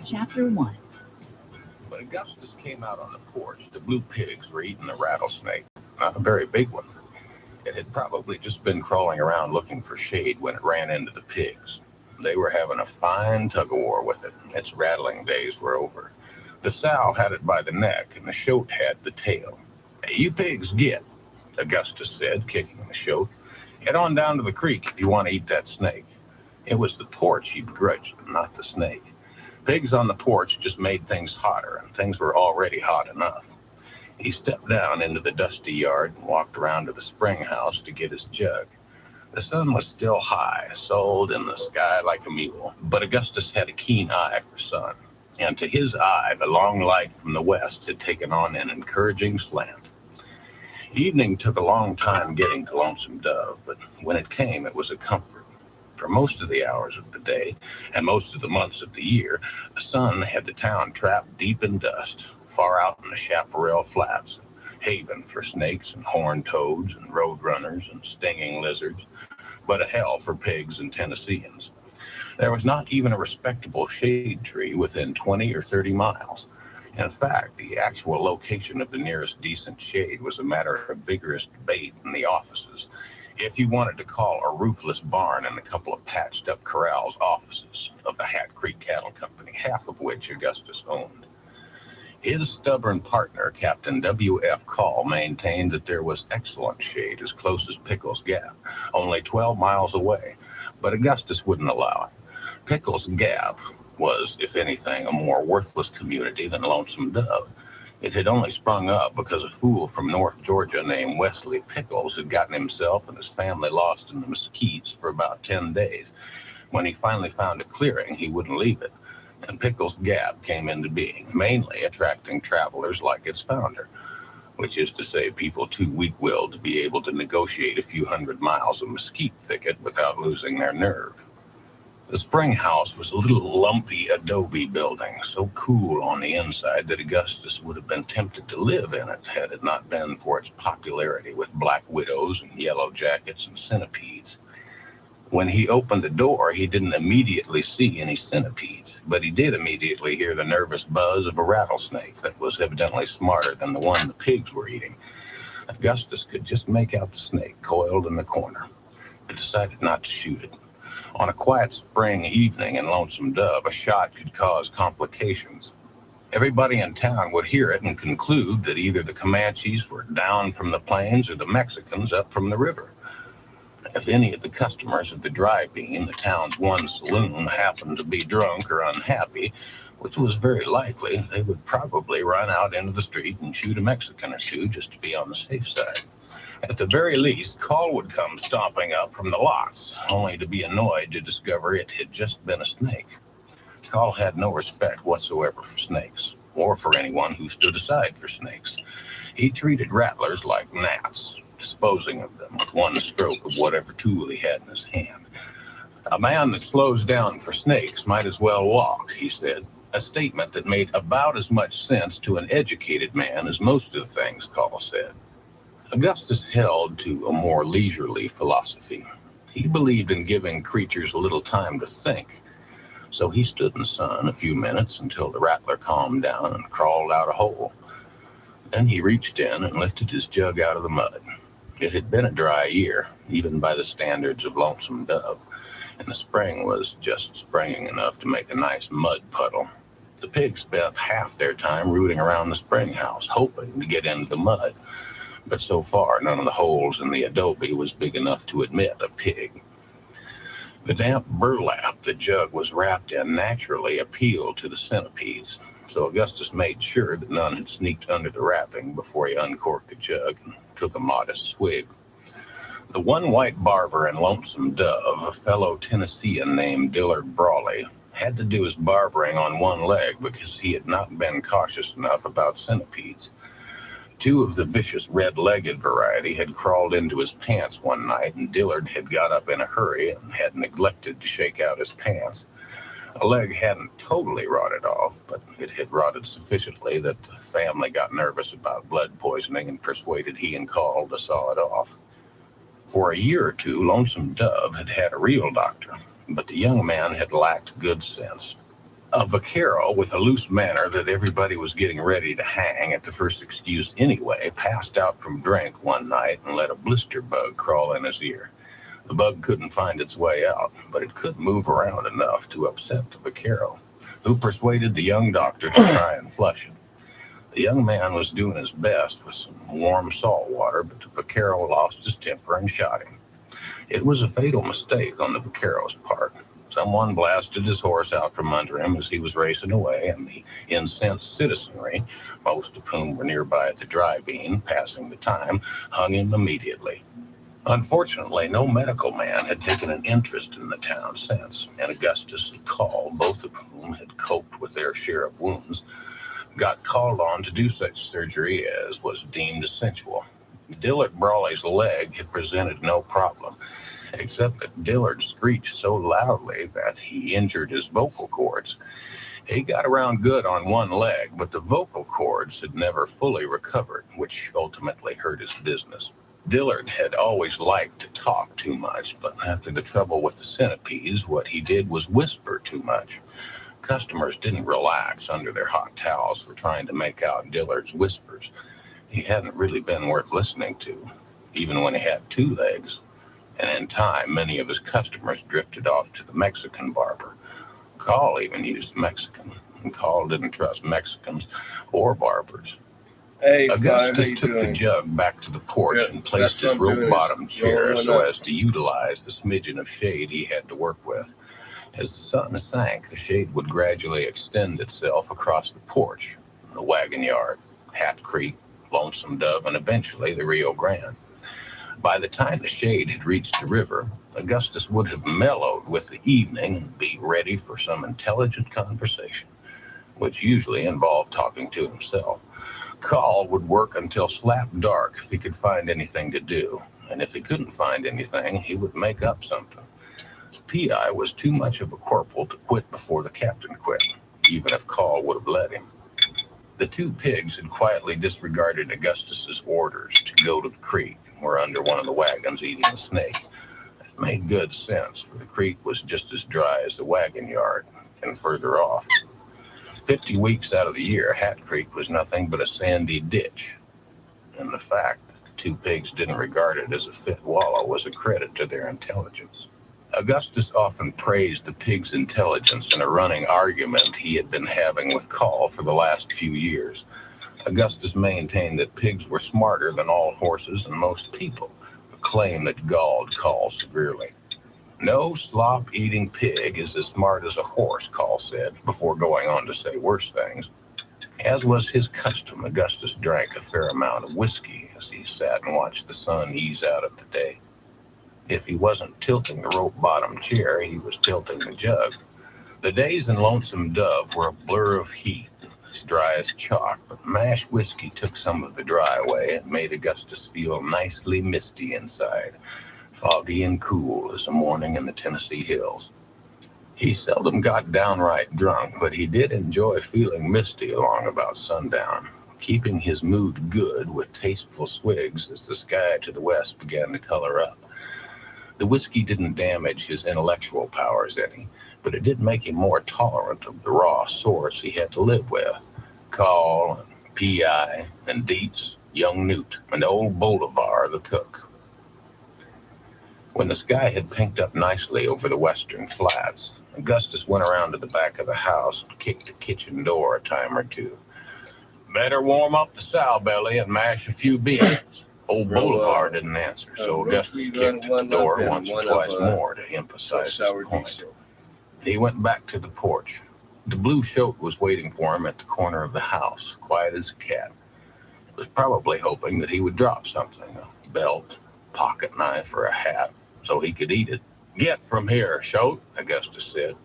Pt.1. When Augustus came out on the porch, the blue pigs were eating a rattlesnake, not a very big one. It had probably just been crawling around looking for shade when it ran into the pigs. They were having a fine tug-of-war with it. Its rattling days were over. The sow had it by the neck, and the shoat had the tail. "Hey, you pigs get," Augustus said, kicking the shoat. "Head on down to the creek if you want to eat that snake." It was the porch he begrudged, not the snake. Pigs on the porch just made things hotter, and things were already hot enough. He stepped down into the dusty yard and walked around to the spring house to get his jug. The sun was still high, soared in the sky like a mule, but Augustus had a keen eye for sun, and to his eye the long light from the west had taken on an encouraging slant. Evening took a long time getting to Lonesome Dove, but when it came it was a comfort. For most of the hours of the day, and most of the months of the year, the sun had the town trapped deep in dust, far out in the chaparral flats, haven for snakes and horned toads and road runners and stinging lizards, but a hell for pigs and Tennesseans. There was not even a respectable shade tree within 20 or 30 miles. In fact, the actual location of the nearest decent shade was a matter of vigorous debate in the offices. If you wanted to call a roofless barn and a couple of patched-up corrals offices of the Hat Creek Cattle Company, half of which Augustus owned. His stubborn partner, Captain W.F. Call, maintained that there was excellent shade as close as Pickles Gap, only 12 miles away, but Augustus wouldn't allow it. Pickles Gap was, if anything, a more worthless community than Lonesome Dove. It had only sprung up because a fool from North Georgia named Wesley Pickles had gotten himself and his family lost in the mesquites for about 10 days. When he finally found a clearing, he wouldn't leave it, and Pickles Gap came into being, mainly attracting travelers like its founder, which is to say people too weak-willed to be able to negotiate a few hundred miles of mesquite thicket without losing their nerve. The spring house was a little lumpy adobe building, so cool on the inside that Augustus would have been tempted to live in it had it not been for its popularity with black widows and yellow jackets and centipedes. When he opened the door, he didn't immediately see any centipedes, but he did immediately hear the nervous buzz of a rattlesnake that was evidently smarter than the one the pigs were eating. Augustus could just make out the snake coiled in the corner. He decided not to shoot it. On a quiet spring evening in Lonesome Dove, a shot could cause complications. Everybody in town would hear it and conclude that either the Comanches were down from the plains or the Mexicans up from the river. If any of the customers of the Dry Bean, the town's one saloon, happened to be drunk or unhappy, which was very likely, they would probably run out into the street and shoot a Mexican or two just to be on the safe side. At the very least, Call would come stomping up from the lots, only to be annoyed to discover it had just been a snake. Call had no respect whatsoever for snakes, or for anyone who stood aside for snakes. He treated rattlers like gnats, disposing of them with one stroke of whatever tool he had in his hand. "A man that slows down for snakes might as well walk," he said, a statement that made about as much sense to an educated man as most of the things Call said. Augustus held to a more leisurely philosophy. He believed in giving creatures a little time to think. So he stood in the sun a few minutes until the rattler calmed down and crawled out a hole. Then he reached in and lifted his jug out of the mud. It had been a dry year, even by the standards of Lonesome Dove, and the spring was just springing enough to make a nice mud puddle. The pigs spent half their time rooting around the spring house, hoping to get into the mud. But so far, none of the holes in the adobe was big enough to admit a pig. The damp burlap the jug was wrapped in naturally appealed to the centipedes, so Augustus made sure that none had sneaked under the wrapping before he uncorked the jug and took a modest swig. The one white barber in Lonesome Dove, a fellow Tennessean named Dillard Brawley, had to do his barbering on one leg because he had not been cautious enough about centipedes. Two of the vicious red-legged variety had crawled into his pants one night, and Dillard had got up in a hurry and had neglected to shake out his pants. A leg hadn't totally rotted off, but it had rotted sufficiently that the family got nervous about blood poisoning and persuaded he and Call to saw it off. For a year or two, Lonesome Dove had had a real doctor, but the young man had lacked good sense. A vaquero with a loose manner that everybody was getting ready to hang at the first excuse anyway passed out from drink one night and let a blister bug crawl in his ear. The bug couldn't find its way out, but it could move around enough to upset the vaquero, who persuaded the young doctor to try and flush it. The young man was doing his best with some warm salt water, but the vaquero lost his temper and shot him. It was a fatal mistake on the vaquero's part. Someone blasted his horse out from under him as he was racing away, and the incensed citizenry, most of whom were nearby at the dry bean, passing the time, hung him immediately. Unfortunately, no medical man had taken an interest in the town since, and Augustus and Call, both of whom had coped with their share of wounds, got called on to do such surgery as was deemed essential. Dillard Brawley's leg had presented no problem, except that Dillard screeched so loudly that he injured his vocal cords. He got around good on one leg, but the vocal cords had never fully recovered, which ultimately hurt his business. Dillard had always liked to talk too much, but after the trouble with the centipedes, what he did was whisper too much. Customers didn't relax under their hot towels for trying to make out Dillard's whispers. He hadn't really been worth listening to, even when he had two legs. And in time, many of his customers drifted off to the Mexican barber. Call even used Mexican, and Call didn't trust Mexicans or barbers. Hey, Augustus took the jug back to the porch and placed his rope-bottomed chair so as to utilize the smidgen of shade he had to work with. As the sun sank, the shade would gradually extend itself across the porch, the wagon yard, Hat Creek, Lonesome Dove, and eventually the Rio Grande. By the time the shade had reached the river, Augustus would have mellowed with the evening and be ready for some intelligent conversation, which usually involved talking to himself. Call would work until slap dark if he could find anything to do, and if he couldn't find anything, he would make up something. P.I. was too much of a corporal to quit before the captain quit, even if Call would have let him. The two pigs had quietly disregarded Augustus's orders to go to the creek and were under one of the wagons eating a snake. It made good sense, for the creek was just as dry as the wagon yard and further off. 50 weeks out of the year, Hat Creek was nothing but a sandy ditch, and the fact that the two pigs didn't regard it as a fit wallow was a credit to their intelligence. Augustus often praised the pig's intelligence in a running argument he had been having with Call for the last few years. Augustus maintained that pigs were smarter than all horses and most people, a claim that galled Call severely. No slop-eating pig is as smart as a horse, Call said, before going on to say worse things. As was his custom, Augustus drank a fair amount of whiskey as he sat and watched the sun ease out of the day. If he wasn't tilting the rope-bottomed chair, he was tilting the jug. The days in Lonesome Dove were a blur of heat, as dry as chalk, but mashed whiskey took some of the dry away and made Augustus feel nicely misty inside, foggy and cool as a morning in the Tennessee hills. He seldom got downright drunk, but he did enjoy feeling misty along about sundown, keeping his mood good with tasteful swigs as the sky to the west began to color up. The whiskey didn't damage his intellectual powers any, but it did make him more tolerant of the raw sorts he had to live with. Call, and P.I., and Dietz, young Newt, and old Bolivar, the cook. When the sky had pinked up nicely over the western flats, Augustus went around to the back of the house and kicked the kitchen door a time or two. Better warm up the sow belly and mash a few beans. Old Bolivar didn't answer, so Augustus kicked at the door once or twice more to emphasize his point. He went back to the porch. The blue shote was waiting for him at the corner of the house, quiet as a cat. He was probably hoping that he would drop something, a belt, pocket knife, or a hat, so he could eat it. Get from here, Shote, Augustus said.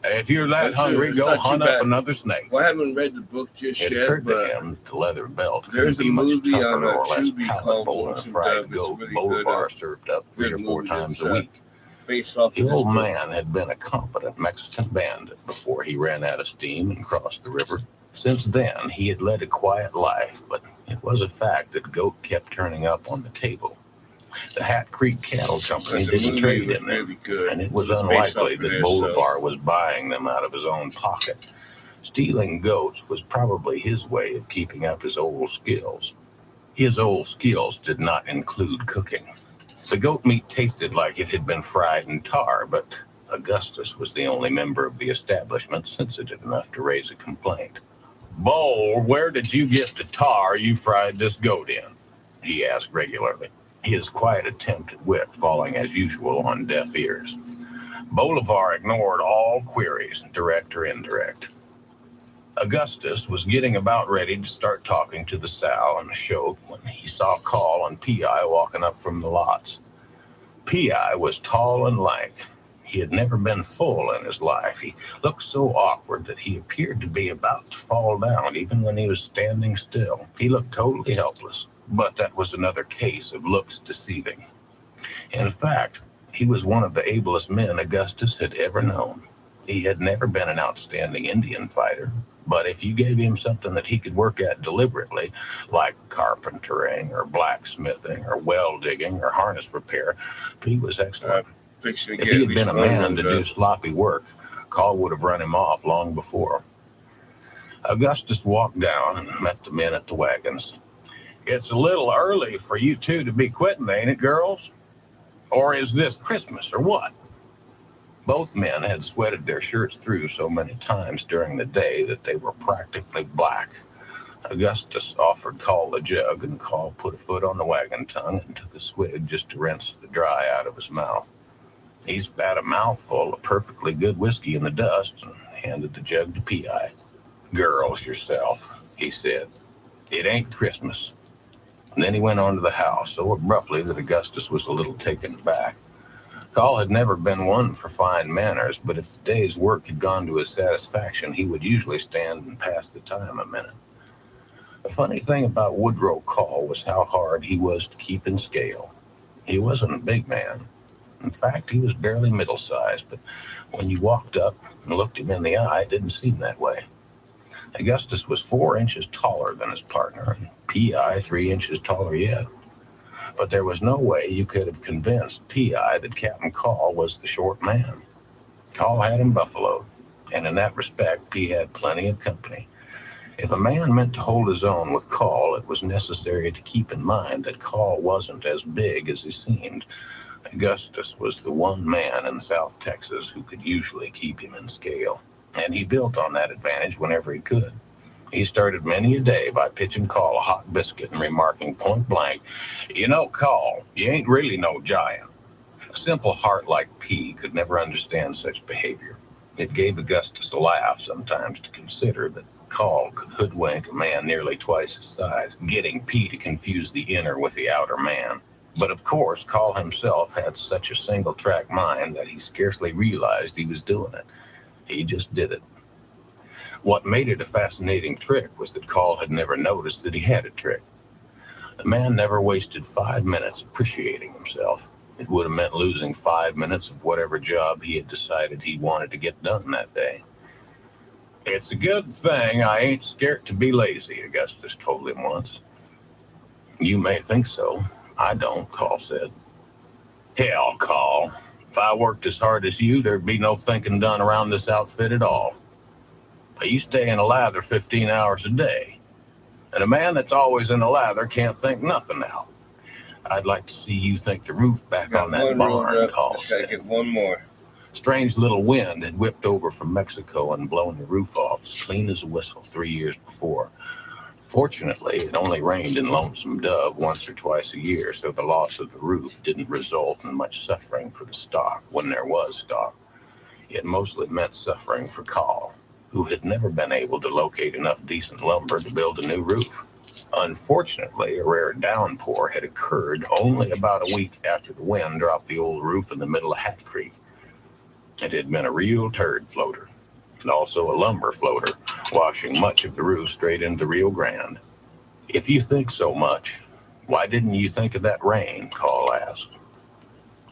If you're that hungry, go hunt up another snake. Well, I haven't read the book just yet. It occurred to him that the leather belt couldn't be much tougher or less palatable than a fried goat Bolivar served up 3 or 4 times a week. The old man had been a competent Mexican bandit before he ran out of steam and crossed the river. Since then, he had led a quiet life, but it was a fact that goat kept turning up on the table. The Hat Creek Cattle Company didn't trade in them, and it was unlikely that Bolivar was buying them out of his own pocket. Stealing goats was probably his way of keeping up his old skills. His old skills did not include cooking. The goat meat tasted like it had been fried in tar, but Augustus was the only member of the establishment sensitive enough to raise a complaint. "Bull, where did you get the tar you fried this goat in?" he asked regularly, his quiet attempt at wit falling as usual on deaf ears. Bolivar ignored all queries, direct or indirect. Augustus was getting about ready to start talking to the sow and the shoat when he saw Call and P.I. walking up from the lots. P.I. was tall and lank. He had never been full in his life. He looked so awkward that he appeared to be about to fall down even when he was standing still. He looked totally helpless, but that was another case of looks deceiving. In fact, he was one of the ablest men Augustus had ever known. He had never been an outstanding Indian fighter, but if you gave him something that he could work at deliberately, like carpentering or blacksmithing or well digging or harness repair, he was excellent. If he had been a man to do sloppy work, Call would have run him off long before. Augustus walked down and met the men at the wagons. "It's a little early for you two to be quitting, ain't it, girls? Or is this Christmas or what?" Both men had sweated their shirts through so many times during the day that they were practically black. Augustus offered Call the jug, and Call put a foot on the wagon tongue and took a swig just to rinse the dry out of his mouth. He spat a mouthful of perfectly good whiskey in the dust and handed the jug to P.I. "Girls yourself," he said. "It ain't Christmas." And then he went on to the house so abruptly that Augustus was a little taken aback. Call had never been one for fine manners, but if the day's work had gone to his satisfaction, he would usually stand and pass the time a minute. The funny thing about Woodrow Call was how hard he was to keep in scale. He wasn't a big man. In fact, he was barely middle-sized, but when you walked up and looked him in the eye, it didn't seem that way. Augustus was 4 inches taller than his partner, and P.I. 3 inches taller yet. But there was no way you could have convinced P.I. that Captain Call was the short man. Call had him buffaloed, and in that respect, P had plenty of company. If a man meant to hold his own with Call, it was necessary to keep in mind that Call wasn't as big as he seemed. Augustus was the one man in South Texas who could usually keep him in scale, and he built on that advantage whenever he could. He started many a day by pitching Call a hot biscuit and remarking point blank, "You know, Call, you ain't really no giant." A simple heart like P could never understand such behavior. It gave Augustus a laugh sometimes to consider that Call could hoodwink a man nearly twice his size, getting P to confuse the inner with the outer man. But of course, Call himself had such a single-track mind that he scarcely realized he was doing it. He just did it. What made it a fascinating trick was that Call had never noticed that he had a trick. The man never wasted 5 minutes appreciating himself. It would have meant losing 5 minutes of whatever job he had decided he wanted to get done that day. "It's a good thing I ain't scared to be lazy," Augustus told him once. "You may think so. I don't," Call said. "Hell, Call, if I worked as hard as you, there'd be no thinking done around this outfit at all. But you stay in a lather 15 hours a day, and a man that's always in a lather can't think nothing out. I'd like to see you think the roof back on that barn," Call said. Get one more. Strange little wind had whipped over from Mexico and blown the roof off as clean as a whistle 3 years before. Fortunately, it only rained in Lonesome Dove once or twice a year, so the loss of the roof didn't result in much suffering for the stock when there was stock. It mostly meant suffering for Call, who had never been able to locate enough decent lumber to build a new roof. Unfortunately, a rare downpour had occurred only about a week after the wind dropped the old roof in the middle of Hat Creek. It had been a real turd floater, and also a lumber floater, washing much of the roof straight into the Rio Grande. "If you think so much, why didn't you think of that rain?" Call asked.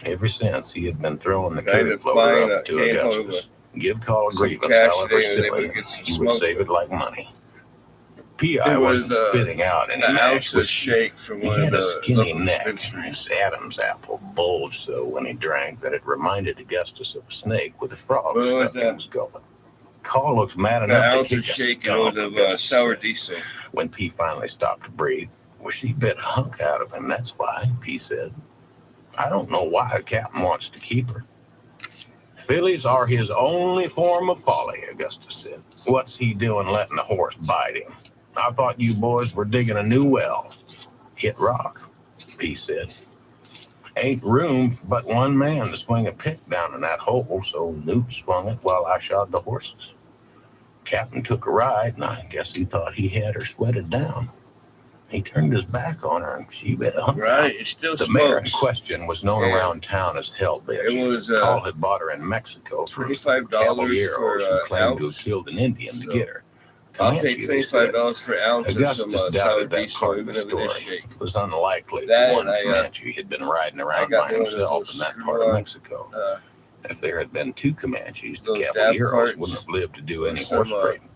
Ever since, he had been throwing the turd floater up to Augustus. Give Call a grievance, however silly, he would save it like money. P.I. wasn't spitting out any ash whiskey. He had a skinny neck, and his Adam's apple bulged so when he drank that it reminded Augustus of a snake with a frog stuck in his gullet. Call looks mad An enough to ounce kick of a shake and stump, ounce of Augustus sour said. diesel. When P finally stopped to breathe, well, she bit a hunk out of him, that's why, P said. I don't know why the captain wants to keep her. Fillies are his only form of folly, Augustus said. What's he doing letting the horse bite him? I thought you boys were digging a new well. Hit rock, P said. Ain't room for but one man to swing a pick down in that hole, so Newt swung it while I shod the horses. Captain took a ride, and I guess he thought he had her sweated down. He turned his back on her, and she bit a hunk out. Right, it still The mare in smokes. question was known Yeah. around town as Hell Bitch. It was Call had bought her in Mexico from some $25 for caballeros who claimed to have ounce. killed an Indian to So, get her. I'll pay Comanche, they said. $25 for an ounce of some Augustus sour doubted that diesel, part of even the if it is story. shake. It was unlikely That one and I, Comanche had been riding I around got by one of those himself in that little part of Mexico. If If there had been two Comanches, the those dab caballeros carts wouldn't have lived to do with any some, horse trading.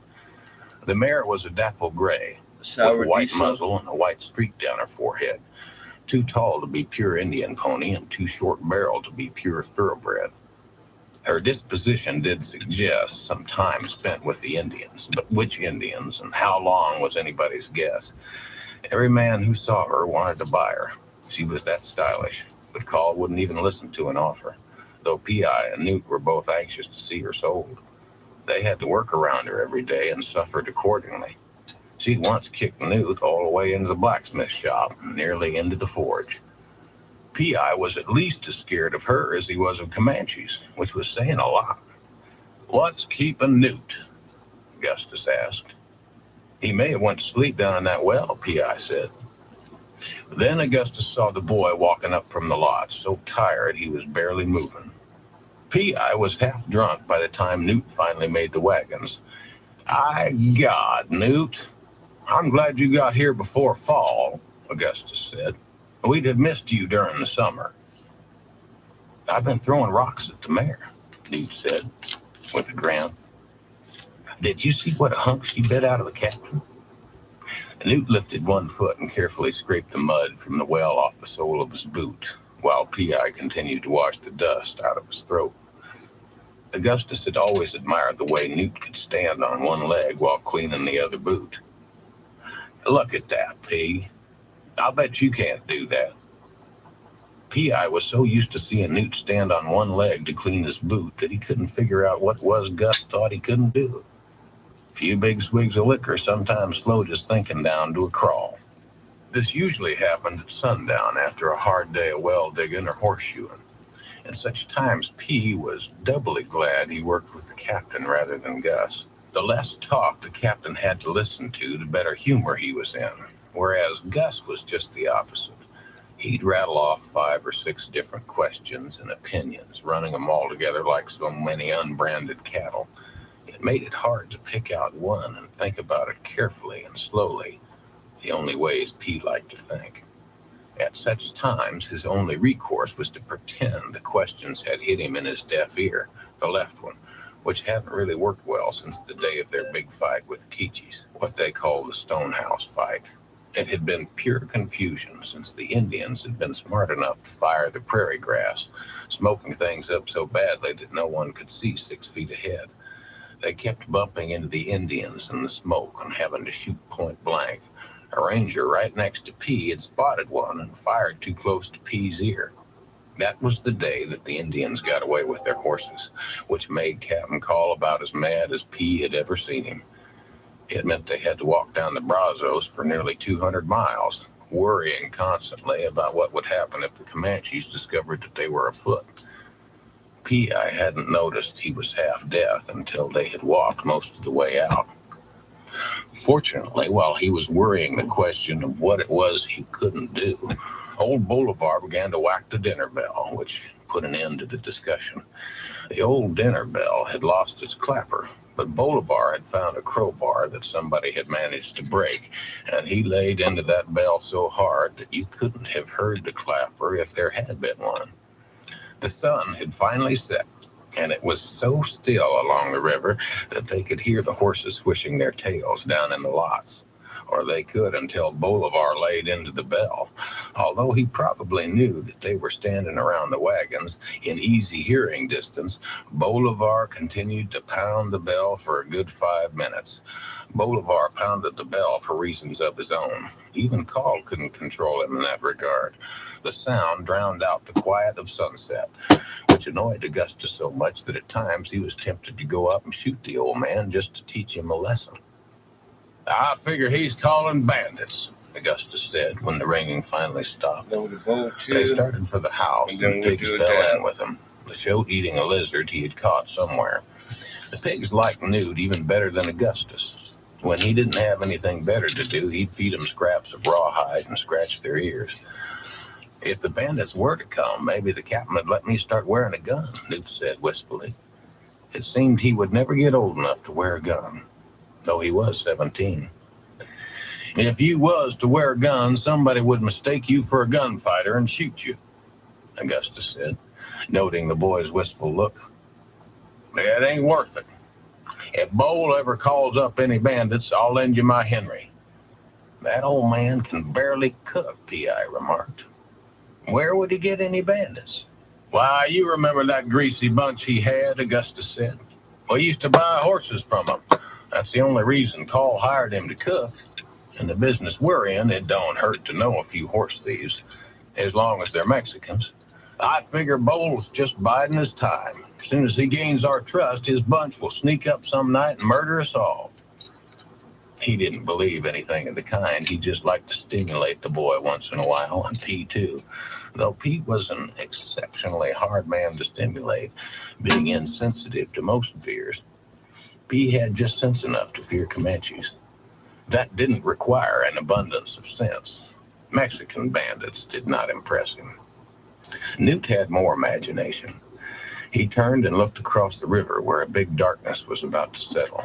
The mare was a dapple gray, with sour a white diesel. muzzle and a white streak down her forehead. Too tall to be pure Indian pony and too short-barreled to be pure thoroughbred. Her disposition did suggest some time spent with the Indians, but which Indians and how long was anybody's guess. Every man who saw her wanted to buy her. She was that stylish, but Call wouldn't even listen to an offer, though P.I. and Newt were both anxious to see her sold. They had to work around her every day and suffered accordingly. She'd once kicked Newt all the way into the blacksmith shop, nearly into the forge. P.I. was at least as scared of her as he was of Comanches, which was saying a lot. What's keeping Newt? Augustus asked. He may have went to sleep down in that well, P.I. said. Then Augustus saw the boy walking up from the lot, so tired he was barely moving. P.I. was half drunk by the time Newt finally made the wagons. God, Newt, I'm glad you got here before fall, Augustus said. We'd have missed you during the summer. I've been throwing rocks at the mare, Newt said, with a grin. Did you see what a hunk she bit out of the captain? Newt lifted one foot and carefully scraped the mud from the well off the sole of his boot, while P.I. continued to wash the dust out of his throat. Augustus had always admired the way Newt could stand on one leg while cleaning the other boot. Look at that, P. I'll bet you can't do that. P.I. was so used to seeing Newt stand on one leg to clean his boot that he couldn't figure out what it was Gus thought he couldn't do. A few big swigs of liquor sometimes slowed his thinking down to a crawl. This usually happened at sundown after a hard day of well digging or horseshoeing. At such times, P was doubly glad he worked with the captain rather than Gus. The less talk the captain had to listen to, the better humor he was in, whereas Gus was just the opposite. He'd rattle off 5 or 6 different questions and opinions, running them all together like so many unbranded cattle. It made it hard to pick out one and think about it carefully and slowly, the only ways P liked to think. At such times, his only recourse was to pretend the questions had hit him in his deaf ear, the left one, which hadn't really worked well since the day of their big fight with the Keechis, what they call the Stonehouse fight. It had been pure confusion since the Indians had been smart enough to fire the prairie grass, smoking things up so badly that no one could see 6 feet ahead. They kept bumping into the Indians in the smoke and having to shoot point blank. A ranger right next to P had spotted one and fired too close to P's ear. That was the day that the Indians got away with their horses, which made Captain Call about as mad as P had ever seen him. It meant they had to walk down the Brazos for nearly 200 miles, worrying constantly about what would happen if the Comanches discovered that they were afoot. P.I. hadn't noticed he was half deaf until they had walked most of the way out. Fortunately, while he was worrying the question of what it was he couldn't do, old Bolivar began to whack the dinner bell, which put an end to the discussion. The old dinner bell had lost its clapper, but Bolivar had found a crowbar that somebody had managed to break, and he laid into that bell so hard that you couldn't have heard the clapper if there had been one. The sun had finally set, and it was so still along the river that they could hear the horses swishing their tails down in the lots. or they could until Bolivar laid into the bell. Although he probably knew that they were standing around the wagons in easy hearing distance, Bolivar continued to pound the bell for a good 5 minutes. Bolivar pounded the bell for reasons of his own. Even Call couldn't control him in that regard. The sound drowned out the quiet of sunset, which annoyed Augustus so much that at times he was tempted to go up and shoot the old man just to teach him a lesson. "I figure he's calling bandits," Augustus said when the ringing finally stopped. They started for the house, and the pigs fell in with him, the shoat eating a lizard he had caught somewhere. The pigs liked Newt even better than Augustus. When he didn't have anything better to do, he'd feed them scraps of rawhide and scratch their ears. "If the bandits were to come, maybe the captain would let me start wearing a gun," Newt said wistfully. It seemed he would never get old enough to wear a gun, though he was 17. "If you was to wear a gun, somebody would mistake you for a gunfighter and shoot you," Augustus said, noting the boy's wistful look. "It ain't worth it. If Bull ever calls up any bandits, I'll lend you my Henry." "That old man can barely cook," P.I. remarked. "Where would he get any bandits?" "Why, you remember that greasy bunch he had," Augustus said. "We used to buy horses from him. That's the only reason Call hired him to cook. In the business we're in, it don't hurt to know a few horse thieves, as long as they're Mexicans. I figure Bull's just biding his time. As soon as he gains our trust, his bunch will sneak up some night and murder us all." He didn't believe anything of the kind. He just liked to stimulate the boy once in a while, and Pete too, though Pete was an exceptionally hard man to stimulate, being insensitive to most fears. Pete had just sense enough to fear Comanches. That didn't require an abundance of sense. Mexican bandits did not impress him. Newt had more imagination. He turned and looked across the river where a big darkness was about to settle.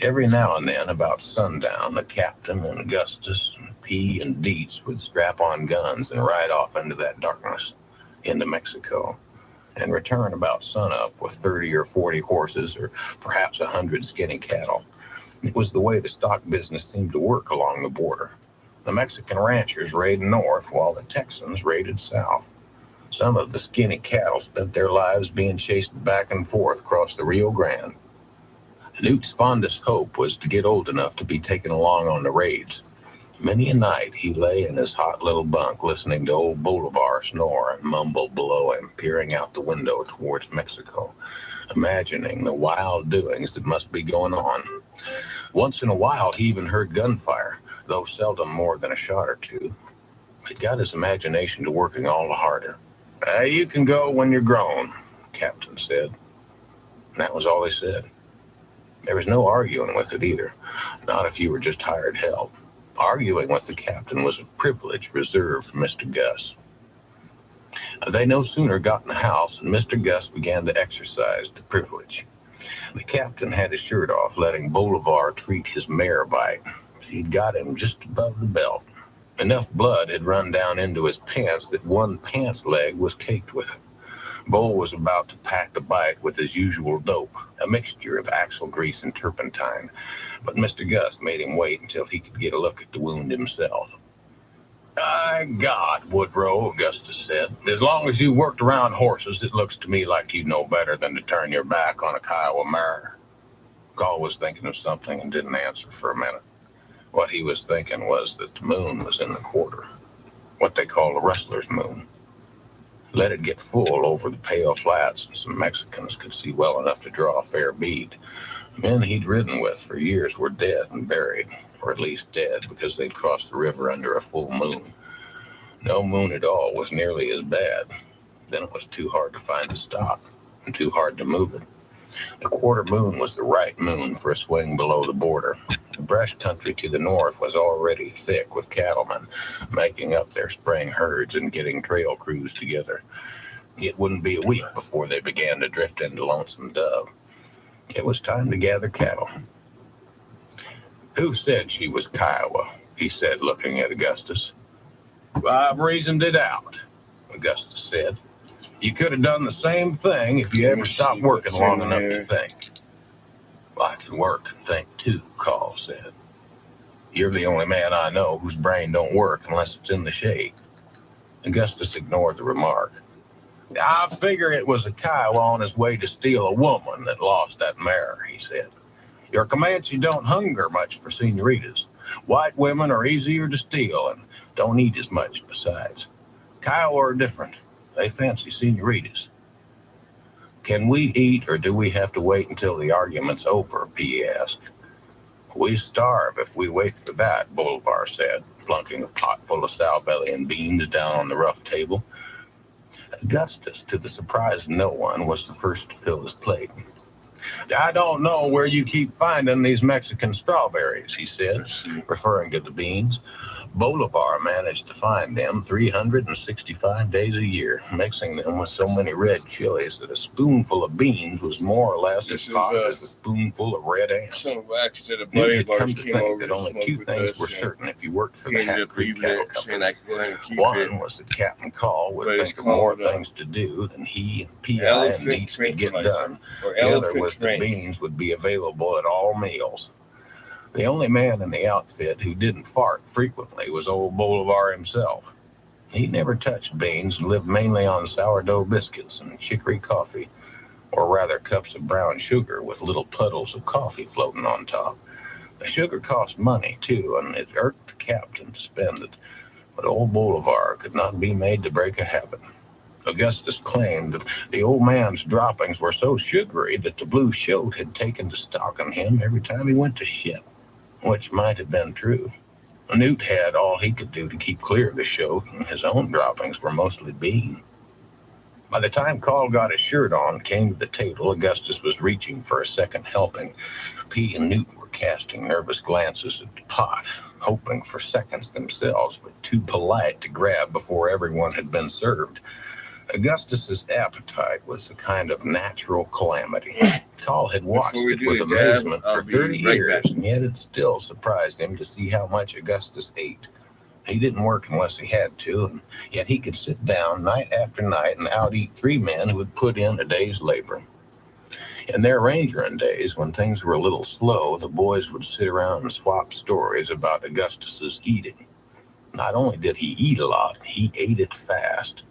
Every now and then, about sundown, the captain and Augustus and P and Dietz would strap on guns and ride off into that darkness, into Mexico, and return about sunup with 30 or 40 horses or perhaps 100 skinny cattle. It was the way the stock business seemed to work along the border. The Mexican ranchers raided north while the Texans raided south. Some of the skinny cattle spent their lives being chased back and forth across the Rio Grande. Newt's fondest hope was to get old enough to be taken along on the raids. Many a night he lay in his hot little bunk listening to old Bolivar snore and mumble below him, peering out the window towards Mexico, imagining the wild doings that must be going on. Once in a while he even heard gunfire, though seldom more than a shot or two. It got his imagination to working all the harder. "You can go when you're grown," the captain said. And that was all he said. There was no arguing with it either, not if you were just hired help. Arguing with the captain was a privilege reserved for Mr. Gus. They no sooner got in the house than Mr. Gus began to exercise the privilege. The captain had his shirt off, letting Bolivar treat his mare bite. He'd got him just above the belt. Enough blood had run down into his pants that one pants leg was caked with it. Bull was about to pack the bite with his usual dope, a mixture of axle grease and turpentine, but Mr. Gus made him wait until he could get a look at the wound himself. "By God, Woodrow," Augustus said, "as long as you worked around horses, it looks to me like you know better than to turn your back on a Kiowa mare." Call was thinking of something and didn't answer for a minute. What he was thinking was that the moon was in the quarter, what they call a rustler's moon. Let it get full over the pale flats, and some Mexicans could see well enough to draw a fair bead. Men he'd ridden with for years were dead and buried, or at least dead because they'd crossed the river under a full moon. No moon at all was nearly as bad. Then it was too hard to find a stop, and too hard to move it. The quarter moon was the right moon for a swing below the border. The brush country to the north was already thick with cattlemen, making up their spring herds and getting trail crews together. It wouldn't be a week before they began to drift into Lonesome Dove. It was time to gather cattle. "Who said she was Kiowa?" he said, looking at Augustus. "I've reasoned it out," Augustus said. "You could have done the same thing if you ever stopped working long enough to think." "I can work and think too," Call said. You're the only man I know whose brain don't work unless it's in the shade. Augustus ignored the remark. I figure it was a Kiowa on his way to steal a woman that lost that mare, he said. Your Comanche don't hunger much for senoritas. White women are easier to steal and don't eat as much besides. Kiowa are different. They fancy senoritas. Can we eat, or do we have to wait until the argument's over? P asked. We starve if we wait for that, Bolivar said, plunking a pot full of sow belly and beans down on the rough table. Augustus, to the surprise of no one, was the first to fill his plate. I don't know where you keep finding these Mexican strawberries, he said, referring to the beans. Bolivar managed to find them 365 days a year, mixing them with so many red chilies that a spoonful of beans was more or less as hot as a spoonful of red ants. Newt had come to think that only two things were certain if you worked for the Hat Creek Cattle Company. One was that Captain Call would think of more things to do than he and P.I. and Deets could get done. The other was that beans would be available at all meals. The only man in the outfit who didn't fart frequently was old Bolivar himself. He never touched beans and lived mainly on sourdough biscuits and chicory coffee, or rather cups of brown sugar with little puddles of coffee floating on top. The sugar cost money, too, and it irked the captain to spend it, but old Bolivar could not be made to break a habit. Augustus claimed that the old man's droppings were so sugary that the blue shote had taken to stalking him every time he went to shit. Which might have been true. Newt had all he could do to keep clear of the shote, and his own droppings were mostly bean. By the time Call got his shirt on and came to the table, Augustus was reaching for a second helping. P and Newt were casting nervous glances at the pot, hoping for seconds themselves, but too polite to grab before everyone had been served. Augustus's appetite was a kind of natural calamity. Call had watched it with amazement for 30 years, and yet it still surprised him to see how much Augustus ate. He didn't work unless he had to, and yet he could sit down night after night and out-eat 3 men who had put in a day's labor. In their rangerin' days, when things were a little slow, the boys would sit around and swap stories about Augustus's eating. Not only did he eat a lot, he ate it fast.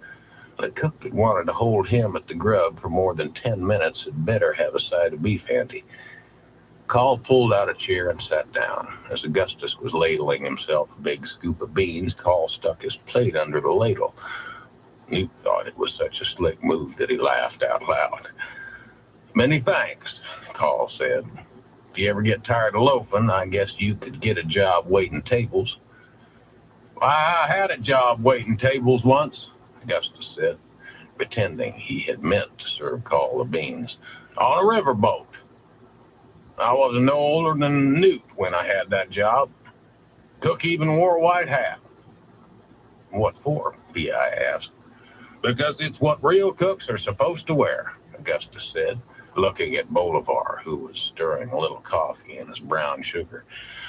The cook that wanted to hold him at the grub for more than 10 minutes had better have a side of beef handy. Call pulled out a chair and sat down. As Augustus was ladling himself a big scoop of beans, Call stuck his plate under the ladle. Newt thought it was such a slick move that he laughed out loud. Many thanks, Call said. If you ever get tired of loafing, I guess you could get a job waiting tables. I had a job waiting tables once, Augustus said, pretending he had meant to serve Call the beans. On a riverboat. I was no older than Newt when I had that job. Cook even wore a white hat. What for? P.I. asked. Because it's what real cooks are supposed to wear, Augustus said, looking at Bolivar, who was stirring a little coffee in his brown sugar.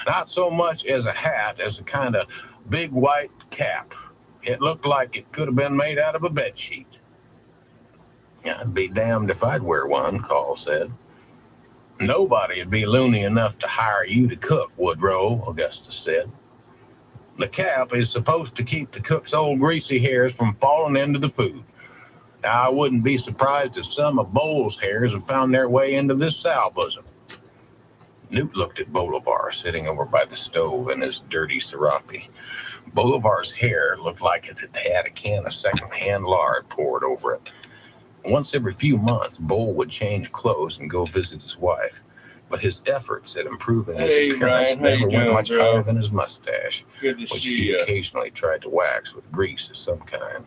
Not so much as a hat as a kind of big white cap. It looked like it could have been made out of a bedsheet. I'd be damned if I'd wear one, Call said. Nobody'd be loony enough to hire you to cook, Woodrow, Augustus said. The cap is supposed to keep the cook's old greasy hairs from falling into the food. Now, I wouldn't be surprised if some of Bowles' hairs have found their way into this sow bosom. Newt looked at Bolivar sitting over by the stove in his dirty serape. Bolivar's hair looked like it had had a can of second-hand lard poured over it. Once every few months, Bull would change clothes and go visit his wife, but his efforts at improving his appearance never went much higher than his mustache, which he occasionally tried to wax with grease of some kind.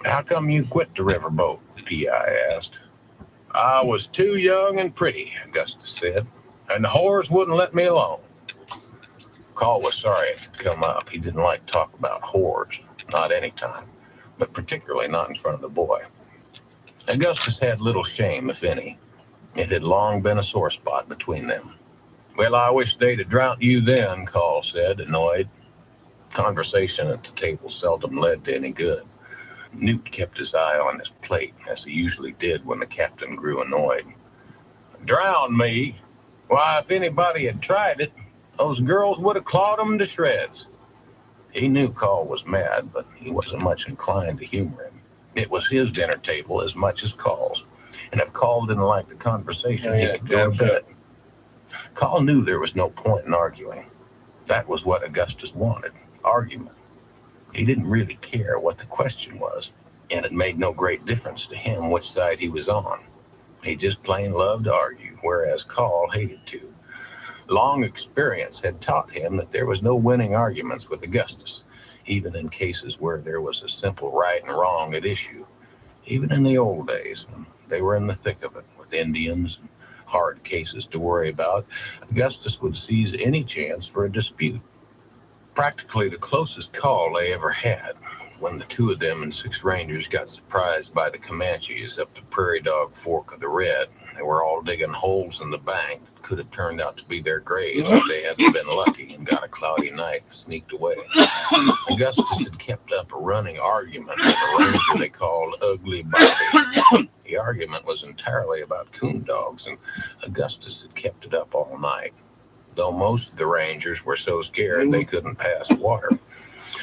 How come you quit the riverboat? P.I. asked. I was too young and pretty, Augustus said, and the whores wouldn't let me alone. Call was sorry it had come up. He didn't like to talk about whores, not any time, but particularly not in front of the boy. Augustus had little shame, if any. It had long been a sore spot between them. Well, I wish they'd have drowned you then, Call said, annoyed. Conversation at the table seldom led to any good. Newt kept his eye on his plate, as he usually did when the captain grew annoyed. Drown me? Why, if anybody had tried it, Those girls would have clawed him to shreds. He knew Call was mad, but he wasn't much inclined to humor him. It was his dinner table as much as Call's, and if Call didn't like the conversation, he could go to bed. Call knew there was no point in arguing. That was what Augustus wanted, argument. He didn't really care what the question was, and it made no great difference to him which side he was on. He just plain loved to argue, whereas Call hated to. Long experience had taught him that there was no winning arguments with Augustus, even in cases where there was a simple right and wrong at issue. Even in the old days, when they were in the thick of it, with Indians and hard cases to worry about, Augustus would seize any chance for a dispute. Practically the closest call they ever had, when the two of them and 6 Rangers got surprised by the Comanches up the Prairie Dog Fork of the Red. They were all digging holes in the bank that could have turned out to be their graves if they hadn't been lucky and got a cloudy night and sneaked away. Augustus had kept up a running argument with a ranger they called Ugly Bobby. The argument was entirely about coon dogs, and Augustus had kept it up all night, though most of the rangers were so scared they couldn't pass water.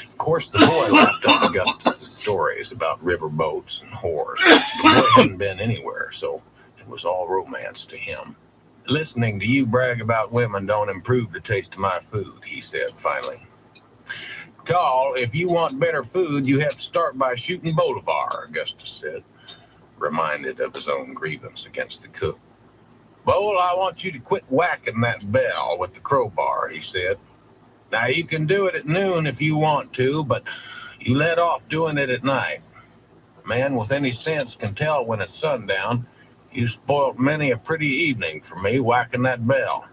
Of course, the boy laughed up Augustus' stories about river boats and whores. The boy hadn't been anywhere, so it was all romance to him. Listening to you brag about women don't improve the taste of my food, he said finally. Call, if you want better food, you have to start by shooting Bolivar, Augustus said, reminded of his own grievance against the cook. Bol, I want you to quit whacking that bell with the crowbar, he said. Now, you can do it at noon if you want to, but you let off doing it at night. A man with any sense can tell when it's sundown. You spoilt many a pretty evening for me whacking that bell.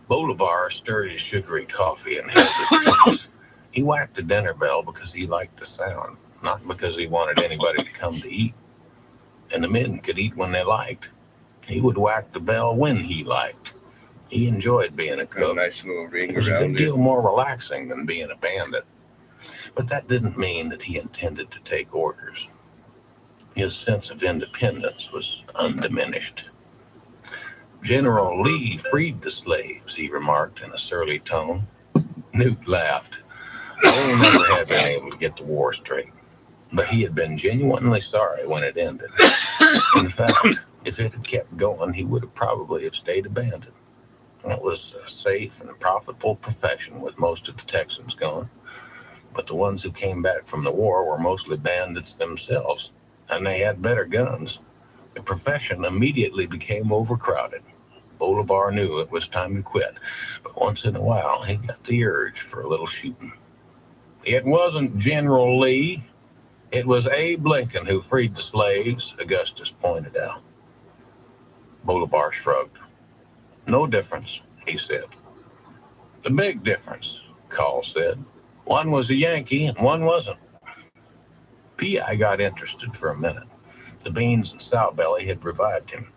Bolivar stirred his sugary coffee and held his peace. He whacked the dinner bell because he liked the sound, not because he wanted anybody to come to eat. And the men could eat when they liked. He would whack the bell when he liked. He enjoyed being a cook. A nice little ring It was a around good deal more relaxing than being a bandit. But that didn't mean that he intended to take orders. His sense of independence was undiminished. General Lee freed the slaves, he remarked in a surly tone. Newt laughed. Lee never had been able to get the war straight, but he had been genuinely sorry when it ended. In fact, if it had kept going, he would have probably stayed a bandit. It was a safe and profitable profession with most of the Texans gone, but the ones who came back from the war were mostly bandits themselves, and they had better guns. The profession immediately became overcrowded. Bolivar knew it was time to quit, but once in a while he got the urge for a little shooting. It wasn't General Lee. It was Abe Lincoln who freed the slaves, Augustus pointed out. Bolivar shrugged. No difference, he said. The big difference, Call said. One was a Yankee and one wasn't. P.I. got interested for a minute. The beans and sow-belly had revived him.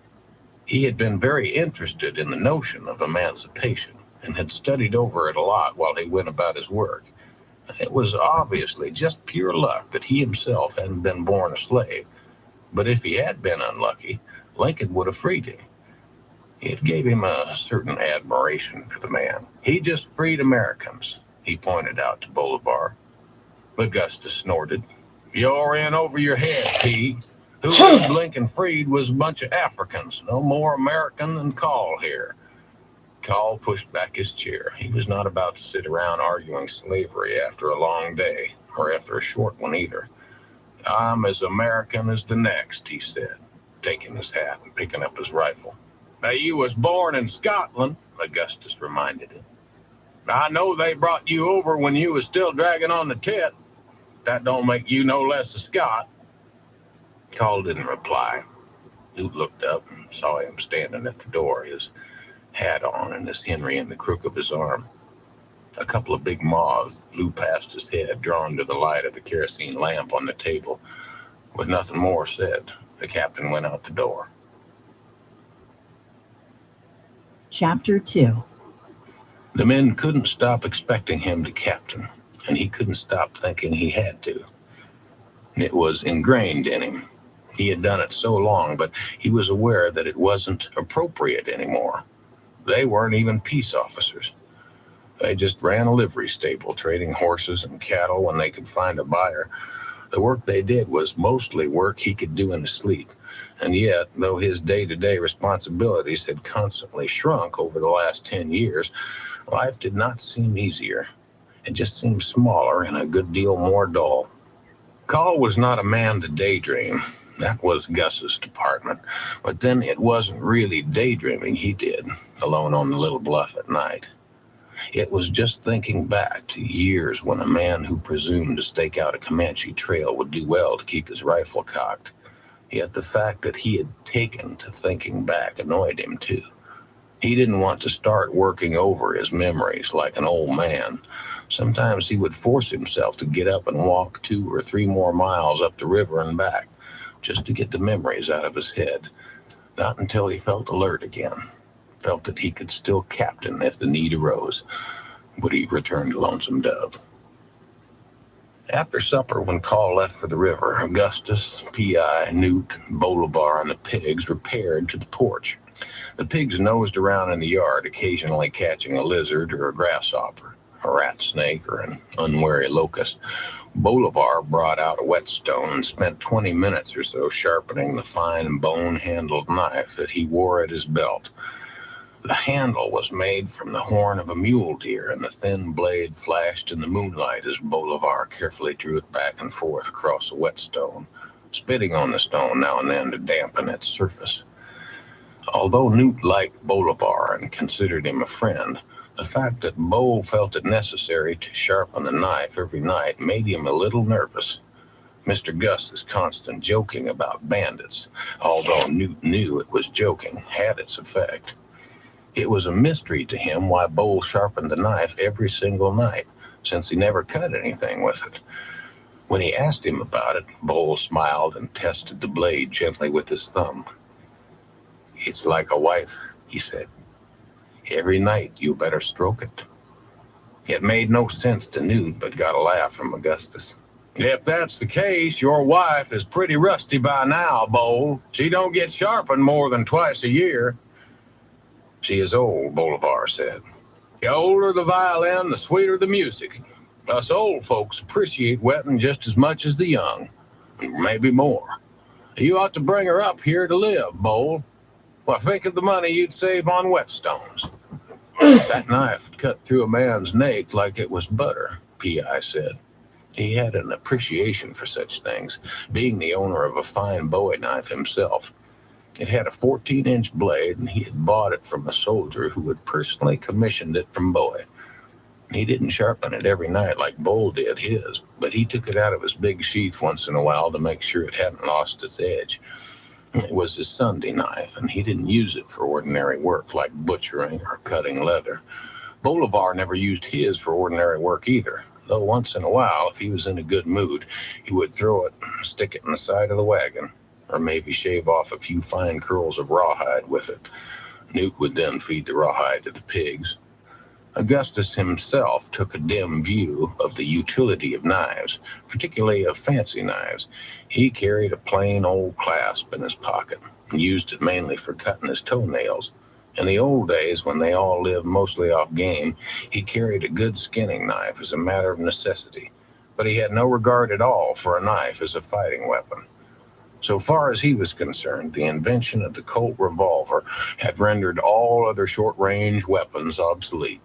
He had been very interested in the notion of emancipation and had studied over it a lot while he went about his work. It was obviously just pure luck that he himself hadn't been born a slave, but if he had been unlucky, Lincoln would have freed him. It gave him a certain admiration for the man. He just freed Americans, he pointed out to Bolivar. Augustus snorted. You're in over your head, P. Who Lincoln freed was a bunch of Africans, no more American than Call here. Call pushed back his chair. He was not about to sit around arguing slavery after a long day, or after a short one either. I'm as American as the next, he said, taking his hat and picking up his rifle. Now, you was born in Scotland, Augustus reminded him. I know they brought you over when you was still dragging on the tit. That don't make you no less a Scot. Call didn't reply. Newt looked up and saw him standing at the door, his hat on and his Henry in the crook of his arm. A couple of big moths flew past his head, drawn to the light of the kerosene lamp on the table. With nothing more said, the captain went out the door. Chapter 2. The men couldn't stop expecting him to captain, and he couldn't stop thinking he had to. It was ingrained in him. He had done it so long, but he was aware that it wasn't appropriate anymore. They weren't even peace officers. They just ran a livery stable, trading horses and cattle when they could find a buyer. The work they did was mostly work he could do in his sleep, and yet, though his day-to-day responsibilities had constantly shrunk over the last 10 years, life did not seem easier. It just seemed smaller and a good deal more dull. Call was not a man to daydream. That was Gus's department. But then it wasn't really daydreaming he did, alone on the little bluff at night. It was just thinking back to years when a man who presumed to stake out a Comanche trail would do well to keep his rifle cocked. Yet the fact that he had taken to thinking back annoyed him too. He didn't want to start working over his memories like an old man. Sometimes he would force himself to get up and walk 2 or 3 more miles up the river and back, just to get the memories out of his head. Not until he felt alert again. Felt that he could still captain if the need arose. Would he return to Lonesome Dove? After supper, when Call left for the river, Augustus, P.I., Newt, Bolivar, and the pigs repaired to the porch. The pigs nosed around in the yard, occasionally catching a lizard or a grasshopper, a rat snake, or an unwary locust. Bolivar brought out a whetstone and spent 20 minutes or so sharpening the fine bone-handled knife that he wore at his belt. The handle was made from the horn of a mule deer, and the thin blade flashed in the moonlight as Bolivar carefully drew it back and forth across the whetstone, spitting on the stone now and then to dampen its surface. Although Newt liked Bolivar and considered him a friend, the fact that Bo felt it necessary to sharpen the knife every night made him a little nervous. Mr. Gus's constant joking about bandits, although Newt knew it was joking, had its effect. It was a mystery to him why Bo sharpened the knife every single night, since he never cut anything with it. When he asked him about it, Bo smiled and tested the blade gently with his thumb. "It's like a wife," he said. "Every night you better stroke it." It made no sense to Newt, but got a laugh from Augustus. "If that's the case, your wife is pretty rusty by now, Bo. She don't get sharpened more than twice a year." "She is old," Bolivar said. "The older the violin, the sweeter the music. Us old folks appreciate wetting just as much as the young, maybe more. You ought to bring her up here to live, Bo. Well, think of the money you'd save on whetstones." "That knife would cut through a man's nape like it was butter," P.I. said. He had an appreciation for such things, being the owner of a fine Bowie knife himself. It had a 14-inch blade, and he had bought it from a soldier who had personally commissioned it from Bowie. He didn't sharpen it every night like Bull did his, but he took it out of his big sheath once in a while to make sure it hadn't lost its edge. It was his Sunday knife, and he didn't use it for ordinary work like butchering or cutting leather. Bolivar never used his for ordinary work either, though once in a while, if he was in a good mood, he would throw it and stick it in the side of the wagon, or maybe shave off a few fine curls of rawhide with it. Newt would then feed the rawhide to the pigs. Augustus himself took a dim view of the utility of knives, particularly of fancy knives. He carried a plain old clasp in his pocket and used it mainly for cutting his toenails. In the old days, when they all lived mostly off game, he carried a good skinning knife as a matter of necessity, but he had no regard at all for a knife as a fighting weapon. So far as he was concerned, the invention of the Colt revolver had rendered all other short-range weapons obsolete.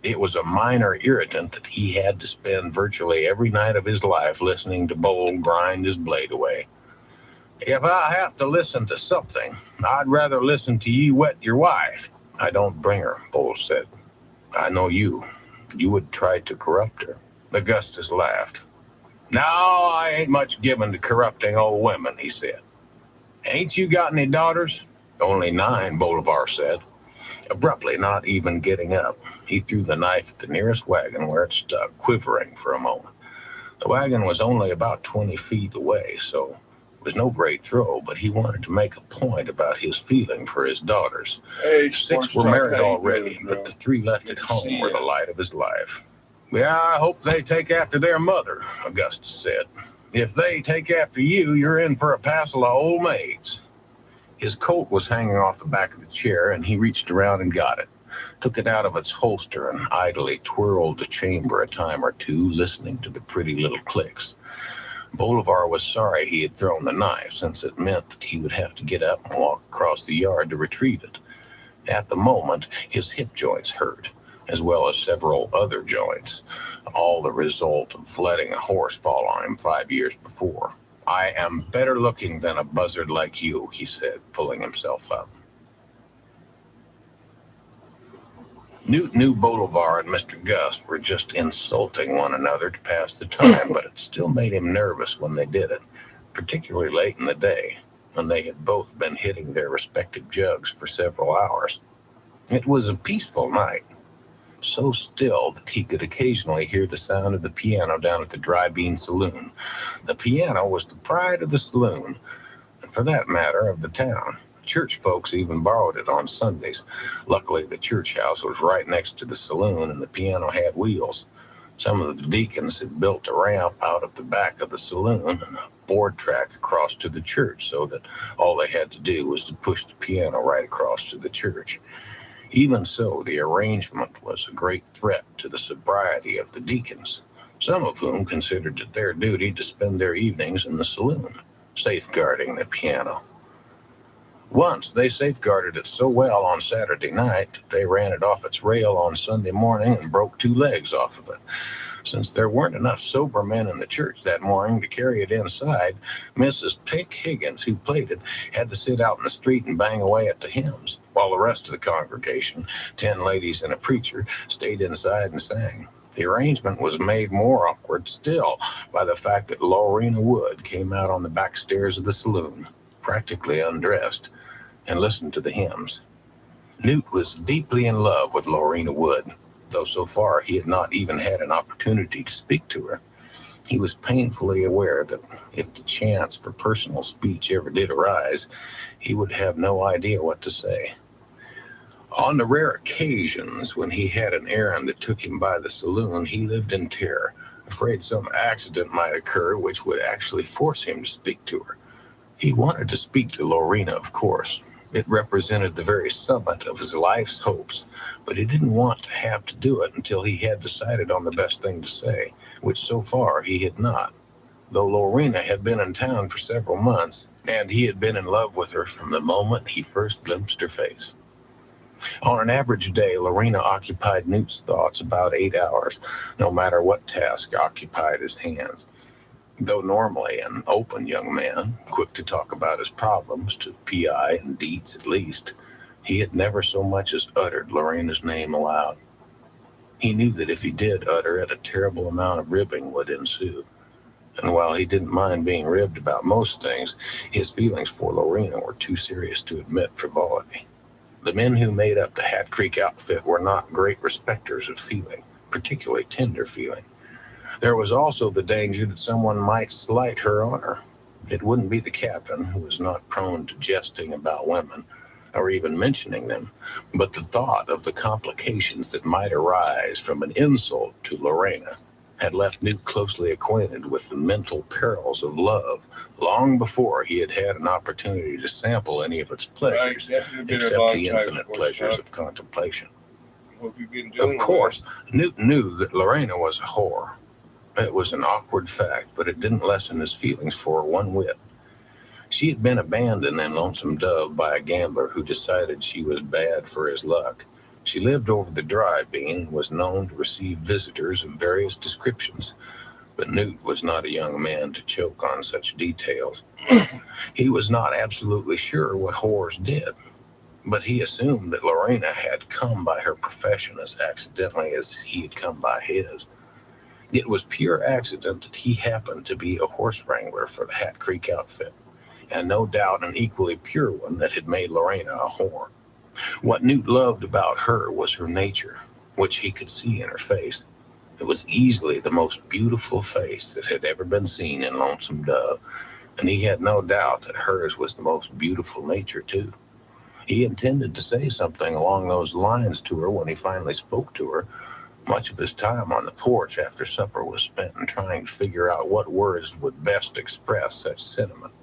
It was a minor irritant that he had to spend virtually every night of his life listening to Bull grind his blade away. "If I have to listen to something, I'd rather listen to you wet your wife." "I don't bring her," Bull said. "I know you. You would try to corrupt her." Augustus laughed. "No, I ain't much given to corrupting old women," he said. "Ain't you got any daughters?" "Only 9, Bolivar said. Abruptly, not even getting up, he threw the knife at the nearest wagon where it stuck, quivering for a moment. The wagon was only about 20 feet away, so it was no great throw, but he wanted to make a point about his feeling for his daughters. Hey, 6 were married already, but the 3 left at home were the light of his life. "Yeah, I hope they take after their mother," Augustus said. "If they take after you, you're in for a passel of old maids." His coat was hanging off the back of the chair, and he reached around and got it. took it out of its holster, and idly twirled the chamber a time or two, listening to the pretty little clicks. Bolivar was sorry he had thrown the knife, since it meant that he would have to get up and walk across the yard to retrieve it. At the moment, his hip joints hurt, as well as several other joints, all the result of letting a horse fall on him 5 years before. "I am better looking than a buzzard like you," he said, pulling himself up. Newt knew Bolivar and Mr. Gus were just insulting one another to pass the time, but it still made him nervous when they did it, particularly late in the day, when they had both been hitting their respective jugs for several hours. It was a peaceful night, so still that he could occasionally hear the sound of the piano down at the Dry Bean Saloon. The piano was the pride of the saloon, and for that matter, of the town. Church folks even borrowed it on Sundays. Luckily, the church house was right next to the saloon, and the piano had wheels. Some of the deacons had built a ramp out of the back of the saloon and a board track across to the church, so that all they had to do was to push the piano right across to the church. Even so, the arrangement was a great threat to the sobriety of the deacons, some of whom considered it their duty to spend their evenings in the saloon, safeguarding the piano. Once they safeguarded it so well on Saturday night that they ran it off its rail on Sunday morning and broke 2 legs off of it. Since there weren't enough sober men in the church that morning to carry it inside, Mrs. Pink Higgins, who played it, had to sit out in the street and bang away at the hymns, while the rest of the congregation, 10 ladies and a preacher, stayed inside and sang. The arrangement was made more awkward still by the fact that Lorena Wood came out on the back stairs of the saloon, practically undressed, and listened to the hymns. Newt was deeply in love with Lorena Wood, though so far he had not even had an opportunity to speak to her. He was painfully aware that if the chance for personal speech ever did arise, he would have no idea what to say. On the rare occasions when he had an errand that took him by the saloon, he lived in terror, afraid some accident might occur which would actually force him to speak to her. He wanted to speak to Lorena, of course. It represented the very summit of his life's hopes, but he didn't want to have to do it until he had decided on the best thing to say, which so far he had not. Though Lorena had been in town for several months, and he had been in love with her from the moment he first glimpsed her face. On an average day, Lorena occupied Newt's thoughts about 8 hours, no matter what task occupied his hands. Though normally an open young man, quick to talk about his problems, to P.I. and Dietz at least, he had never so much as uttered Lorena's name aloud. He knew that if he did utter it, a terrible amount of ribbing would ensue. And while he didn't mind being ribbed about most things, his feelings for Lorena were too serious to admit frivolity. The men who made up the Hat Creek outfit were not great respecters of feeling, particularly tender feeling. There was also the danger that someone might slight her honor. It wouldn't be the captain, who was not prone to jesting about women, or even mentioning them, but the thought of the complications that might arise from an insult to Lorena had left Newt closely acquainted with the mental perils of love long before he had had an opportunity to sample any of its pleasures, except the infinite pleasures of contemplation. What have you been doing? Of course, Newt knew that Lorena was a whore. It was an awkward fact, but it didn't lessen his feelings for her one whit. She had been abandoned in Lonesome Dove by a gambler who decided she was bad for his luck. She lived over the Dry Bean and was known to receive visitors of various descriptions, but Newt was not a young man to choke on such details. He was not absolutely sure what whores did, but he assumed that Lorena had come by her profession as accidentally as he had come by his. It was pure accident that he happened to be a horse wrangler for the Hat Creek outfit, and no doubt an equally pure one that had made Lorena a whore. What Newt loved about her was her nature, which he could see in her face. It was easily the most beautiful face that had ever been seen in Lonesome Dove, and he had no doubt that hers was the most beautiful nature, too. He intended to say something along those lines to her when he finally spoke to her. Much of his time on the porch after supper was spent in trying to figure out what words would best express such sentiment.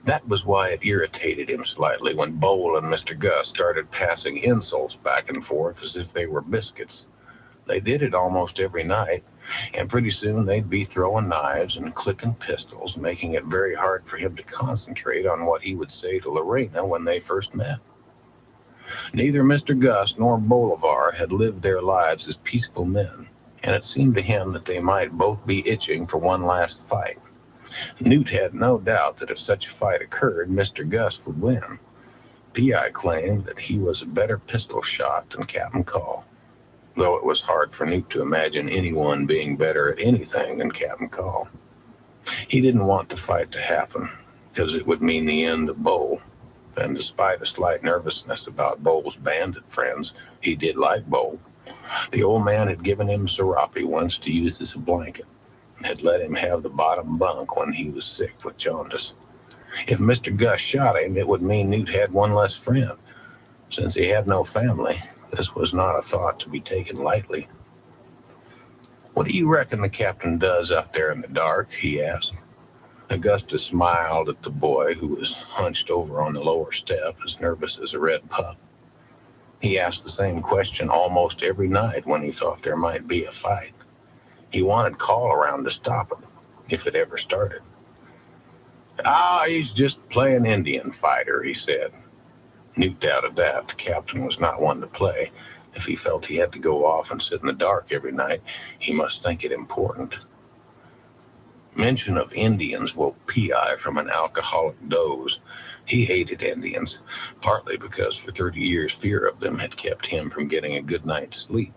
That was why it irritated him slightly when Bowl and Mr. Gus started passing insults back and forth as if they were biscuits. They did it almost every night, and pretty soon they'd be throwing knives and clicking pistols, making it very hard for him to concentrate on what he would say to Lorena when they first met. Neither Mr. Gus nor Bolivar had lived their lives as peaceful men, and it seemed to him that they might both be itching for one last fight. Newt had no doubt that if such a fight occurred, Mr. Gus would win. P.I. claimed that he was a better pistol shot than Captain Call, though it was hard for Newt to imagine anyone being better at anything than Captain Call. He didn't want the fight to happen, because it would mean the end of Bowl, and despite a slight nervousness about Bowl's bandit friends, he did like Bowl. The old man had given him serape once to use as a blanket, and had let him have the bottom bunk when he was sick with jaundice. If Mr. Gus shot him, it would mean Newt had one less friend. Since he had no family, this was not a thought to be taken lightly. "What do you reckon the captain does out there in the dark?" he asked. Augustus smiled at the boy, who was hunched over on the lower step, as nervous as a red pup. He asked the same question almost every night when he thought there might be a fight. He wanted Call around to stop it, if it ever started. He's just playing Indian fighter," he said. Newt doubted that. The captain was not one to play. If he felt he had to go off and sit in the dark every night, he must think it important. Mention of Indians woke P.I. from an alcoholic doze. He hated Indians, partly because for 30 years fear of them had kept him from getting a good night's sleep.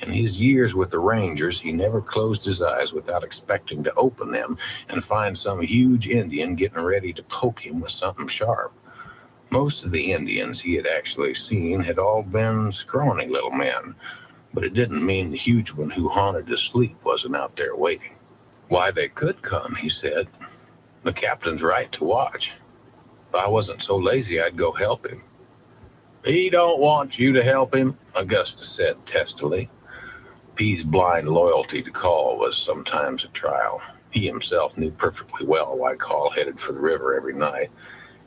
In his years with the Rangers, he never closed his eyes without expecting to open them and find some huge Indian getting ready to poke him with something sharp. Most of the Indians he had actually seen had all been scrawny little men, but it didn't mean the huge one who haunted his sleep wasn't out there waiting. "Why, they could come," he said. "The captain's right to watch. If I wasn't so lazy, I'd go help him." "He don't want you to help him," Augustus said testily. P's blind loyalty to Call was sometimes a trial. He himself knew perfectly well why Call headed for the river every night,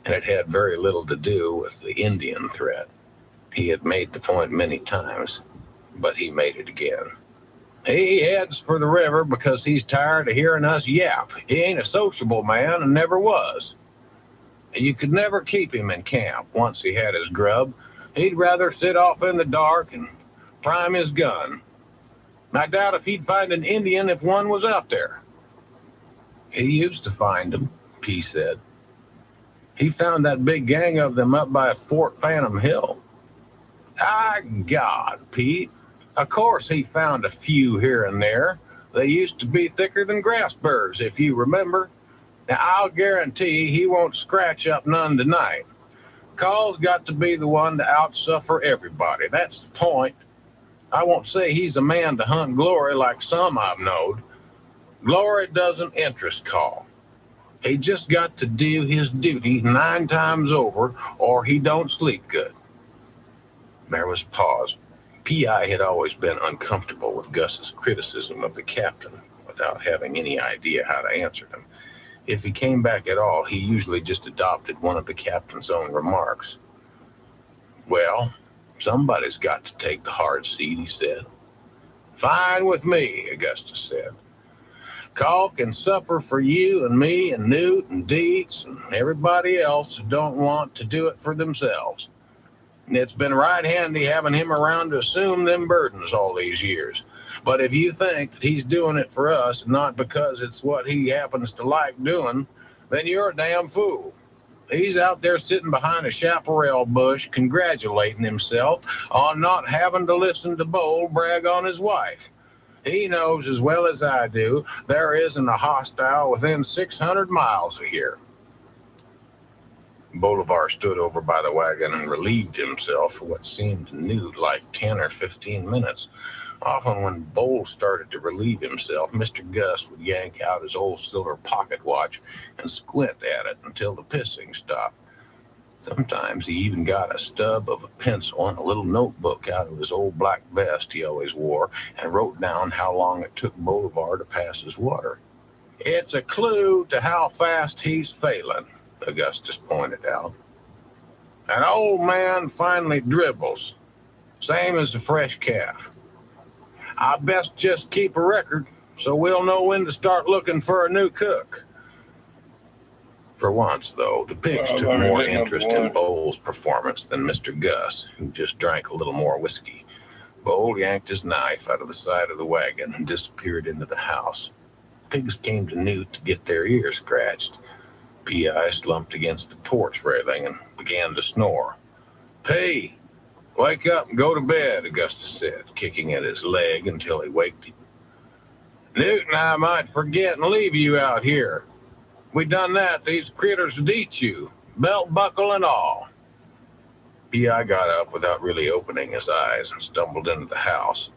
and it had very little to do with the Indian threat. He had made the point many times, but he made it again. "He heads for the river because he's tired of hearing us yap. He ain't a sociable man and never was. You could never keep him in camp once he had his grub. He'd rather sit off in the dark and prime his gun. I doubt if he'd find an Indian if one was out there." "He used to find them," P said. "He found that big gang of them up by Fort Phantom Hill." God, Pete. Of course he found a few here and there. They used to be thicker than grass burrs, if you remember. Now, I'll guarantee he won't scratch up none tonight. Call's got to be the one to outsuffer everybody. That's the point. I won't say he's a man to hunt glory like some I've knowed. Glory doesn't interest Call. He just got to do his duty 9 times over, or he don't sleep good." There was a pause. P.I. had always been uncomfortable with Gus's criticism of the captain, without having any idea how to answer them. If he came back at all, he usually just adopted one of the captain's own remarks. "Well, somebody's got to take the hard seat," he said. "Fine with me," Augustus said. "Call can suffer for you and me and Newt and Dietz and everybody else who don't want to do it for themselves. It's been right handy having him around to assume them burdens all these years. But if you think that he's doing it for us and not because it's what he happens to like doing, then you're a damn fool. He's out there sitting behind a chaparral bush congratulating himself on not having to listen to Bowl brag on his wife. He knows as well as I do there isn't a hostile within 600 miles of here." Bolivar stood over by the wagon and relieved himself for what seemed to Newt like 10 or 15 minutes. Often when Bowl started to relieve himself, Mr. Gus would yank out his old silver pocket watch and squint at it until the pissing stopped. Sometimes he even got a stub of a pencil and a little notebook out of his old black vest he always wore and wrote down how long it took Bolivar to pass his water. "It's a clue to how fast he's failing," Augustus pointed out. An old man finally dribbles, same as a fresh calf. I best just keep a record so we'll know when to start looking for a new cook. For once, though, the pigs Well, took I've already more hit number interest in one. Bowles' performance than Mr. Gus, who just drank a little more whiskey. Bowl yanked his knife out of the side of the wagon and disappeared into the house. Pigs came to Newt to get their ears scratched. P.I. slumped against the porch railing and began to snore. P, wake up and go to bed, Augustus said, kicking at his leg until he waked him. Newt and I might forget and leave you out here. We done that, these critters would eat you, belt buckle and all. P.I. got up without really opening his eyes and stumbled into the house.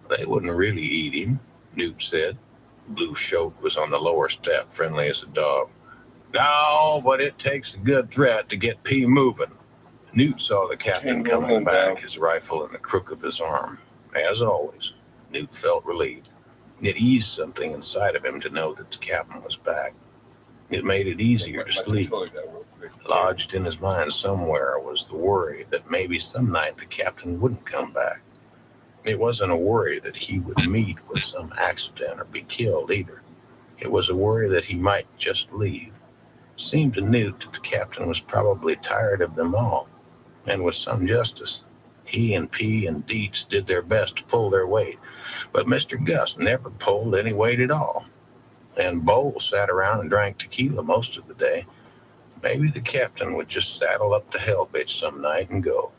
They wouldn't really eat him, Newt said. Blue Shote was on the lower step, friendly as a dog. No, but it takes a good threat to get P moving. Newt saw the captain coming back, his rifle in the crook of his arm. As always, Newt felt relieved. It eased something inside of him to know that the captain was back. It made it easier to sleep. Lodged in his mind somewhere was the worry that maybe some night the captain wouldn't come back. It wasn't a worry that he would meet with some accident or be killed either. It was a worry that he might just leave. It seemed to Newt that the captain was probably tired of them all, and with some justice. He and P and Dietz did their best to pull their weight, but Mr. Gus never pulled any weight at all. And Bowles sat around and drank tequila most of the day. Maybe the captain would just saddle up the hell bitch some night and go.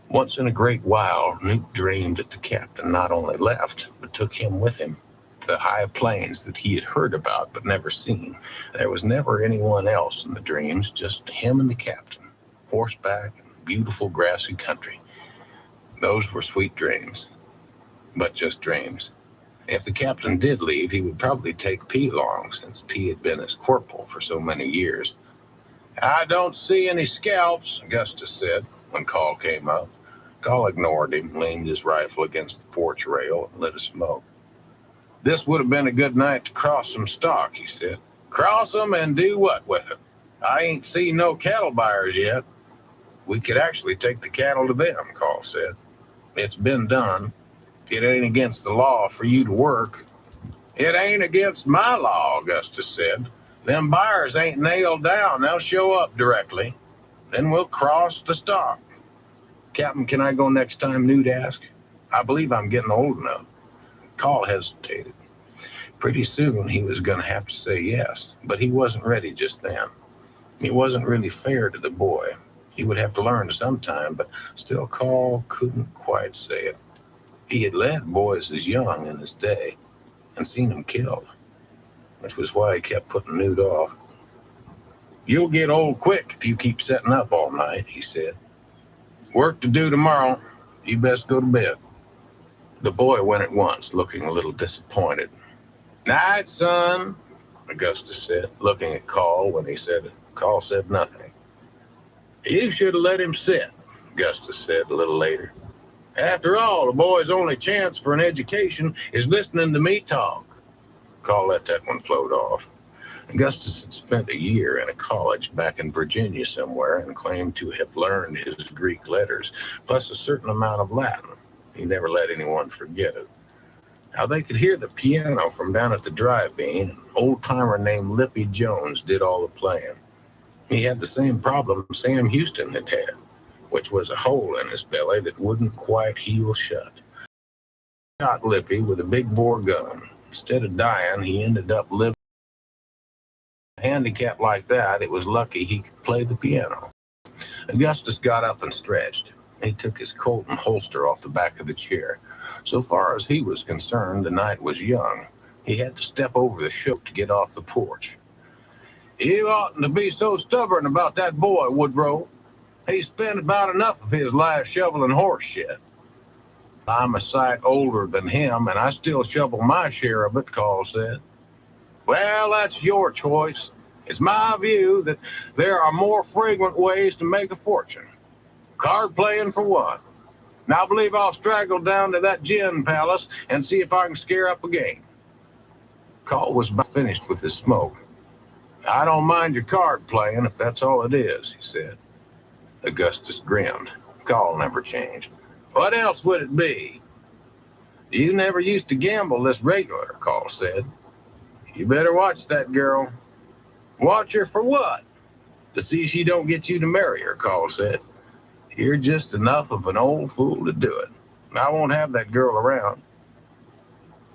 Once in a great while, Newt dreamed that the captain not only left, but took him with him. The high plains that he had heard about but never seen. There was never anyone else in the dreams, just him and the captain. Horseback and beautiful grassy country. Those were sweet dreams, but just dreams. If the captain did leave, he would probably take P along, since P had been his corporal for so many years. I don't see any scalps, Augustus said when Call came up. Call ignored him, leaned his rifle against the porch rail, and lit a smoke. This would have been a good night to cross some stock, he said. Cross them and do what with them? I ain't seen no cattle buyers yet. We could actually take the cattle to them, Call said. It's been done. It ain't against the law for you to work. It ain't against my law, Augustus said. Them buyers ain't nailed down. They'll show up directly. Then we'll cross the stock. Captain, can I go next time? Newt asked. I believe I'm getting old enough. Call hesitated. Pretty soon he was going to have to say yes, but he wasn't ready just then. It wasn't really fair to the boy. He would have to learn sometime, but still Call couldn't quite say it. He had led boys as young in his day and seen them killed, which was why he kept putting Newt off. You'll get old quick if you keep setting up all night, he said. Work to do tomorrow. You best go to bed. The boy went at once, looking a little disappointed. Night, son, Augustus said, looking at Call when he said it. Call said nothing. You should have let him sit, Augustus said a little later. After all, a boy's only chance for an education is listening to me talk. Call let that one float off. Augustus had spent a year in a college back in Virginia somewhere and claimed to have learned his Greek letters, plus a certain amount of Latin. He never let anyone forget it. Now they could hear the piano from down at the drive-in. An old-timer named Lippy Jones did all the playing. He had the same problem Sam Houston had had, which was a hole in his belly that wouldn't quite heal shut. He shot Lippy with a big bore gun. Instead of dying, he ended up living. A handicap like that, it was lucky he could play the piano. Augustus got up and stretched. He took his Colt and holster off the back of the chair. So far as he was concerned, the night was young. He had to step over the choke to get off the porch. You oughtn't to be so stubborn about that boy, Woodrow. He's spent about enough of his life shoveling horse shit. I'm a sight older than him, and I still shovel my share of it, Call said. Well, that's your choice. It's my view that there are more fragrant ways to make a fortune. Card playing for one. Now I believe I'll straggle down to that gin palace and see if I can scare up a game. Call was about finished with his smoke. I don't mind your card playing if that's all it is, he said. Augustus grinned. Call never changed. What else would it be? You never used to gamble this regular, Call said. You better watch that girl. Watch her for what? To see she don't get you to marry her, Call said. You're just enough of an old fool to do it. I won't have that girl around.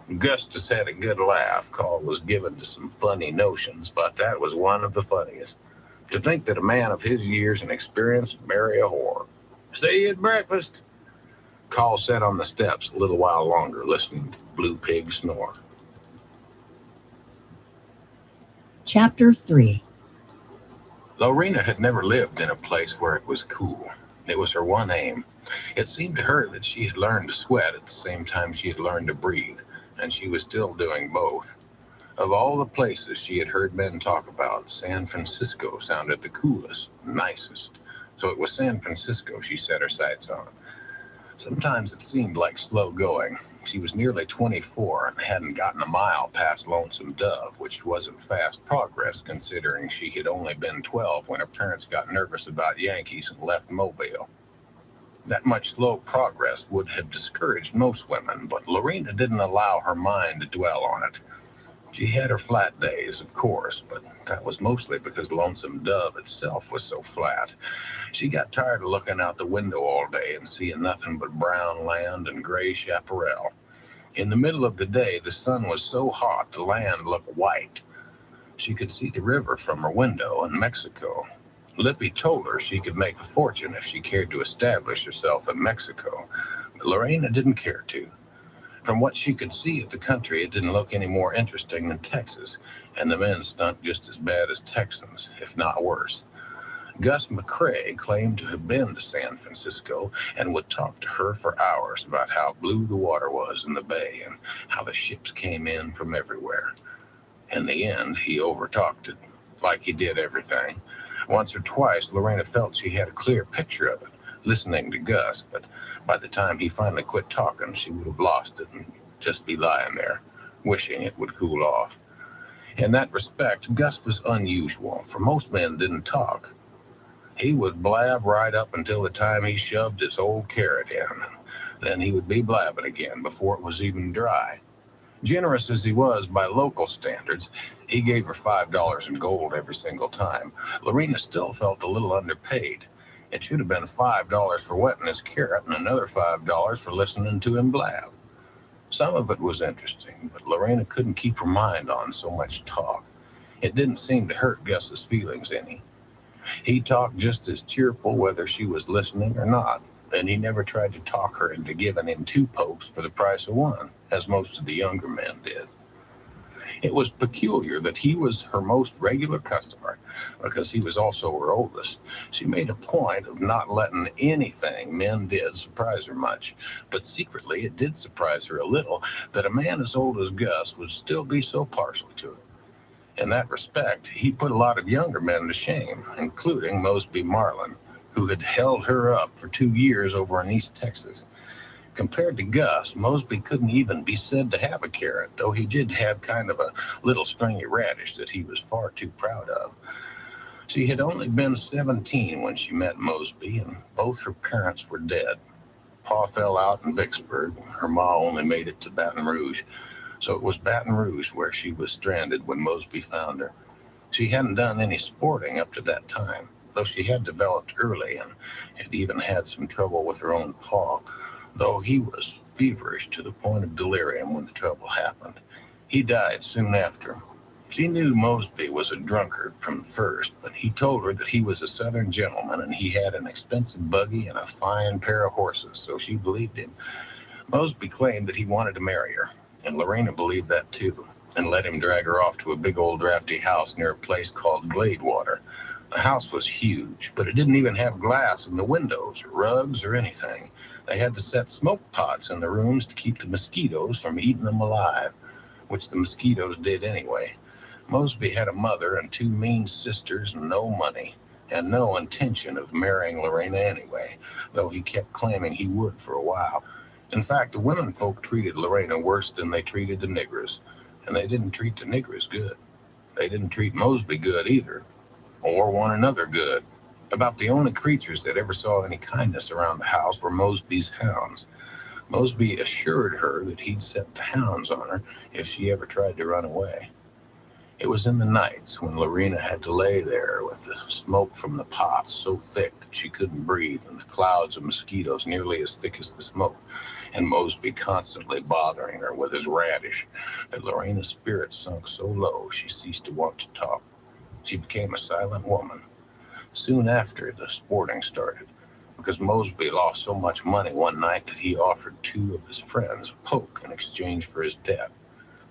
Augustus had a good laugh. Call was given to some funny notions, but that was one of the funniest. To think that a man of his years and experience would marry a whore. See you at breakfast. Call sat on the steps a little while longer, listening to Blue Pig snore. Chapter 3. Lorena had never lived in a place where it was cool. It was her one aim. It seemed to her that she had learned to sweat at the same time she had learned to breathe, and she was still doing both. Of all the places she had heard men talk about, San Francisco sounded the coolest, nicest. So it was San Francisco she set her sights on. Sometimes it seemed like slow going. She was nearly 24 and hadn't gotten a mile past Lonesome Dove, which wasn't fast progress considering she had only been 12 when her parents got nervous about Yankees and left Mobile. That much slow progress would have discouraged most women, but Lorena didn't allow her mind to dwell on it. She had her flat days, of course, but that was mostly because Lonesome Dove itself was so flat. She got tired of looking out the window all day and seeing nothing but brown land and gray chaparral. In the middle of the day, the sun was so hot the land looked white. She could see the river from her window in Mexico. Lippy told her she could make a fortune if she cared to establish herself in Mexico, but Lorena didn't care to. From what she could see of the country, it didn't look any more interesting than Texas, and the men stunk just as bad as Texans, if not worse. Gus McCrae claimed to have been to San Francisco and would talk to her for hours about how blue the water was in the bay and how the ships came in from everywhere. In the end, he overtalked it, like he did everything. Once or twice, Lorena felt she had a clear picture of it, listening to Gus, but by the time he finally quit talking, she would have lost it and just be lying there, wishing it would cool off. In that respect, Gus was unusual, for most men didn't talk. He would blab right up until the time he shoved his old carrot in. Then he would be blabbing again before it was even dry. Generous as he was by local standards, he gave her $5 in gold every single time. Lorena still felt a little underpaid. It should have been $5 for wetting his carrot and another $5 for listening to him blab. Some of it was interesting, but Lorena couldn't keep her mind on so much talk. It didn't seem to hurt Gus's feelings any. He talked just as cheerful whether she was listening or not, and he never tried to talk her into giving him 2 pokes for the price of 1, as most of the younger men did. It was peculiar that he was her most regular customer, because he was also her oldest. She made a point of not letting anything men did surprise her much, but secretly it did surprise her a little that a man as old as Gus would still be so partial to her. In that respect, he put a lot of younger men to shame, including Mosby Marlin, who had held her up for 2 years over in East Texas. Compared to Gus, Mosby couldn't even be said to have a carrot, though he did have kind of a little stringy radish that he was far too proud of. She had only been 17 when she met Mosby, and both her parents were dead. Pa fell out in Vicksburg. Her ma only made it to Baton Rouge. So it was Baton Rouge where she was stranded when Mosby found her. She hadn't done any sporting up to that time, though she had developed early and had even had some trouble with her own pa, though he was feverish to the point of delirium when the trouble happened. He died soon after. She knew Mosby was a drunkard from the first, but he told her that he was a Southern gentleman and he had an expensive buggy and a fine pair of horses, so she believed him. Mosby claimed that he wanted to marry her, and Lorena believed that too, and let him drag her off to a big old drafty house near a place called Gladewater. The house was huge, but it didn't even have glass in the windows or rugs or anything. They had to set smoke pots in the rooms to keep the mosquitoes from eating them alive, which the mosquitoes did anyway. Mosby had a mother and 2 mean sisters and no money, and no intention of marrying Lorena anyway, though he kept claiming he would for a while. In fact, the women folk treated Lorena worse than they treated the niggers, and they didn't treat the niggers good. They didn't treat Mosby good either, or one another good. About the only creatures that ever saw any kindness around the house were Mosby's hounds. Mosby assured her that he'd set the hounds on her if she ever tried to run away. It was in the nights when Lorena had to lay there with the smoke from the pots so thick that she couldn't breathe and the clouds of mosquitoes nearly as thick as the smoke, and Mosby constantly bothering her with his radish, that Lorena's spirits sunk so low she ceased to want to talk. She became a silent woman. Soon after, the sporting started, because Mosby lost so much money one night that he offered 2 of his friends a poke in exchange for his debt.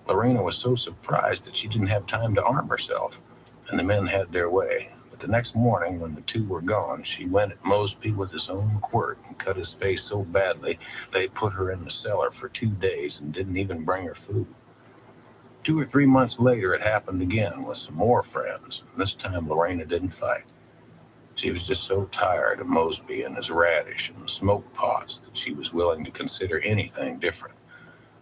Lorena was so surprised that she didn't have time to arm herself, and the men had their way. But the next morning, when the 2 were gone, she went at Mosby with his own quirt and cut his face so badly they put her in the cellar for 2 days and didn't even bring her food. 2 or 3 months later, it happened again with some more friends, and this time Lorena didn't fight. She was just so tired of Mosby and his radish and the smoke pots that she was willing to consider anything different.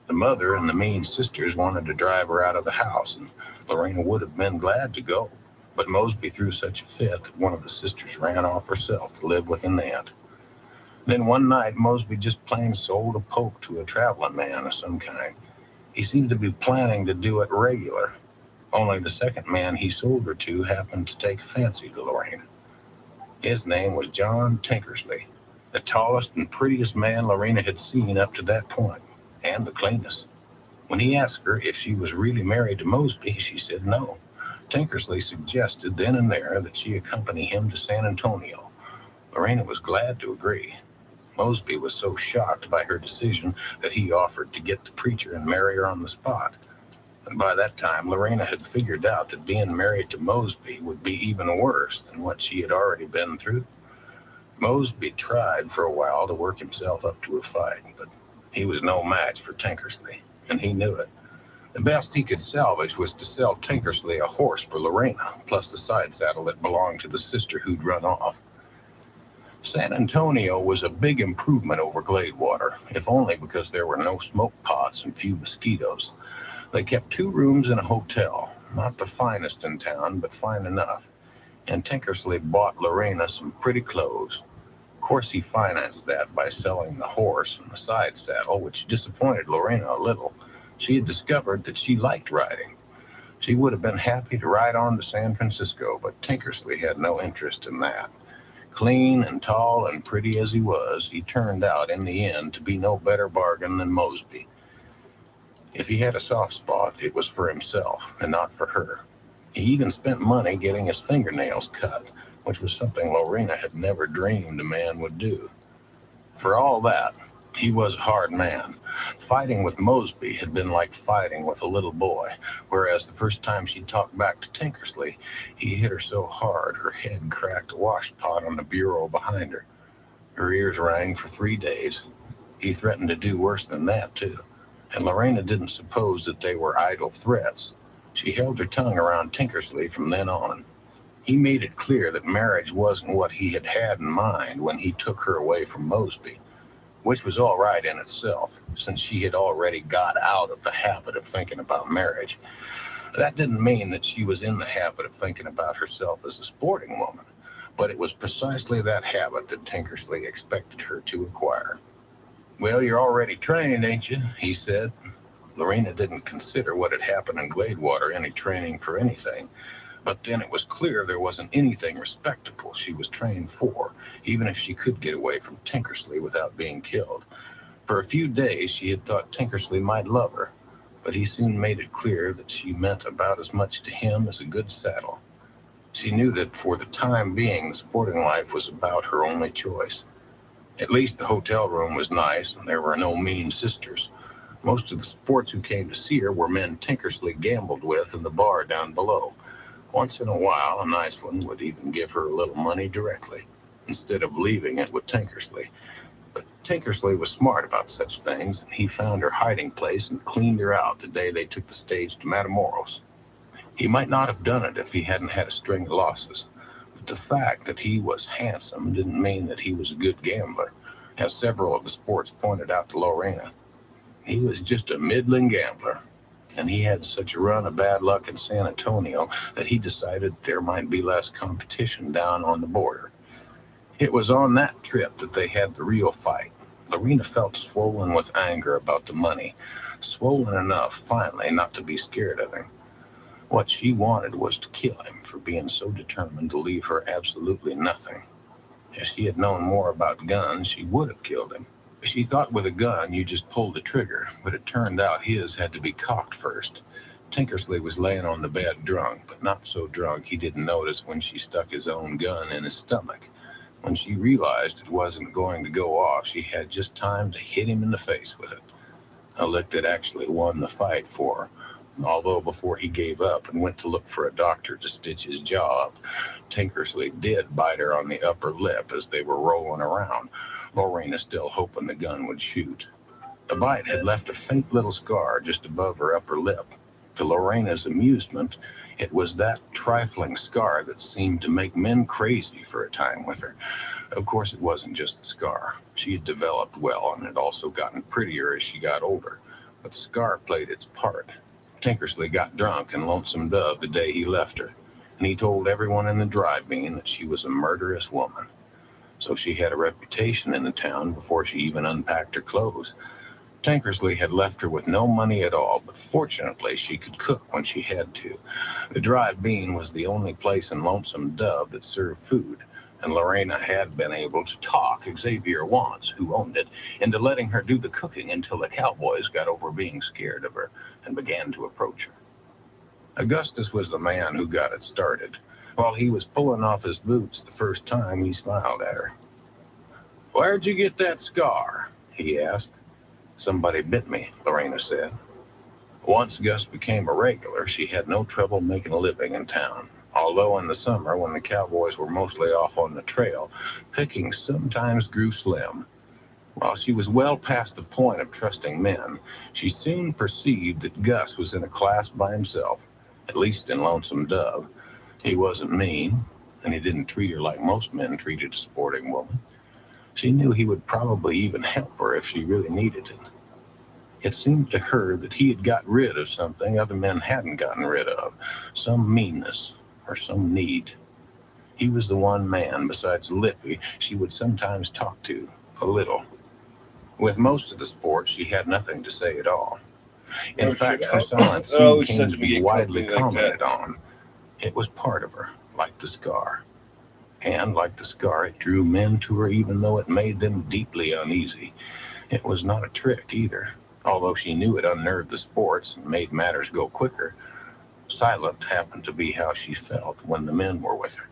The mother and the mean sisters wanted to drive her out of the house, and Lorena would have been glad to go. But Mosby threw such a fit that one of the sisters ran off herself to live with an aunt. Then one night, Mosby just plain sold a poke to a traveling man of some kind. He seemed to be planning to do it regular, only the second man he sold her to happened to take a fancy to Lorena. His name was John Tinkersley, the tallest and prettiest man Lorena had seen up to that point, and the cleanest. When he asked her if she was really married to Mosby, she said no. Tinkersley suggested then and there that she accompany him to San Antonio. Lorena was glad to agree. Mosby was so shocked by her decision that he offered to get the preacher and marry her on the spot. And by that time, Lorena had figured out that being married to Mosby would be even worse than what she had already been through. Mosby tried for a while to work himself up to a fight, but he was no match for Tinkersley, and he knew it. The best he could salvage was to sell Tinkersley a horse for Lorena, plus the side saddle that belonged to the sister who'd run off. San Antonio was a big improvement over Gladewater, if only because there were no smoke pots and few mosquitoes. They kept 2 rooms in a hotel, not the finest in town, but fine enough. And Tinkersley bought Lorena some pretty clothes. Of course, he financed that by selling the horse and the side saddle, which disappointed Lorena a little. She had discovered that she liked riding. She would have been happy to ride on to San Francisco, but Tinkersley had no interest in that. Clean and tall and pretty as he was, he turned out in the end to be no better bargain than Mosby. If he had a soft spot, it was for himself and not for her. He even spent money getting his fingernails cut, which was something Lorena had never dreamed a man would do. For all that, he was a hard man. Fighting with Mosby had been like fighting with a little boy, whereas the first time she talked back to Tinkersley, he hit her so hard her head cracked a washpot on the bureau behind her. Her ears rang for 3 days. He threatened to do worse than that, too. And Lorena didn't suppose that they were idle threats. She held her tongue around Tinkersley from then on. He made it clear that marriage wasn't what he had had in mind when he took her away from Mosby, which was all right in itself, since she had already got out of the habit of thinking about marriage. That didn't mean that she was in the habit of thinking about herself as a sporting woman, but it was precisely that habit that Tinkersley expected her to acquire. "Well, you're already trained, ain't you?" he said. Lorena didn't consider what had happened in Gladewater any training for anything, but then it was clear there wasn't anything respectable she was trained for, even if she could get away from Tinkersley without being killed. For a few days she had thought Tinkersley might love her, but he soon made it clear that she meant about as much to him as a good saddle. She knew that for the time being the sporting life was about her only choice. At least the hotel room was nice, and there were no mean sisters. Most of the sports who came to see her were men Tinkersley gambled with in the bar down below. Once in a while, a nice one would even give her a little money directly, instead of leaving it with Tinkersley. But Tinkersley was smart about such things, and he found her hiding place and cleaned her out the day they took the stage to Matamoros. He might not have done it if he hadn't had a string of losses. But the fact that he was handsome didn't mean that he was a good gambler, as several of the sports pointed out to Lorena. He was just a middling gambler. and he had such a run of bad luck in San Antonio that he decided there might be less competition down on the border. It was on that trip that they had the real fight. Lorena felt swollen with anger about the money, swollen enough, finally, not to be scared of him. What she wanted was to kill him for being so determined to leave her absolutely nothing. If she had known more about guns, she would have killed him. She thought with a gun you just pulled the trigger, but it turned out his had to be cocked first. Tinkersley was laying on the bed drunk, but not so drunk he didn't notice when she stuck his own gun in his stomach. When she realized it wasn't going to go off, she had just time to hit him in the face with it. A lick that actually won the fight for her. Although before he gave up and went to look for a doctor to stitch his jaw up, Tinkersley did bite her on the upper lip as they were rolling around, Lorena still hoping the gun would shoot. The bite had left a faint little scar just above her upper lip. To Lorena's amusement, it was that trifling scar that seemed to make men crazy for a time with her. Of course, it wasn't just the scar. She had developed well and had also gotten prettier as she got older, but the scar played its part. Tinkersley got drunk in Lonesome Dove the day he left her, and he told everyone in the drive-bean that she was a murderous woman. So she had a reputation in the town before she even unpacked her clothes. Tinkersley had left her with no money at all, but fortunately she could cook when she had to. The drive-bean was the only place in Lonesome Dove that served food, and Lorena had been able to talk Xavier Wants, who owned it, into letting her do the cooking until the cowboys got over being scared of her and began to approach her. Augustus was the man who got it started. While he was pulling off his boots the first time, he smiled at her. "Where'd you get that scar?" he asked. "Somebody bit me," Lorena said. Once Gus became a regular, she had no trouble making a living in town. Although in the summer, when the cowboys were mostly off on the trail, pickings sometimes grew slim. While she was well past the point of trusting men, she soon perceived that Gus was in a class by himself, at least in Lonesome Dove. He wasn't mean, and he didn't treat her like most men treated a sporting woman. She knew he would probably even help her if she really needed it. It seemed to her that he had got rid of something other men hadn't gotten rid of, some meanness or some need. He was the one man, besides Lippy, she would sometimes talk to, a little. With most of the sports, she had nothing to say at all. In fact, her silence soon came to be widely commented on. It was part of her, like the scar. And like the scar, it drew men to her even though it made them deeply uneasy. It was not a trick either, although she knew it unnerved the sports and made matters go quicker. Silent happened to be how she felt when the men were with her.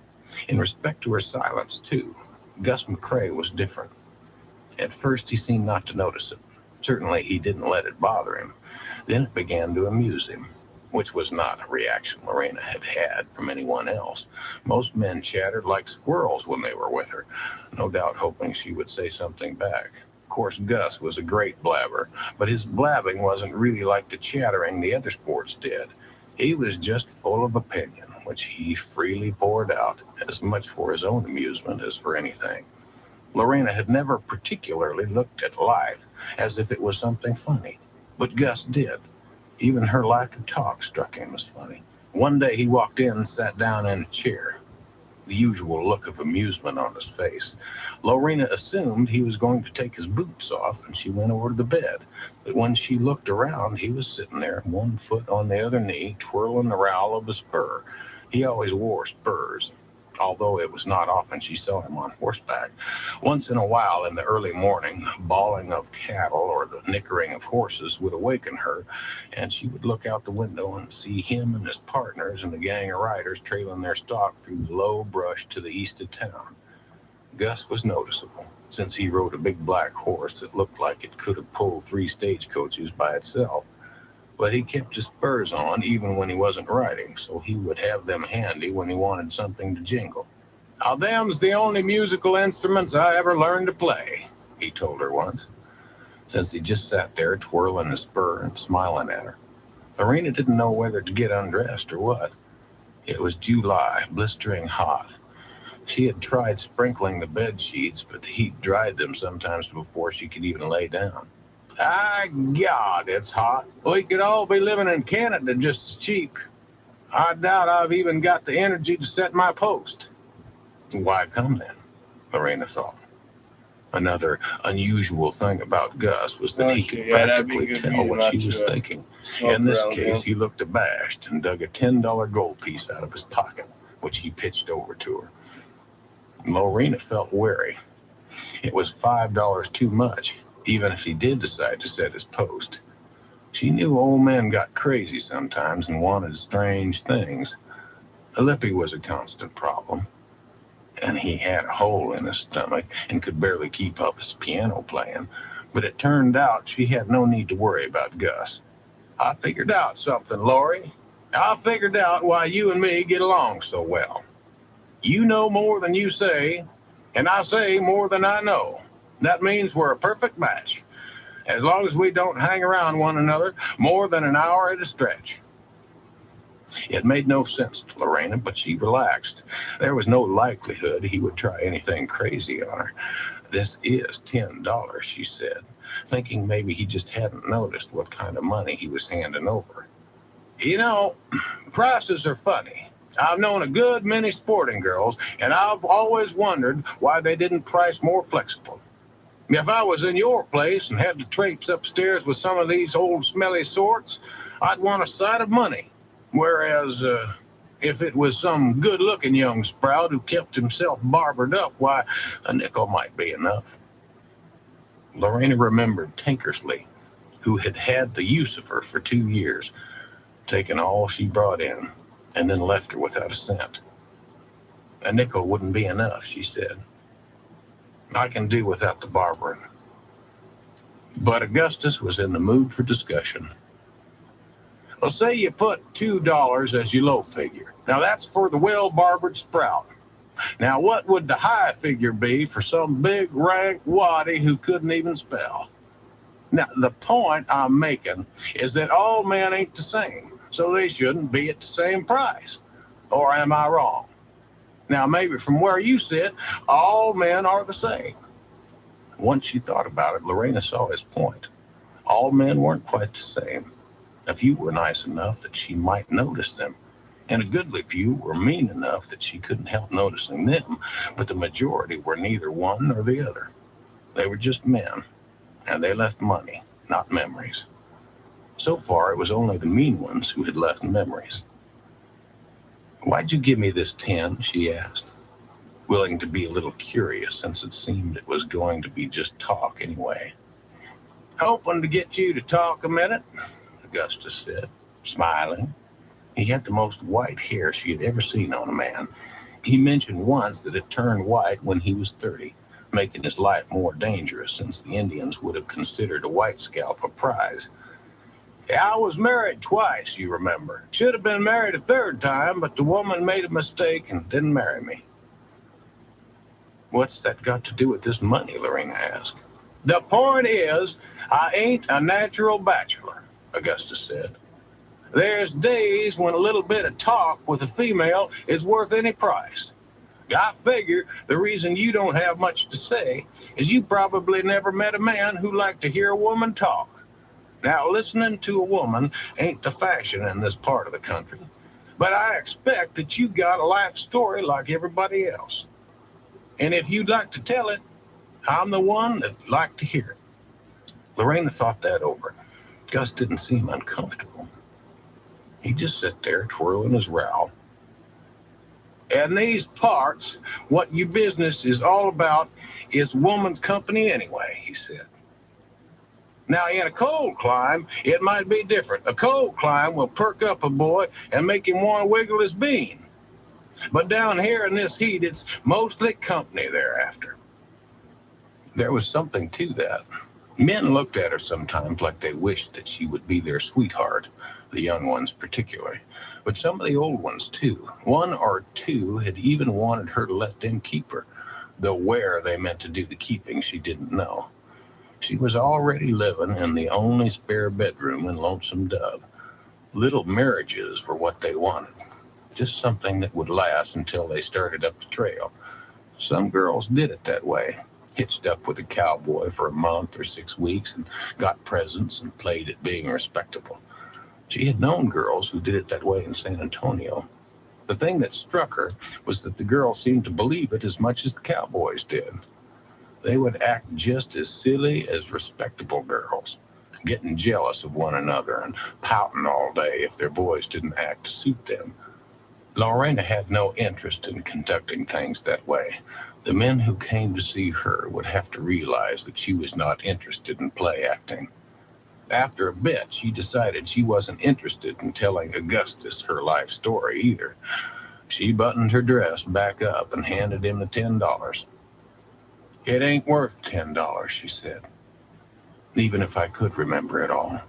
In respect to her silence, too, Gus McCrae was different. At first, he seemed not to notice it. Certainly, he didn't let it bother him. Then it began to amuse him, which was not a reaction Lorena had had from anyone else. Most men chattered like squirrels when they were with her, no doubt hoping she would say something back. Of course, Gus was a great blabber, but his blabbing wasn't really like the chattering the other sports did. He was just full of opinion, which he freely poured out, as much for his own amusement as for anything. Lorena had never particularly looked at life as if it was something funny, but Gus did. Even her lack of talk struck him as funny. One day he walked in and sat down in a chair, the usual look of amusement on his face. Lorena assumed he was going to take his boots off, and she went over to the bed. But when she looked around, he was sitting there, one foot on the other knee, twirling the rowel of a spur. He always wore spurs, although it was not often she saw him on horseback. Once in a while in the early morning, the bawling of cattle or the nickering of horses would awaken her, and she would look out the window and see him and his partners and the gang of riders trailing their stock through the low brush to the east of town. Gus was noticeable, since he rode a big black horse that looked like it could have pulled 3 stagecoaches by itself. But he kept his spurs on even when he wasn't riding, so he would have them handy when he wanted something to jingle. "Now, them's the only musical instruments I ever learned to play," he told her once, since he just sat there twirling his spur and smiling at her. Lorena didn't know whether to get undressed or what. It was July, blistering hot. She had tried sprinkling the bed sheets, but the heat dried them sometimes before she could even lay down. God, it's hot. We could all be living in Canada just as cheap. I doubt I've even got the energy to set my post. Why come then? Lorena thought. Another unusual thing about Gus was that he could practically tell what she was thinking. In this case, he looked abashed and dug a $10 gold piece out of his pocket, which he pitched over to her. Lorena felt wary. It was $5 too much, even if he did decide to set his post. She knew old men got crazy sometimes and wanted strange things. Lippy was a constant problem, and he had a hole in his stomach and could barely keep up his piano playing. But it turned out she had no need to worry about Gus. I figured out something, Lori. I figured out why you and me get along so well. You know more than you say, and I say more than I know. That means we're a perfect match, as long as we don't hang around one another more than an hour at a stretch. It made no sense to Lorena, but she relaxed. There was no likelihood he would try anything crazy on her. This is $10, she said, thinking maybe he just hadn't noticed what kind of money he was handing over. You know, prices are funny. I've known a good many sporting girls, and I've always wondered why they didn't price more flexible. If I was in your place and had to traipse upstairs with some of these old smelly sorts, I'd want a sight of money. Whereas, if it was some good-looking young sprout who kept himself barbered up, why, a nickel might be enough. Lorena remembered Tankersley, who had had the use of her for 2 years, taken all she brought in, and then left her without a cent. A nickel wouldn't be enough, she said. I can do without the barbering. But Augustus was in the mood for discussion. Well, say you put $2 as your low figure. Now that's for the well-barbered sprout. Now what would the high figure be for some big rank waddy who couldn't even spell? Now the point I'm making is that all men ain't the same, so they shouldn't be at the same price. Or am I wrong? Now maybe from where you sit, all men are the same. Once she thought about it, Lorena saw his point. All men weren't quite the same. A few were nice enough that she might notice them, and a goodly few were mean enough that she couldn't help noticing them, but the majority were neither one nor the other. They were just men, and they left money, not memories. So far, it was only the mean ones who had left memories. Why'd you give me this 10? She asked, willing to be a little curious since it seemed it was going to be just talk anyway. Hoping to get you to talk a minute, Augustus said, smiling. He had the most white hair she had ever seen on a man. He mentioned once that it turned white when he was 30, making his life more dangerous since the Indians would have considered a white scalp a prize. I was married twice, you remember. Should have been married a third time, but the woman made a mistake and didn't marry me. What's that got to do with this money? Lorena asked. The point is, I ain't a natural bachelor, Augustus said. There's days when a little bit of talk with a female is worth any price. I figure the reason you don't have much to say is you probably never met a man who liked to hear a woman talk. Now, listening to a woman ain't the fashion in this part of the country, but I expect that you got a life story like everybody else. And if you'd like to tell it, I'm the one that'd like to hear it. Lorena thought that over. Gus didn't seem uncomfortable. He just sat there twirling his rowel. In these parts, what your business is all about is woman's company anyway, he said. Now, in a cold clime, it might be different. A cold clime will perk up a boy and make him want to wiggle his bean. But down here in this heat, it's mostly company they're after. There was something to that. Men looked at her sometimes like they wished that she would be their sweetheart, the young ones particularly. But some of the old ones, too. One or two had even wanted her to let them keep her, though where they meant to do the keeping she didn't know. She was already living in the only spare bedroom in Lonesome Dove. Little marriages were what they wanted. Just something that would last until they started up the trail. Some girls did it that way. hitched up with a cowboy for a month or 6 weeks and got presents and played at being respectable. She had known girls who did it that way in San Antonio. The thing that struck her was that the girls seemed to believe it as much as the cowboys did. They would act just as silly as respectable girls, getting jealous of one another and pouting all day if their boys didn't act to suit them. Lorena had no interest in conducting things that way. The men who came to see her would have to realize that she was not interested in play acting. After a bit, she decided she wasn't interested in telling Augustus her life story either. She buttoned her dress back up and handed him the $10. "It ain't worth $10, she said, "even if I could remember it all."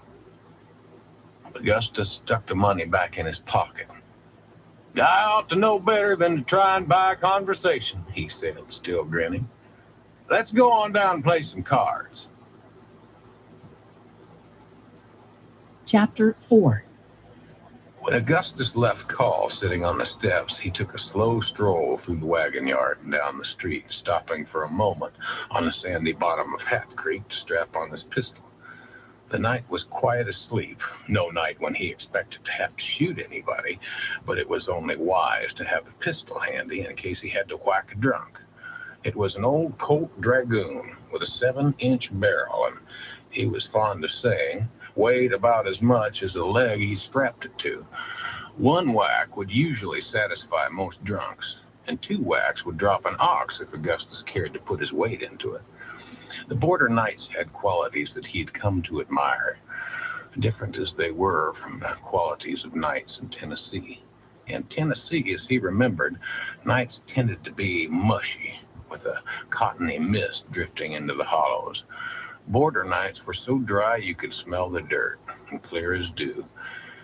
Augustus stuck the money back in his pocket. "I ought to know better than to try and buy a conversation," he said, still grinning. "Let's go on down and play some cards." Chapter 4. When Augustus left Call sitting on the steps, he took a slow stroll through the wagon yard and down the street, stopping for a moment on the sandy bottom of Hat Creek to strap on his pistol. The night was quiet as sleep, no night when he expected to have to shoot anybody, but it was only wise to have a pistol handy in case he had to whack a drunk. It was an old Colt Dragoon with a 7-inch barrel, and he was fond of saying, weighed about as much as the leg he strapped it to. One whack would usually satisfy most drunks, and 2 whacks would drop an ox if Augustus cared to put his weight into it. The border knights had qualities that he had come to admire, different as they were from the qualities of knights in Tennessee. In Tennessee, as he remembered, knights tended to be mushy, with a cottony mist drifting into the hollows. Border nights were so dry you could smell the dirt, and clear as dew.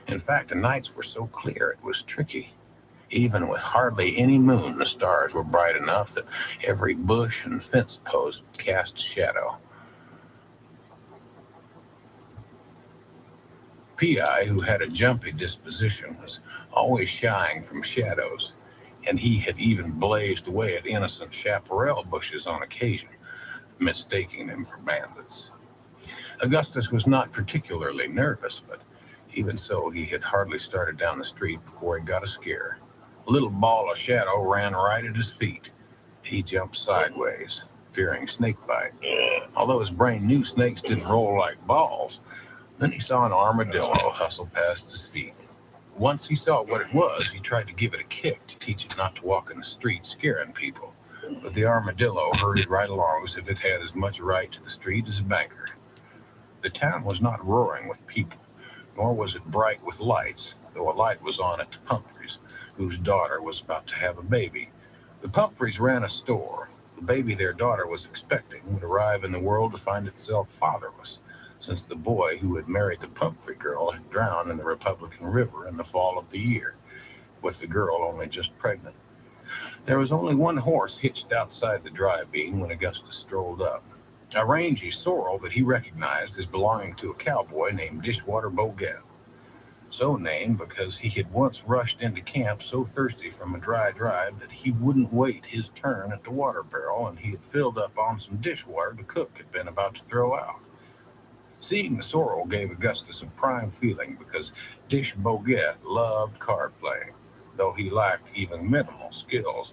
In fact, the nights were so clear it was tricky. Even with hardly any moon, the stars were bright enough that every bush and fence post cast shadow. P.I., who had a jumpy disposition, was always shying from shadows, and he had even blazed away at innocent chaparral bushes on occasion, mistaking them for bandits. Augustus was not particularly nervous, but even so, he had hardly started down the street before he got a scare. A little ball of shadow ran right at his feet. He jumped sideways, fearing snake bite, although his brain knew snakes didn't roll like balls. Then he saw an armadillo hustle past his feet. Once he saw what it was, he tried to give it a kick to teach it not to walk in the street scaring people. But the armadillo hurried right along as if it had as much right to the street as a banker. The town was not roaring with people, nor was it bright with lights, though a light was on at the Pumphreys, whose daughter was about to have a baby. The Pumphreys ran a store. The baby their daughter was expecting would arrive in the world to find itself fatherless, since the boy who had married the Pumphrey girl had drowned in the Republican River in the fall of the year, with the girl only just pregnant. There was only one horse hitched outside the drive-in when Augustus strolled up, a rangy sorrel that he recognized as belonging to a cowboy named Dishwater Bogat. So named because he had once rushed into camp so thirsty from a dry drive that he wouldn't wait his turn at the water barrel, and he had filled up on some dishwater the cook had been about to throw out. Seeing the sorrel gave Augustus a prime feeling because Dish Bogat loved card playing, though he lacked even minimal skills.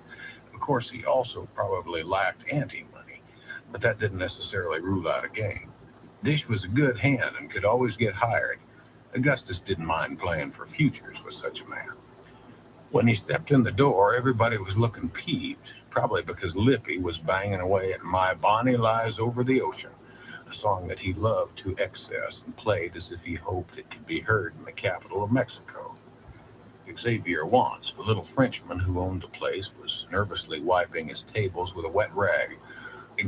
Of course, he also probably lacked ante-money, but that didn't necessarily rule out a game. Dish was a good hand and could always get hired. Augustus didn't mind playing for futures with such a man. When he stepped in the door, everybody was looking peeved, probably because Lippy was banging away at My Bonnie Lies Over the Ocean, a song that he loved to excess and played as if he hoped it could be heard in the capital of Mexico. Xavier Wants, the little Frenchman who owned the place, was nervously wiping his tables with a wet rag.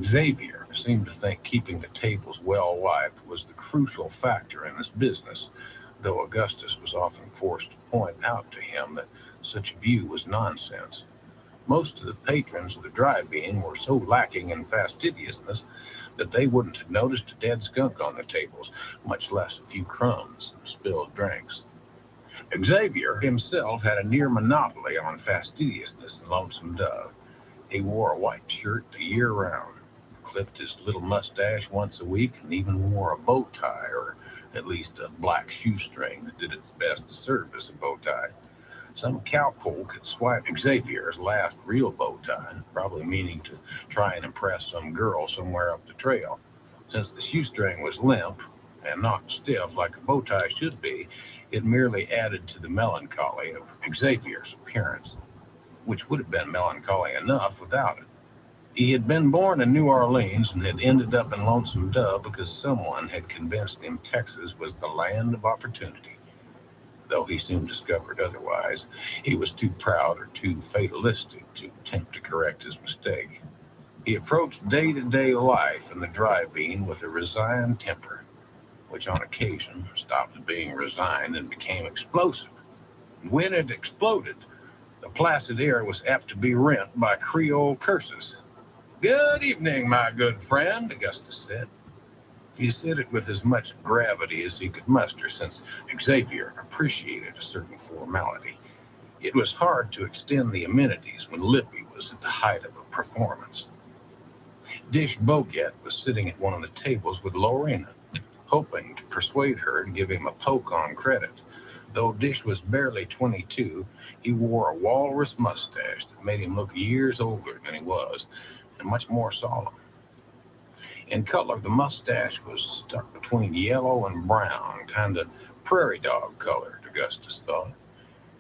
Xavier seemed to think keeping the tables well wiped was the crucial factor in this business, though Augustus was often forced to point out to him that such a view was nonsense. Most of the patrons of the drive-in were so lacking in fastidiousness that they wouldn't have noticed a dead skunk on the tables, much less a few crumbs and spilled drinks. Xavier himself had a near monopoly on fastidiousness in Lonesome Dove. He wore a white shirt the year round, clipped his little mustache once a week and even wore a bow tie, or at least a black shoestring that did its best to serve as a bow tie. Some cowpoke had swiped Xavier's last real bow tie, probably meaning to try and impress some girl somewhere up the trail. Since the shoestring was limp and not stiff like a bow tie should be, it merely added to the melancholy of Xavier's appearance, which would have been melancholy enough without it. He had been born in New Orleans and had ended up in Lonesome because someone had convinced him Texas was the land of opportunity. Though he soon discovered otherwise, he was too proud or too fatalistic to attempt to correct his mistake. He approached day-to-day life in the dry bean with a resigned temper, which on occasion stopped being resigned and became explosive. When it exploded, the placid air was apt to be rent by Creole curses. "Good evening, my good friend," Augustus said. He said it with as much gravity as he could muster, since Xavier appreciated a certain formality. It was hard to extend the amenities when Lippy was at the height of a performance. Dish Boget was sitting at one of the tables with Lorena, hoping to persuade her to give him a poke on credit. Though Dish was barely 22, he wore a walrus mustache that made him look years older than he was, and much more solemn. In color, the mustache was stuck between yellow and brown, kind of prairie dog colored, Augustus thought.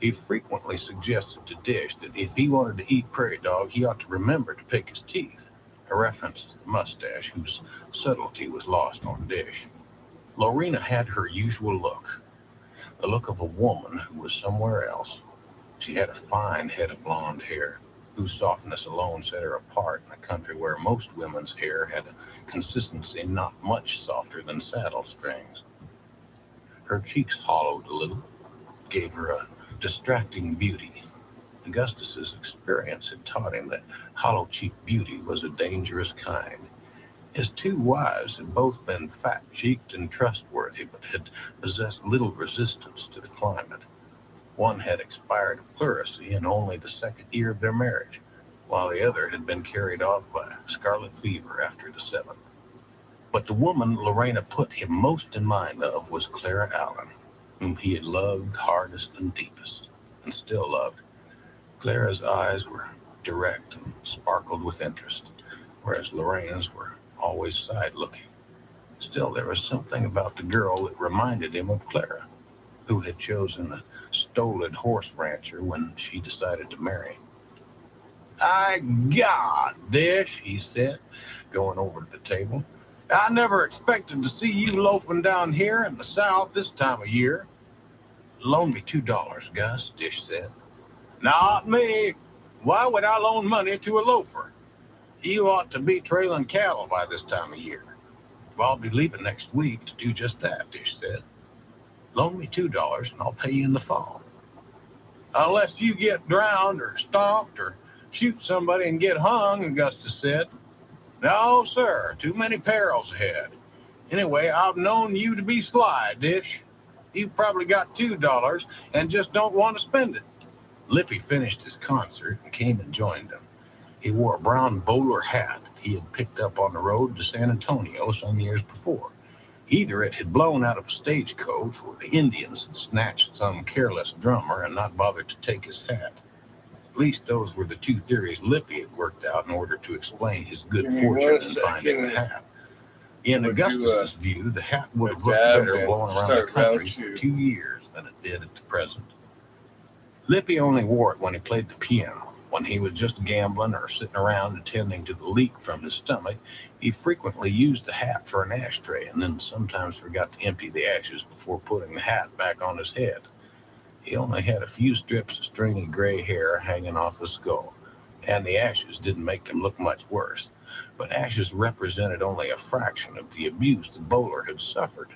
He frequently suggested to Dish that if he wanted to eat prairie dog, he ought to remember to pick his teeth, a reference to the mustache whose subtlety was lost on Dish. Lorena had her usual look, the look of a woman who was somewhere else. She had a fine head of blonde hair, whose softness alone set her apart in a country where most women's hair had a consistency not much softer than saddle strings. Her cheeks hollowed a little, gave her a distracting beauty. Augustus's experience had taught him that hollow-cheeked beauty was a dangerous kind. His two wives had both been fat-cheeked and trustworthy, but had possessed little resistance to the climate. One had expired of pleurisy in only the second year of their marriage, while the other had been carried off by scarlet fever after the seventh. But the woman Lorena put him most in mind of was Clara Allen, whom he had loved hardest and deepest, and still loved. Clara's eyes were direct and sparkled with interest, whereas Lorena's were always side-looking. Still, there was something about the girl that reminded him of Clara, who had chosen a stolid horse rancher when she decided to marry. "I God, Dish," he said, going over to the table. "I never expected to see you loafing down here in the South this time of year." "Loan me $2, Gus," Dish said. "Not me. Why would I loan money to a loafer? You ought to be trailing cattle by this time of year." "Well, I'll be leaving next week to do just that," Dish said. "Loan me $2 and I'll pay you in the fall." "Unless you get drowned or stomped or shoot somebody and get hung," Augustus said. "No, sir. Too many perils ahead. Anyway, I've known you to be sly, Dish. You've probably got $2 and just don't want to spend it." Lippy finished his concert and came and joined them. He wore a brown bowler hat he had picked up on the road to San Antonio some years before. Either it had blown out of a stagecoach, or the Indians had snatched some careless drummer and not bothered to take his hat. At least those were the two theories Lippy had worked out in order to explain his good fortune in finding the hat. In Augustus's view, the hat would have looked better blowing around the country for 2 years than it did at the present. Lippy only wore it when he played the piano. When he was just gambling or sitting around attending to the leak from his stomach, he frequently used the hat for an ashtray and then sometimes forgot to empty the ashes before putting the hat back on his head. He only had a few strips of stringy gray hair hanging off the skull, and the ashes didn't make them look much worse. But ashes represented only a fraction of the abuse the bowler had suffered.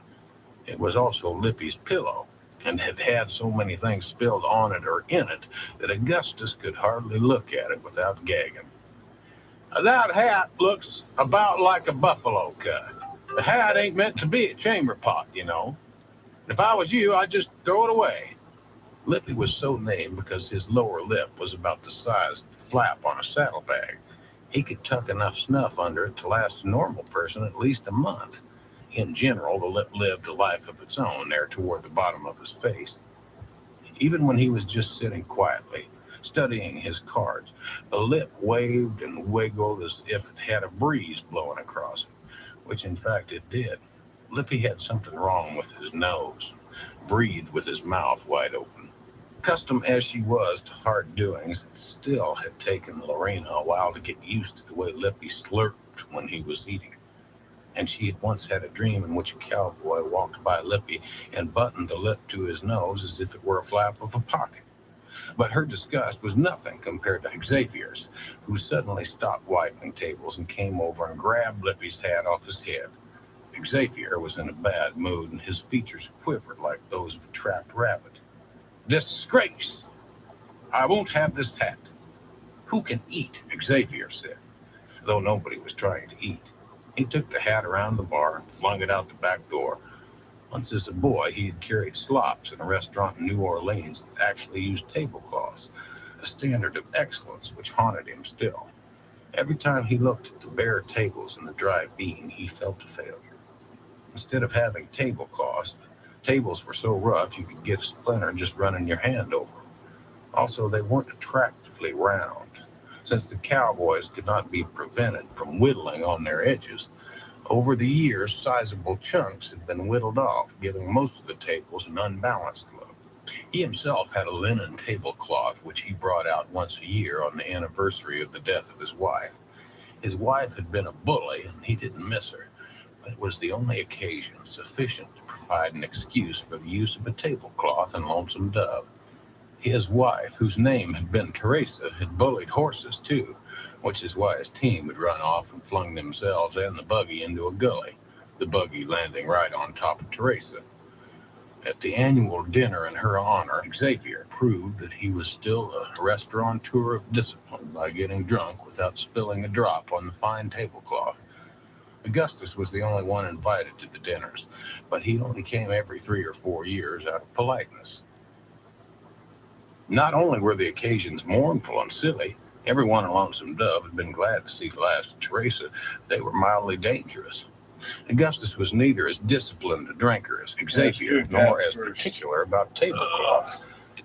It was also Lippy's pillow, and had had so many things spilled on it or in it that Augustus could hardly look at it without gagging. "That hat looks about like a buffalo cut. The hat ain't meant to be a chamber pot, you know. If I was you, I'd just throw it away." Lippy was so named because his lower lip was about the size of the flap on a saddlebag. He could tuck enough snuff under it to last a normal person at least a month. In general, the lip lived a life of its own there toward the bottom of his face. Even when he was just sitting quietly, studying his cards, the lip waved and wiggled as if it had a breeze blowing across it, which in fact it did. Lippy had something wrong with his nose, breathed with his mouth wide open. Accustomed as she was to hard doings, it still had taken Lorena a while to get used to the way Lippy slurped when he was eating. And she had once had a dream in which a cowboy walked by Lippy and buttoned the lip to his nose as if it were a flap of a pocket. But her disgust was nothing compared to Xavier's, who suddenly stopped wiping tables and came over and grabbed Lippy's hat off his head. Xavier was in a bad mood, and his features quivered like those of a trapped rabbit. Disgrace! I won't have this hat. Who can eat? Xavier said, though nobody was trying to eat. He took the hat around the bar and flung it out the back door. Once as a boy, he had carried slops in a restaurant in New Orleans that actually used tablecloths, a standard of excellence which haunted him still. Every time he looked at the bare tables and the dry bean, he felt a failure. Instead of having tablecloths, the tables were so rough you could get a splinter just running your hand over them. Also, they weren't attractively round. Since the cowboys could not be prevented from whittling on their edges, over the years, sizable chunks had been whittled off, giving most of the tables an unbalanced look. He himself had a linen tablecloth, which he brought out once a year on the anniversary of the death of his wife. His wife had been a bully, and he didn't miss her, but it was the only occasion sufficient to provide an excuse for the use of a tablecloth in Lonesome Dove. His wife, whose name had been Teresa, had bullied horses too, which is why his team had run off and flung themselves and the buggy into a gully, the buggy landing right on top of Teresa. At the annual dinner in her honor, Xavier proved that he was still a restaurateur of discipline by getting drunk without spilling a drop on the fine tablecloth. Augustus was the only one invited to the dinners, but he only came every 3 or 4 years out of politeness. Not only were the occasions mournful and silly, everyone in Lonesome Dove had been glad to see the last of Teresa. They were mildly dangerous. Augustus was neither as disciplined a drinker as Xavier, nor as particular about tablecloths,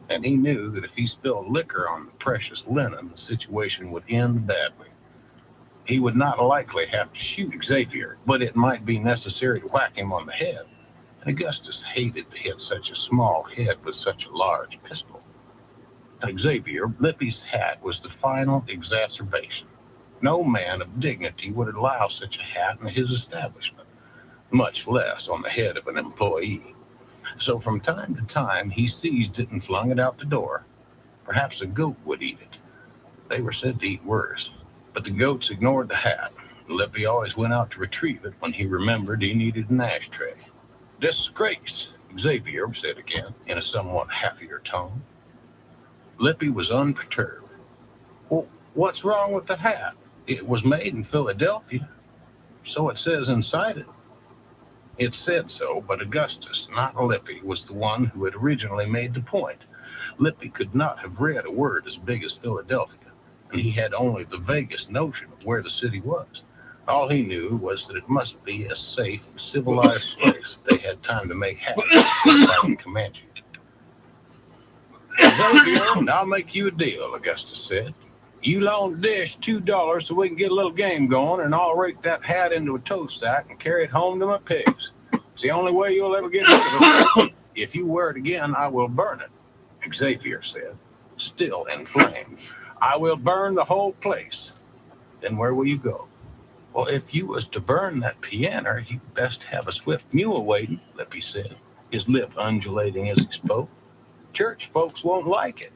and he knew that if he spilled liquor on the precious linen, the situation would end badly. He would not likely have to shoot Xavier, but it might be necessary to whack him on the head, and Augustus hated to hit such a small head with such a large pistol. Xavier, Lippy's hat was the final exacerbation. No man of dignity would allow such a hat in his establishment, much less on the head of an employee. So from time to time, he seized it and flung it out the door. Perhaps a goat would eat it. They were said to eat worse, but the goats ignored the hat. Lippy always went out to retrieve it when he remembered he needed an ashtray. Disgrace, Xavier said again, in a somewhat happier tone. Lippy was unperturbed. Well, what's wrong with the hat? It was made in Philadelphia. So it says inside it. It said so, but Augustus, not Lippy, was the one who had originally made the point. Lippy could not have read a word as big as Philadelphia, and he had only the vaguest notion of where the city was. All he knew was that it must be a safe and civilized place if they had time to make hats like Comanche. Xavier, I'll make you a deal, Augustus said. You loan Dish $2 so we can get a little game going, and I'll rake that hat into a tow sack and carry it home to my pigs. It's the only way you'll ever get rid of it. If you wear it again, I will burn it, Xavier said, still inflamed. I will burn the whole place. Then where will you go? Well, if you was to burn that piano, you'd best have a swift mule waiting, Lippy said, his lip undulating as he spoke. Church folks won't like it.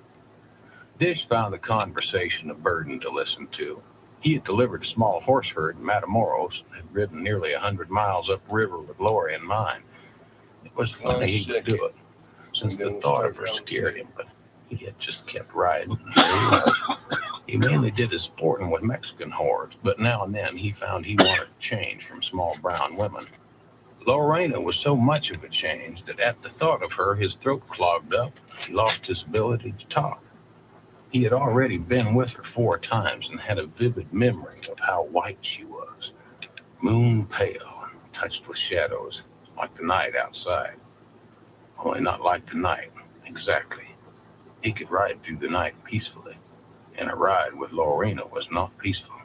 Dish found the conversation a burden to listen to. He had delivered a small horse herd in Matamoros and had ridden nearly 100 miles upriver with Lori in mind. It was funny he could do it, since the thought of her scared him, but he had just kept riding. He mainly did his sporting with Mexican hordes, but now and then he found he wanted to change from small brown women. Lorena was so much of a change that at the thought of her, his throat clogged up and he lost his ability to talk. He had already been with her 4 times and had a vivid memory of how white she was, moon pale and touched with shadows, like the night outside. Only not like the night, exactly. He could ride through the night peacefully, and a ride with Lorena was not peaceful.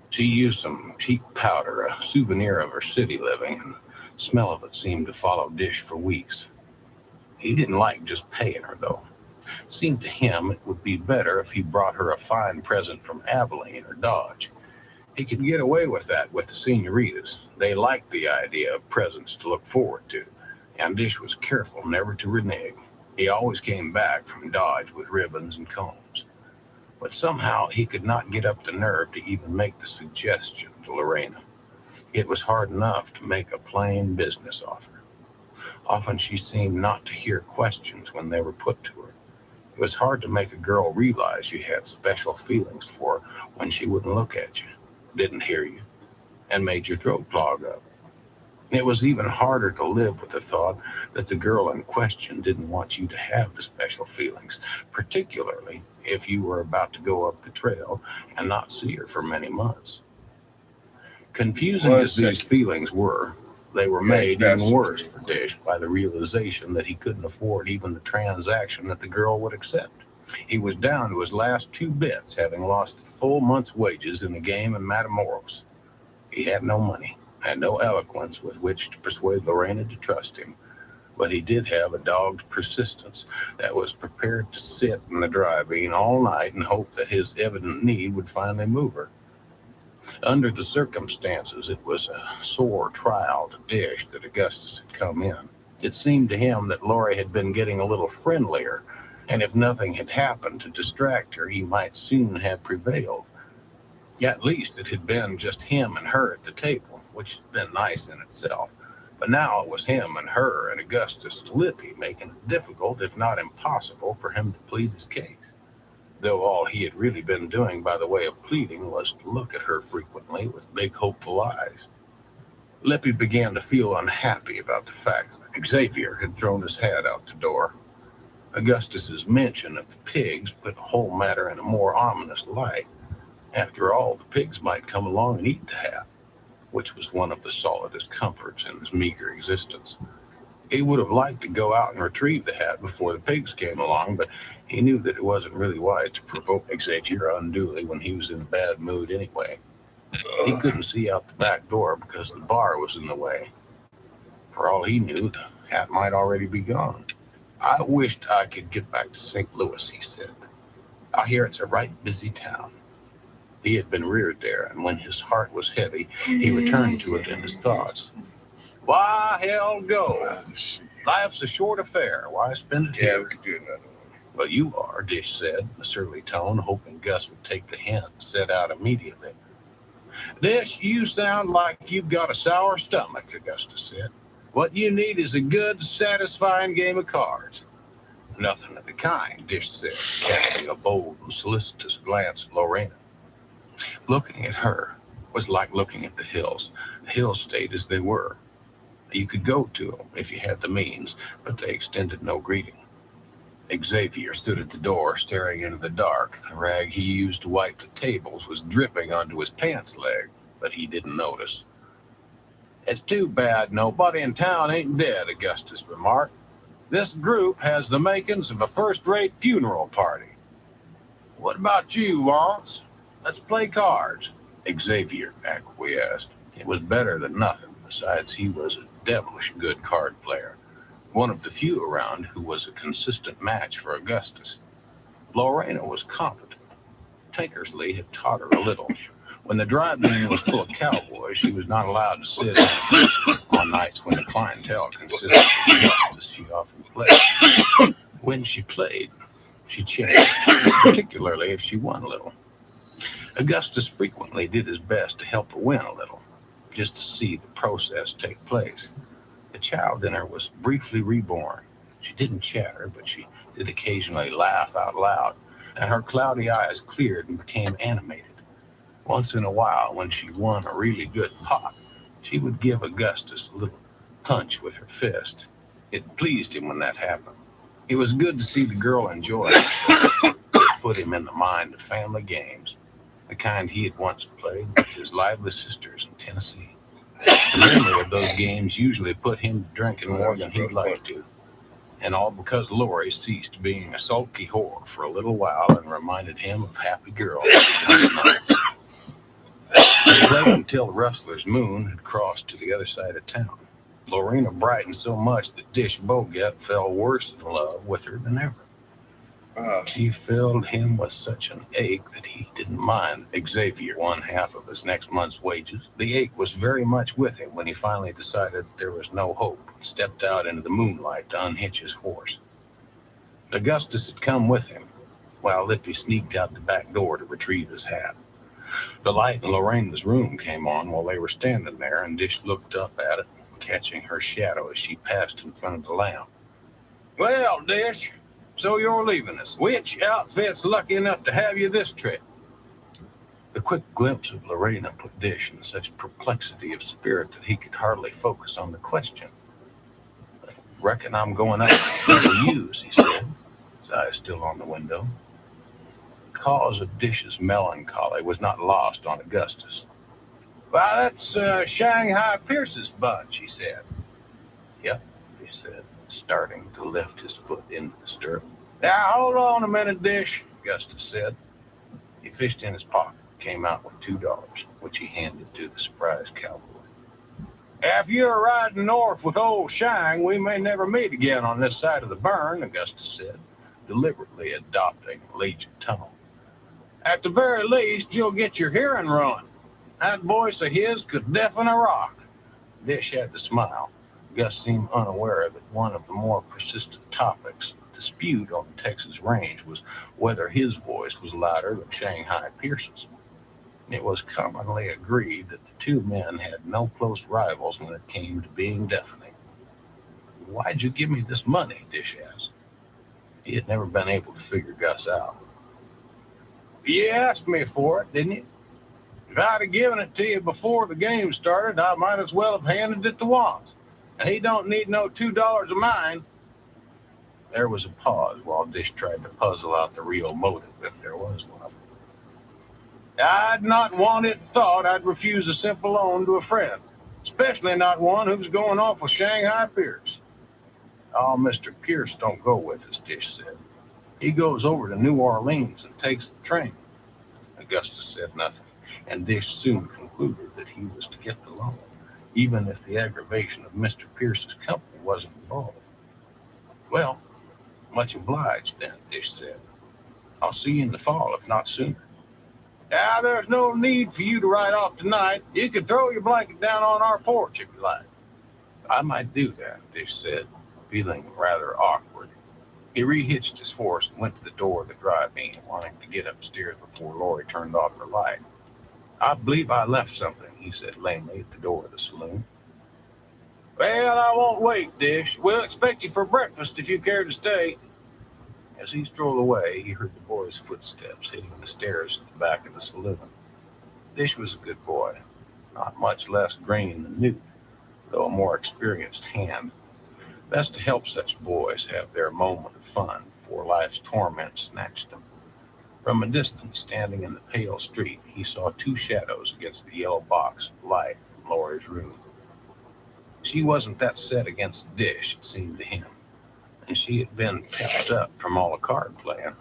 She used some cheap powder, a souvenir of her city living, and the smell of it seemed to follow Dish for weeks. He didn't like just paying her, though. It seemed to him it would be better if he brought her a fine present from Abilene or Dodge. He could get away with that with the senoritas. They liked the idea of presents to look forward to, and Dish was careful never to renege. He always came back from Dodge with ribbons and combs. But somehow he could not get up the nerve to even make the suggestion to Lorena. It was hard enough to make a plain business offer. Often she seemed not to hear questions when they were put to her. It was hard to make a girl realize you had special feelings for her when she wouldn't look at you, didn't hear you, and made your throat clog up. It was even harder to live with the thought that the girl in question didn't want you to have the special feelings, particularly if you were about to go up the trail and not see her for many months. Confusing as these feelings were, they were made even worse for Dish by the realization that he couldn't afford even the transaction that the girl would accept. He was down to his last 2 bits, having lost a full month's wages in a game in Matamoros. He had no money, had no eloquence with which to persuade Lorena to trust him, but he did have a dogged persistence that was prepared to sit in the dry-bean all night and hope that his evident need would finally move her. Under the circumstances, it was a sore trial to Dish that Augustus had come in. It seemed to him that Lori had been getting a little friendlier, and if nothing had happened to distract her, he might soon have prevailed. At least it had been just him and her at the table, which had been nice in itself. But now it was him and her and Augustus and Lippy, making it difficult, if not impossible, for him to plead his case. Though all he had really been doing by the way of pleading was to look at her frequently with big hopeful eyes. Lippy began to feel unhappy about the fact that Xavier had thrown his hat out the door. Augustus's mention of the pigs put the whole matter in a more ominous light. After all, the pigs might come along and eat the hat, which was one of the solidest comforts in his meager existence. He would have liked to go out and retrieve the hat before the pigs came along, but he knew that it wasn't really wise to provoke Xavier unduly when he was in a bad mood anyway. He couldn't see out the back door because the bar was in the way. For all he knew, the hat might already be gone. "I wished I could get back to St. Louis," he said. "I hear it's a right busy town." He had been reared there, and when his heart was heavy, he returned to it in his thoughts. "Why, hell, go. Life's a short affair. Why spend it here?" Yeah, we could do another one. "Well, you are," Dish said in a surly tone, hoping Gus would take the hint and set out immediately. "Dish, you sound like you've got a sour stomach," Augustus said. "What you need is a good, satisfying game of cards." "Nothing of the kind," Dish said, casting a bold and solicitous glance at Lorena. Looking at her was like looking at the hills. The hills stayed as they were. You could go to them if you had the means, but they extended no greeting. Xavier stood at the door, staring into the dark. The rag he used to wipe the tables was dripping onto his pants leg, but he didn't notice. "It's too bad nobody in town ain't dead," Augustus remarked. "This group has the makings of a first-rate funeral party. What about you, Lawrence? Let's play cards." Xavier acquiesced. It was better than nothing. Besides, he was a devilish good card player, one of the few around who was a consistent match for Augustus. Lorena was competent. Tankersley had taught her a little. When the drive-in was full of cowboys, she was not allowed to sit in. On nights when the clientele consisted of Augustus, she often played. When she played, she changed, particularly if she won a little. Augustus frequently did his best to help her win a little, just to see the process take place. The child in her was briefly reborn. She didn't chatter, but she did occasionally laugh out loud, and her cloudy eyes cleared and became animated. Once in a while, when she won a really good pot, she would give Augustus a little punch with her fist. It pleased him when that happened. It was good to see the girl enjoy it. put him in the mind of family games, the kind he had once played with his lively sisters in Tennessee. The memory of those games usually put him to drinking more than he'd like to, and all because Lori ceased being a sulky whore for a little while and reminded him of happy girls. They played until the Rustler's moon had crossed to the other side of town. Lorena brightened so much that Dish Boget fell worse in love with her than ever. She filled him with such an ache that he didn't mind Xavier one half of his next month's wages. The ache was very much with him when he finally decided there was no hope and stepped out into the moonlight to unhitch his horse. Augustus had come with him, while Lippy sneaked out the back door to retrieve his hat. The light in Lorena's room came on while they were standing there, and Dish looked up at it, catching her shadow as she passed in front of the lamp. "Well, Dish, so you're leaving us. Which outfit's lucky enough to have you this trip?" The quick glimpse of Lorena put Dish in such perplexity of spirit that he could hardly focus on the question. "Reckon I'm going up to use," he said, his eyes still on the window. The cause of Dish's melancholy was not lost on Augustus. "Well, that's Shanghai Pierce's bunch," he said. "Yep," he said, starting to lift his foot into the stirrup. "Now, hold on a minute, Dish," Augustus said. He fished in his pocket, came out with $2, which he handed to the surprised cowboy. "If you're riding north with old Shang, we may never meet again on this side of the burn," Augustus said, deliberately adopting a Legion tone. "At the very least, you'll get your hearing ruined. That voice of his could deafen a rock." Dish had to smile. Gus seemed unaware that one of the more persistent topics of dispute on the Texas range was whether his voice was louder than Shanghai Pierce's. It was commonly agreed that the two men had no close rivals when it came to being deafening. "Why'd you give me this money?" Dish asked. He had never been able to figure Gus out. "You asked me for it, didn't you? If I'd have given it to you before the game started, I might as well have handed it to Wands. And he don't need no $2 of mine." There was a pause while Dish tried to puzzle out the real motive, if there was one. "I'd not want it thought I'd refuse a simple loan to a friend, especially not one who's going off with Shanghai Pierce." "Oh, Mr. Pierce don't go with us," Dish said. "He goes over to New Orleans and takes the train." Augustus said nothing, and Dish soon concluded that he was to get the loan, even if the aggravation of Mr. Pierce's company wasn't involved. "Well, much obliged, then," Dish said. "I'll see you in the fall, if not sooner." "There's no need for you to ride off tonight. You can throw your blanket down on our porch if you like." "I might do that," Dish said, feeling rather awkward. He rehitched his horse and went to the door of the drive-in, wanting to get upstairs before Lori turned off her light. "I believe I left something," he said lamely at the door of the saloon. "Well, I won't wait, Dish. We'll expect you for breakfast if you care to stay." As he strolled away, he heard the boy's footsteps hitting the stairs at the back of the saloon. Dish was a good boy, not much less green than Newt, though a more experienced hand. Best to help such boys have their moment of fun before life's torment snatched them. From a distance, standing in the pale street, he saw two shadows against the yellow box of light from Lori's room. She wasn't that set against Dish, it seemed to him, and she had been pepped up from all the card playing.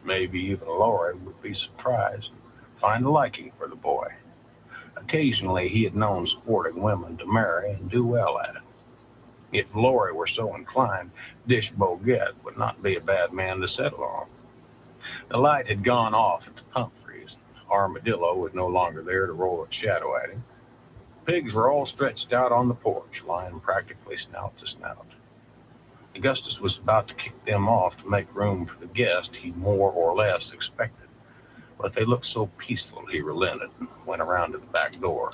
Maybe even Lori would be surprised and find a liking for the boy. Occasionally, he had known sporting women to marry and do well at it. If Lori were so inclined, Dish Boget would not be a bad man to settle on. The light had gone off at the Humphreys. Armadillo was no longer there to roll its shadow at him. Pigs were all stretched out on the porch, lying practically snout to snout. Augustus was about to kick them off to make room for the guest he more or less expected, but they looked so peaceful he relented and went around to the back door.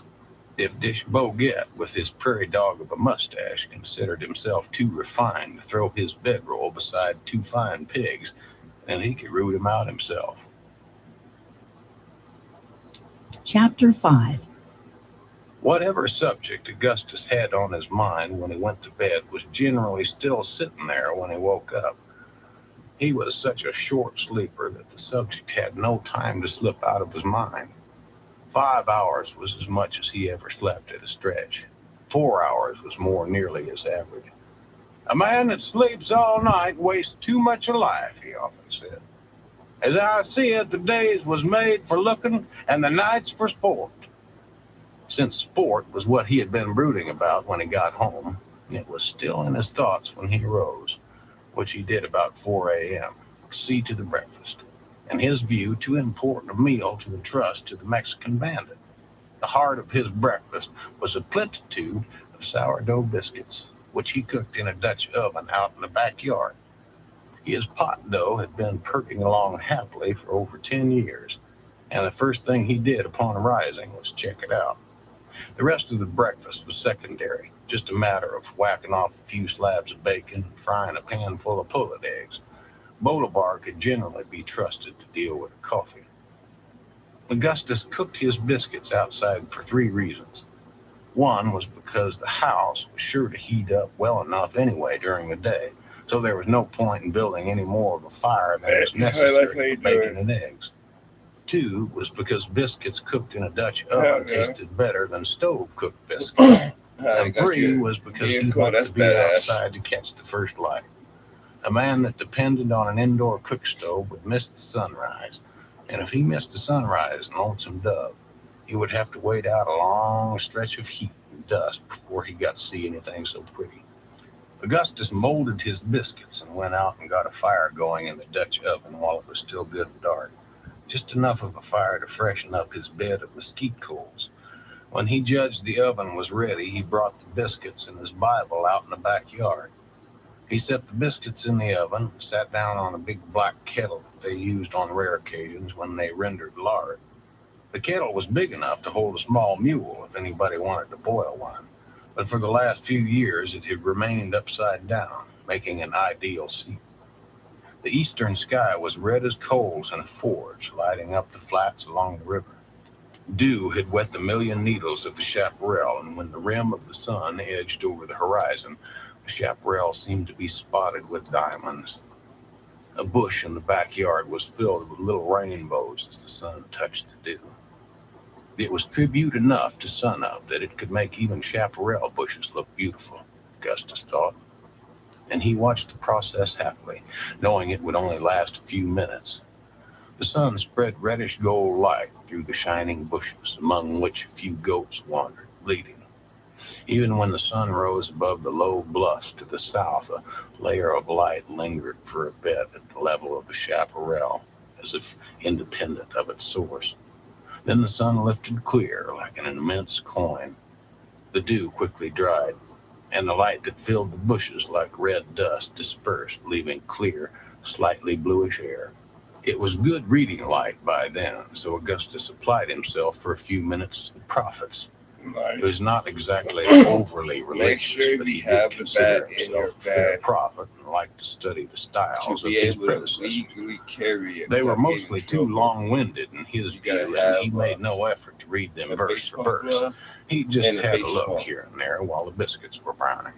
If Dish Boget, with his prairie dog of a mustache, considered himself too refined to throw his bedroll beside two fine pigs, then he could root him out himself. Chapter 5. Whatever subject Augustus had on his mind when he went to bed was generally still sitting there when he woke up. He was such a short sleeper that the subject had no time to slip out of his mind. 5 hours was as much as he ever slept at a stretch. 4 hours was more nearly his average. "A man that sleeps all night wastes too much of life," he often said. "As I see it, the days was made for looking and the nights for sport." Since sport was what he had been brooding about when he got home, it was still in his thoughts when he rose, which he did about 4 a.m., see to the breakfast. In his view, too important a meal to entrust to the Mexican bandit. The heart of his breakfast was a plentitude of sourdough biscuits, which he cooked in a Dutch oven out in the backyard. His pot dough had been perking along happily for over 10 years, and the first thing he did upon rising was check it out. The rest of the breakfast was secondary, just a matter of whacking off a few slabs of bacon and frying a pan full of pulled eggs. Bolivar could generally be trusted to deal with coffee. Augustus cooked his biscuits outside for 3 reasons. One was because the house was sure to heat up well enough anyway during the day, so there was no point in building any more of a fire than was necessary for bacon and eggs. 2 was because biscuits cooked in a Dutch oven tasted better than stove-cooked biscuits. And 3 was because he liked to be outside to catch the first light. A man that depended on an indoor cook stove would miss the sunrise, and if he missed the sunrise in Lonesome Dove, he would have to wait out a long stretch of heat and dust before he got to see anything so pretty. Augustus molded his biscuits and went out and got a fire going in the Dutch oven while it was still good and dark, just enough of a fire to freshen up his bed of mesquite coals. When he judged the oven was ready, he brought the biscuits and his Bible out in the backyard. He set the biscuits in the oven and sat down on a big black kettle that they used on rare occasions when they rendered lard. The kettle was big enough to hold a small mule if anybody wanted to boil one, but for the last few years it had remained upside down, making an ideal seat. The eastern sky was red as coals in a forge, lighting up the flats along the river. Dew had wet the million needles of the chaparral, and when the rim of the sun edged over the horizon, the chaparral seemed to be spotted with diamonds. A bush in the backyard was filled with little rainbows as the sun touched the dew. It was tribute enough to sunup that it could make even chaparral bushes look beautiful, Augustus thought. And he watched the process happily, knowing it would only last a few minutes. The sun spread reddish gold light through the shining bushes, among which a few goats wandered, bleating. Even when the sun rose above the low bluffs to the south, a layer of light lingered for a bit at the level of the chaparral, as if independent of its source. Then the sun lifted clear like an immense coin. The dew quickly dried, and the light that filled the bushes like red dust dispersed, leaving clear, slightly bluish air. It was good reading light by then, so Augustus applied himself for a few minutes to the prophets. He was not exactly overly religious, but he did consider himself a fair prophet and liked to study the styles of his predecessors. They were mostly too long-winded in his view, and he made no effort to read them verse for verse. He just had a look here and there while the biscuits were browning.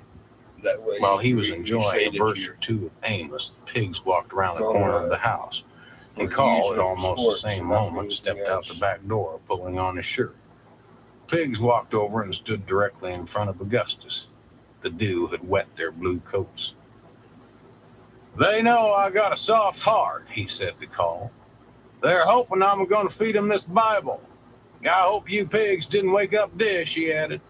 While he was enjoying a verse or two of Amos, the pigs walked around the corner of the house, and Call, at almost the same moment, stepped out the back door, pulling on his shirt. Pigs walked over and stood directly in front of Augustus. The dew had wet their blue coats. "They know I got a soft heart," he said to Call. "They're hoping I'm going to feed them this Bible. I hope you pigs didn't wake up Dish," he added.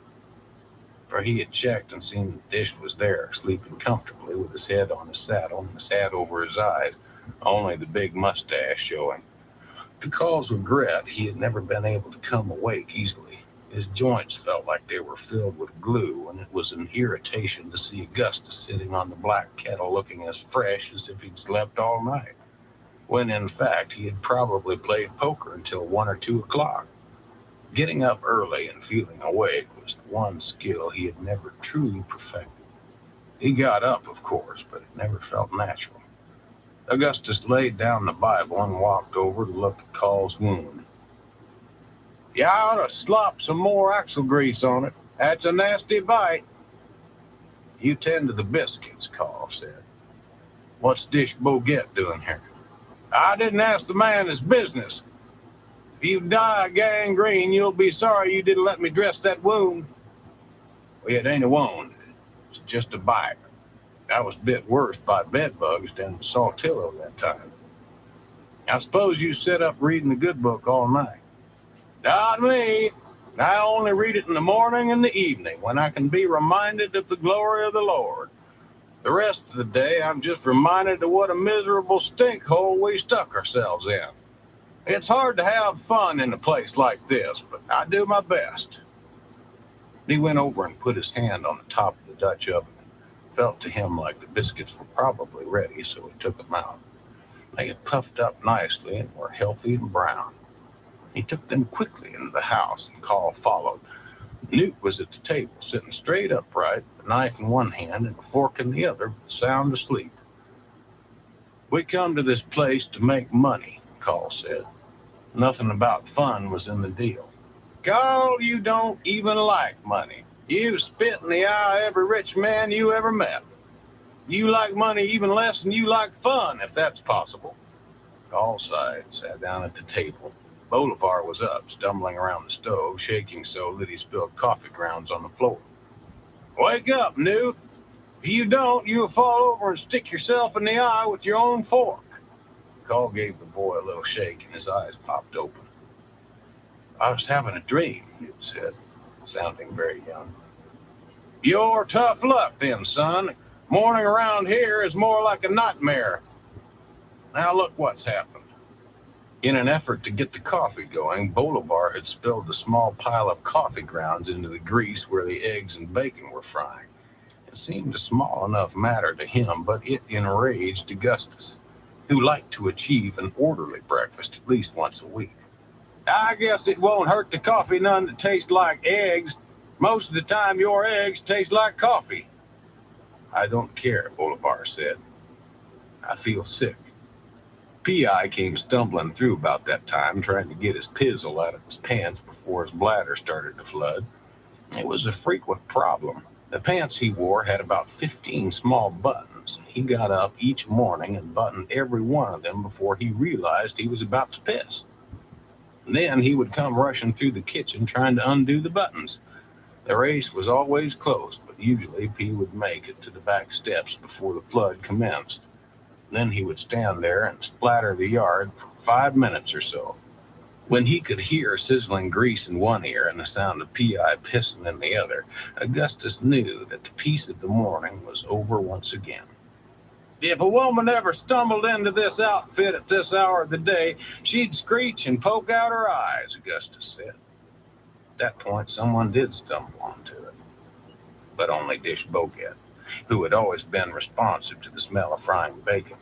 For he had checked and seen that Dish was there, sleeping comfortably with his head on his saddle and his hat over his eyes, only the big mustache showing. To Call's regret, he had never been able to come awake easily. His joints felt like they were filled with glue, and it was an irritation to see Augustus sitting on the black kettle looking as fresh as if he'd slept all night, when in fact he had probably played poker until 1 or 2 o'clock. Getting up early and feeling awake was the one skill he had never truly perfected. He got up, of course, but it never felt natural. Augustus laid down the Bible and walked over to look at Call's wound. "You ought to slop some more axle grease on it. That's a nasty bite." "You tend to the biscuits," Call said. "What's Dish Boget doing here?" "I didn't ask the man his business. If you die of gangrene, you'll be sorry you didn't let me dress that wound." "Well, it ain't a wound. It's just a bite. I was bit worse by bed bugs than Saltillo that time." "I suppose you sit up reading the good book all night." "Not me. I only read it in the morning and the evening when I can be reminded of the glory of the Lord. The rest of the day, I'm just reminded of what a miserable stinkhole we stuck ourselves in. It's hard to have fun in a place like this, but I do my best." He went over and put his hand on the top of the Dutch oven. Felt to him like the biscuits were probably ready, so he took them out. They had puffed up nicely and were healthy and brown. He took them quickly into the house, and Carl followed. Newt was at the table, sitting straight upright, a knife in one hand and a fork in the other, sound asleep. "We come to this place to make money," Carl said. Nothing about fun was in the deal. "Carl, you don't even like money. You spit in the eye of every rich man you ever met. You like money even less than you like fun, if that's possible." Carl sighed, sat down at the table. Bolivar was up, stumbling around the stove, shaking so that he spilled coffee grounds on the floor. "Wake up, Newt. If you don't, you'll fall over and stick yourself in the eye with your own fork." Carl gave the boy a little shake, and his eyes popped open. "I was having a dream," Newt said, sounding very young. "You're tough luck then, son. Morning around here is more like a nightmare. Now look what's happened." In an effort to get the coffee going, Bolivar had spilled a small pile of coffee grounds into the grease where the eggs and bacon were frying. It seemed a small enough matter to him, but it enraged Augustus, who liked to achieve an orderly breakfast at least once a week. "I guess it won't hurt the coffee none to taste like eggs. Most of the time your eggs taste like coffee." "I don't care," Bolivar said. "I feel sick." P.I. came stumbling through about that time, trying to get his pizzle out of his pants before his bladder started to flood. It was a frequent problem. The pants he wore had about 15 small buttons. He got up each morning and buttoned every one of them before he realized he was about to piss. And then he would come rushing through the kitchen trying to undo the buttons. The race was always close, but usually P would make it to the back steps before the flood commenced. Then he would stand there and splatter the yard for 5 minutes or so. When he could hear sizzling grease in one ear and the sound of P.I. pissing in the other, Augustus knew that the peace of the morning was over once again. "If a woman ever stumbled into this outfit at this hour of the day, she'd screech and poke out her eyes," Augustus said. At that point, someone did stumble onto it, but only Dish Boget, who had always been responsive to the smell of frying bacon.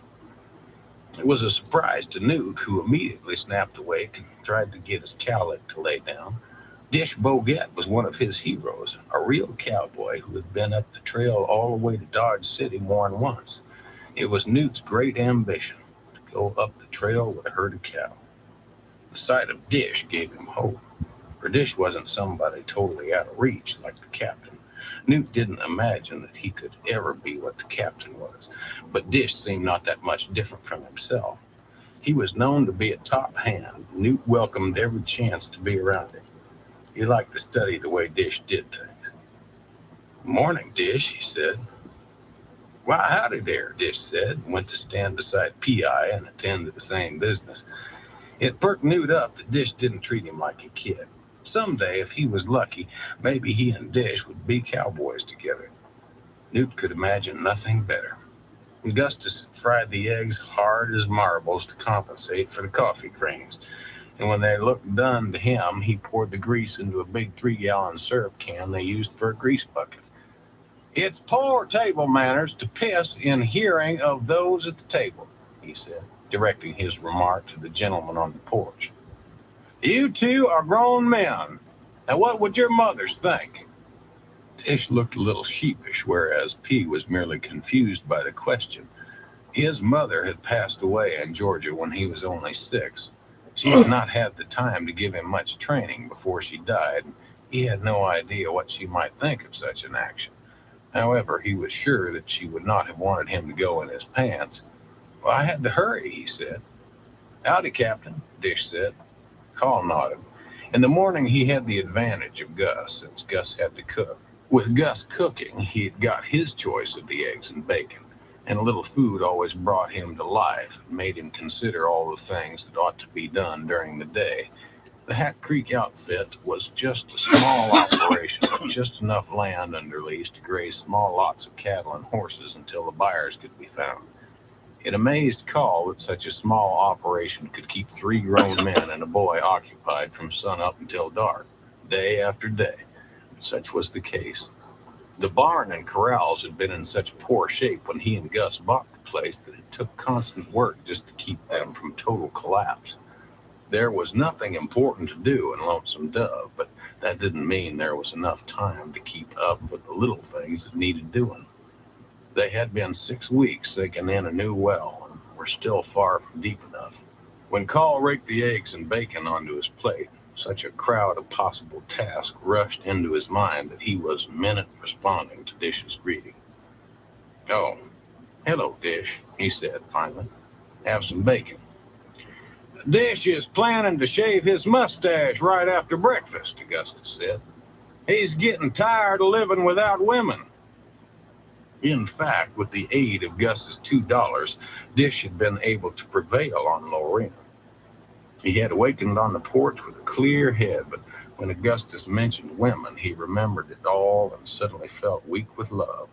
It was a surprise to Newt, who immediately snapped awake and tried to get his cowlick to lay down. Dish Boget was one of his heroes, a real cowboy who had been up the trail all the way to Dodge City more than once. It was Newt's great ambition to go up the trail with a herd of cattle. The sight of Dish gave him hope, for Dish wasn't somebody totally out of reach like the captain. Newt didn't imagine that he could ever be what the captain was, but Dish seemed not that much different from himself. He was known to be a top hand. Newt welcomed every chance to be around him. He liked to study the way Dish did things. "Morning, Dish," he said. "Why, howdy there," Dish said, and went to stand beside P.I. and attend to the same business. It perked Newt up that Dish didn't treat him like a kid. Someday, if he was lucky, maybe he and Dish would be cowboys together. Newt could imagine nothing better. Augustus fried the eggs hard as marbles to compensate for the coffee grains, and when they looked done to him, he poured the grease into a big 3-gallon syrup can they used for a grease bucket. "It's poor table manners to piss in hearing of those at the table," he said, directing his remark to the gentleman on the porch. "You two are grown men. Now what would your mothers think?" Dish looked a little sheepish, whereas P was merely confused by the question. His mother had passed away in Georgia when he was only 6. She had not had the time to give him much training before she died, and he had no idea what she might think of such an action. However, he was sure that she would not have wanted him to go in his pants. Well, I had to hurry, he said. Howdy, Captain, Dish said. Call nodded. In the morning, he had the advantage of Gus, since Gus had to cook. With Gus cooking, he had got his choice of the eggs and bacon, and a little food always brought him to life and made him consider all the things that ought to be done during the day. The Hat Creek outfit was just a small operation with just enough land under lease to graze small lots of cattle and horses until the buyers could be found. It amazed Call that such a small operation could keep 3 grown men and a boy occupied from sunup until dark, day after day. But such was the case. The barn and corrals had been in such poor shape when he and Gus bought the place that it took constant work just to keep them from total collapse. There was nothing important to do in Lonesome Dove, but that didn't mean there was enough time to keep up with the little things that needed doing. They had been 6 weeks sinking in a new well and were still far from deep enough. When Call raked the eggs and bacon onto his plate, such a crowd of possible tasks rushed into his mind that he was a minute responding to Dish's greeting. "Oh, hello, Dish," he said finally. "Have some bacon." "Dish is planning to shave his mustache right after breakfast," Augustus said. "He's getting tired of living without women." In fact, with the aid of Gus's $2, Dish had been able to prevail on Lorena. He had awakened on the porch with a clear head, but when Augustus mentioned women, he remembered it all and suddenly felt weak with love.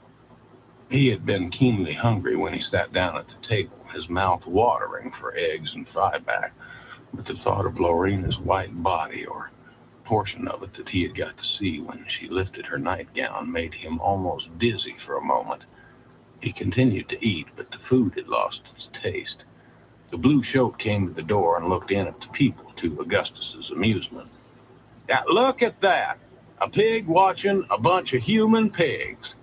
He had been keenly hungry when he sat down at the table, his mouth watering for eggs and fryback, but the thought of Lorena's white body, or portion of it that he had got to see when she lifted her nightgown, made him almost dizzy for a moment. He continued to eat, but the food had lost its taste. The blue shote came to the door and looked in at the people, to Augustus's amusement. "Now look at that! A pig watching a bunch of human pigs."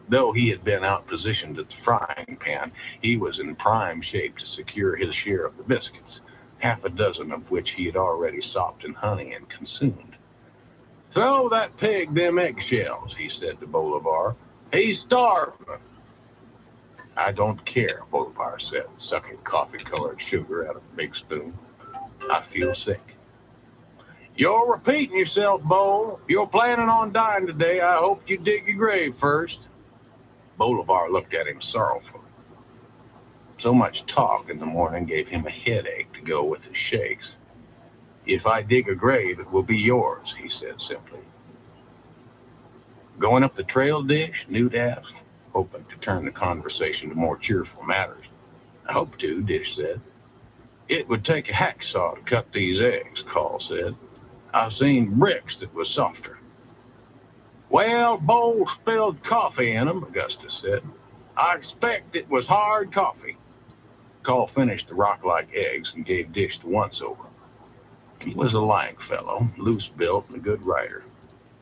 Though he had been outpositioned at the frying pan, he was in prime shape to secure his share of the biscuits, 6 of which he had already sopped in honey and consumed. "Throw that pig them eggshells," he said to Bolivar. "He's starving." "I don't care," Bolivar said, sucking coffee-colored sugar out of a big spoon. "I feel sick." "You're repeating yourself, Bo. You're planning on dying today. I hope you dig your grave first." Bolivar looked at him sorrowfully. So much talk in the morning gave him a headache to go with his shakes. "If I dig a grave, it will be yours," he said simply. "Going up the trail, Dish?" Newt asked, hoping to turn the conversation to more cheerful matters. "I hope to," Dish said. "It would take a hacksaw to cut these eggs," Call said. "I've seen bricks that was softer." "Well, Bo spilled coffee in them," Augustus said. "I expect it was hard coffee." Call finished the rock-like eggs and gave Dish the once-over. He was a lank fellow, loose-built and a good rider.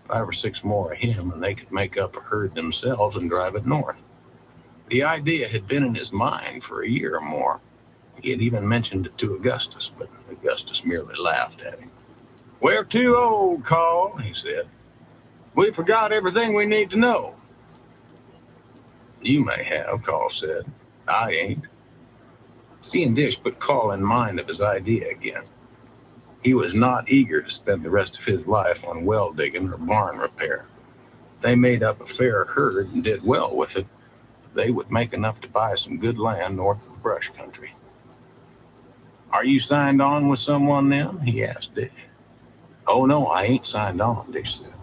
5 or 6 more of him, and they could make up a herd themselves and drive it north. The idea had been in his mind for a year or more. He had even mentioned it to Augustus, but Augustus merely laughed at him. "We're too old, Call," he said. "We forgot everything we need to know." "You may have," Call said. "I ain't." Seeing Dish put Call in mind of his idea again. He was not eager to spend the rest of his life on well digging or barn repair. If they made up a fair herd and did well with it, they would make enough to buy some good land north of the brush country. "Are you signed on with someone then?" he asked Dish. "Oh, no, I ain't signed on," Dish said.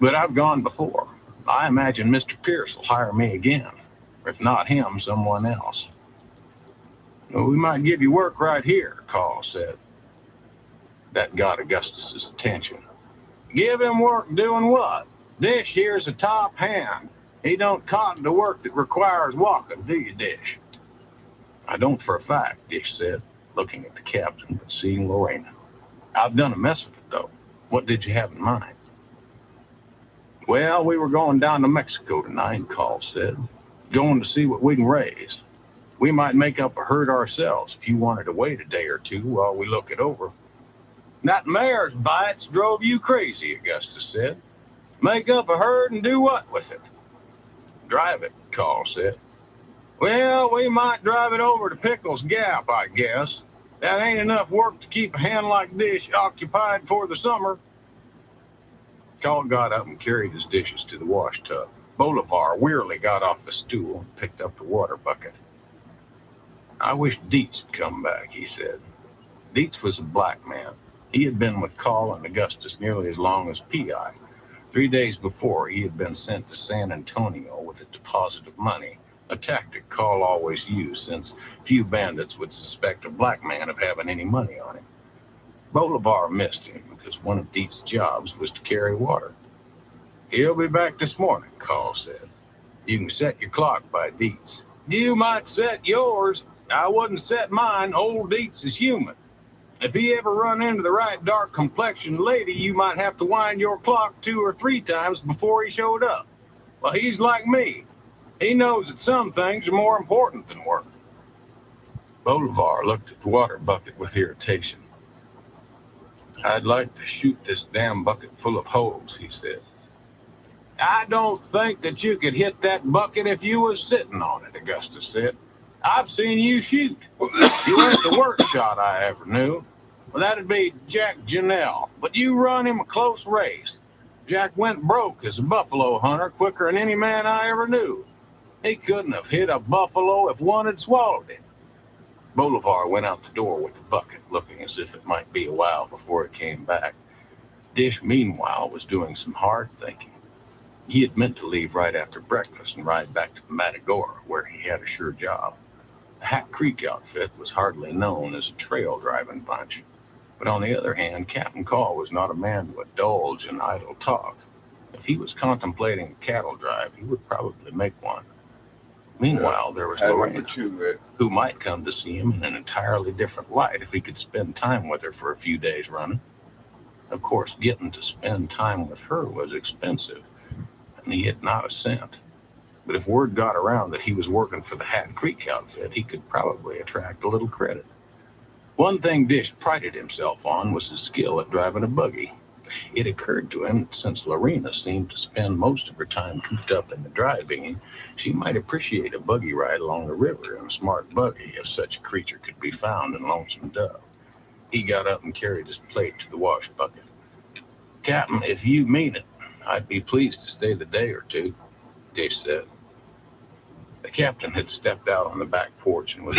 "But I've gone before. I imagine Mr. Pierce will hire me again. Or if not him, someone else." "Well, we might give you work right here," Call said. That got Augustus's attention. "Give him work doing what? Dish here's a top hand. He don't cotton to work that requires walking, do you, Dish?" "I don't for a fact," Dish said, looking at the captain but seeing Lorena. "I've done a mess of it, though. What did you have in mind?" "Well, we were going down to Mexico tonight," Call said. "Going to see what we can raise. We might make up a herd ourselves if you wanted to wait a day or two while we look it over." "That mare's bites drove you crazy," Augustus said. "Make up a herd and do what with it?" drive it, Call said. Well, we might drive it over to Pickles Gap, I guess. That ain't enough work to keep a hand like Dish occupied for the summer. Call got up and carried his dishes to the wash tub. Bolivar wearily got off the stool and picked up the water bucket. I wish Dietz had come back, he said. Dietz was a black man. He had been with Call and Augustus nearly as long as P.I. 3 days before, he had been sent to San Antonio with a deposit of money, a tactic Call always used since few bandits would suspect a black man of having any money on him. Bolivar missed him because one of Dietz's jobs was to carry water. He'll be back this morning, Call said. You can set your clock by Dietz. You might set yours. I wouldn't set mine. Old Dietz is human. If he ever run into the right dark-complexioned lady, you might have to wind your clock 2 or 3 times before he showed up. Well, he's like me. He knows that some things are more important than work. Bolivar looked at the water bucket with irritation. I'd like to shoot this damn bucket full of holes, he said. I don't think that you could hit that bucket if you was sitting on it, Augustus said. I've seen you shoot. You ain't the worst shot I ever knew. Well, that'd be Jack Janelle, but you run him a close race. Jack went broke as a buffalo hunter quicker than any man I ever knew. He couldn't have hit a buffalo if one had swallowed him. Bolivar went out the door with the bucket, looking as if it might be a while before it came back. Dish, meanwhile, was doing some hard thinking. He had meant to leave right after breakfast and ride back to the Matagorda, where he had a sure job. The Hat Creek outfit was hardly known as a trail-driving bunch. But on the other hand, Captain Call was not a man to indulge in idle talk. If he was contemplating a cattle drive, he would probably make one. Meanwhile, there was Lorena, who might come to see him in an entirely different light if he could spend time with her for a few days running. Of course, getting to spend time with her was expensive, and he had not a cent. But if word got around that he was working for the Hat Creek outfit, he could probably attract a little credit. One thing Dish prided himself on was his skill at driving a buggy. It occurred to him that since Lorena seemed to spend most of her time cooped up in the dry-bean, she might appreciate a buggy ride along the river in a smart buggy if such a creature could be found in Lonesome Dove. He got up and carried his plate to the wash bucket. Captain, if you mean it, I'd be pleased to stay the day or two, Dish said. The captain had stepped out on the back porch and was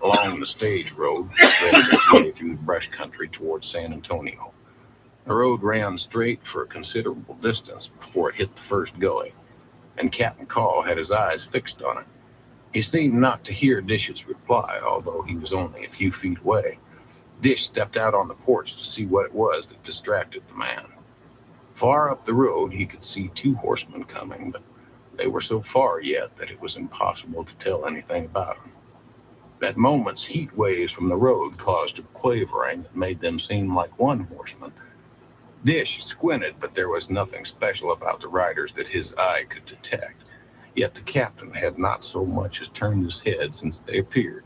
along the stage road, threading its way through the brush country towards San Antonio. The road ran straight for a considerable distance before it hit the first gully, and Captain Call had his eyes fixed on it. He seemed not to hear Dish's reply, although he was only a few feet away. Dish stepped out on the porch to see what it was that distracted the man. Far up the road, he could see 2 horsemen coming, but they were so far yet that it was impossible to tell anything about them. At moments, heat waves from the road caused a quavering that made them seem like one horseman. Dish squinted, but there was nothing special about the riders that his eye could detect. Yet the captain had not so much as turned his head since they appeared.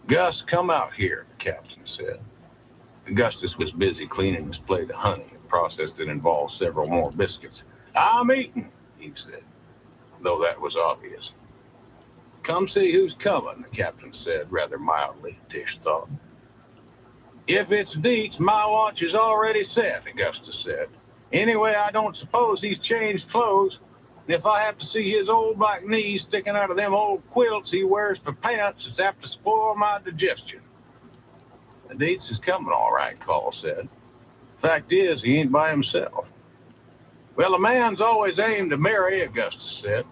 Gus, come out here, the captain said. Augustus was busy cleaning his plate of honey, a process that involved several more biscuits. I'm eating, he said, though that was obvious. Come see who's coming, the captain said, rather mildly, Dish thought. If it's Dietz, my watch is already set, Augustus said. Anyway, I don't suppose he's changed clothes. And if I have to see his old black knees sticking out of them old quilts he wears for pants, it's apt to spoil my digestion. The Dietz is coming all right, Call said. Fact is, he ain't by himself. Well, a man's always aimed to marry, Augustus said.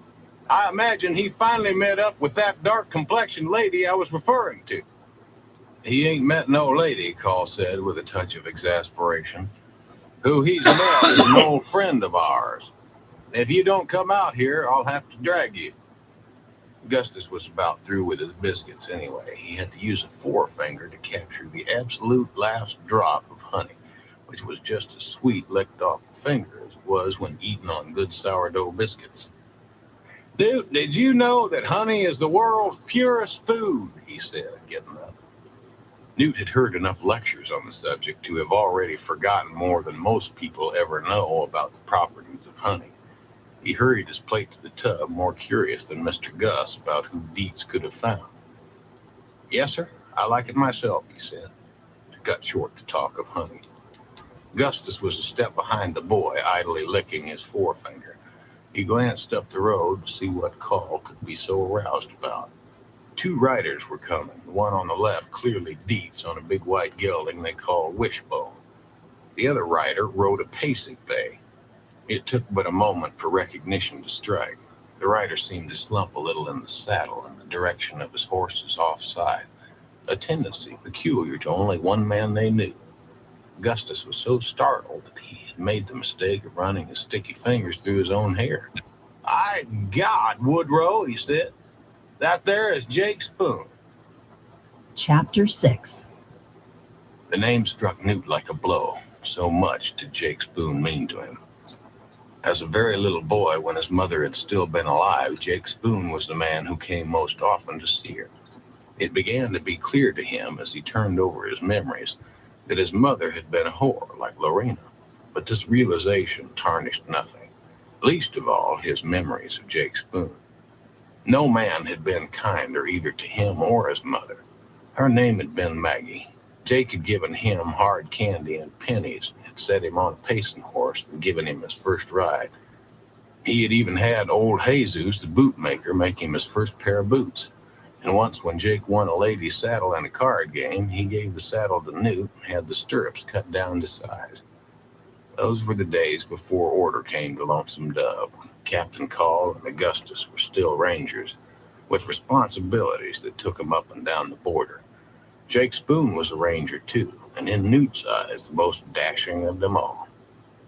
I imagine he finally met up with that dark-complexioned lady I was referring to. He ain't met no lady, Call said with a touch of exasperation. Who he's met is an old friend of ours. If you don't come out here, I'll have to drag you. Augustus was about through with his biscuits anyway. He had to use a forefinger to capture the absolute last drop of honey, which was just as sweet licked off the finger as it was when eaten on good sourdough biscuits. Dude, did you know that honey is the world's purest food? He said, getting up. Newt had heard enough lectures on the subject to have already forgotten more than most people ever know about the properties of honey. He hurried his plate to the tub, more curious than Mr. Gus about who Dietz could have found. "Yes, sir, I like it myself," he said, to cut short the talk of hunting. Gustus was a step behind the boy, idly licking his forefinger. He glanced up the road to see what call could be so aroused about. 2 riders were coming, the one on the left clearly Dietz on a big white gelding they called Wishbone. The other rider rode a pacing bay. It took but a moment for recognition to strike. The rider seemed to slump a little in the saddle in the direction of his horse's offside, a tendency peculiar to only one man they knew. Gustus was so startled that he had made the mistake of running his sticky fingers through his own hair. "My God, Woodrow," he said, "that there is Jake Spoon." Chapter 6. The name struck Newt like a blow. So much did Jake Spoon mean to him. As a very little boy, when his mother had still been alive, Jake Spoon was the man who came most often to see her. It began to be clear to him as he turned over his memories that his mother had been a whore like Lorena, but this realization tarnished nothing, least of all his memories of Jake Spoon. No man had been kinder either to him or his mother. Her name had been Maggie. Jake had given him hard candy and pennies, had set him on a pacing horse and given him his first ride. He had even had old Jesus, the bootmaker, make him his first pair of boots. And once when Jake won a lady's saddle in a card game, he gave the saddle to Newt and had the stirrups cut down to size. Those were the days before order came to Lonesome Dove, when Captain Call and Augustus were still rangers, with responsibilities that took them up and down the border. Jake Spoon was a ranger too, and in Newt's eyes, the most dashing of them all.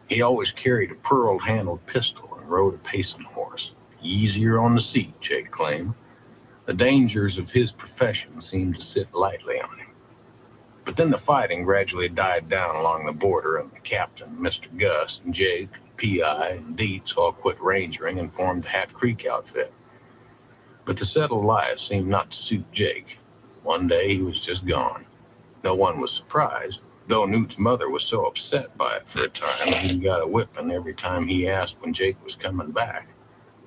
He always carried a pearl-handled pistol and rode a pacing horse. Easier on the seat, Jake claimed. The dangers of his profession seemed to sit lightly on him. But then the fighting gradually died down along the border, and the captain, Mr. Gus, and Jake, P.I., and Dietz all quit rangering and formed the Hat Creek outfit. But the settled life seemed not to suit Jake. One day he was just gone. No one was surprised, though Newt's mother was so upset by it for a time he got a whipping every time he asked when Jake was coming back.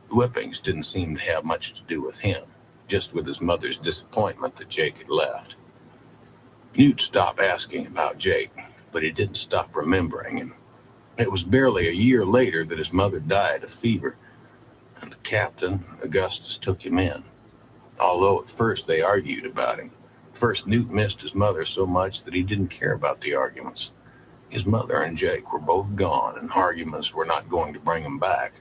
The whippings didn't seem to have much to do with him, just with his mother's disappointment that Jake had left. Newt stopped asking about Jake, but he didn't stop remembering him. It was barely a year later that his mother died of fever, and the captain, Augustus, took him in. Although at first they argued about him. First, Newt missed his mother so much that he didn't care about the arguments. His mother and Jake were both gone, and arguments were not going to bring him back.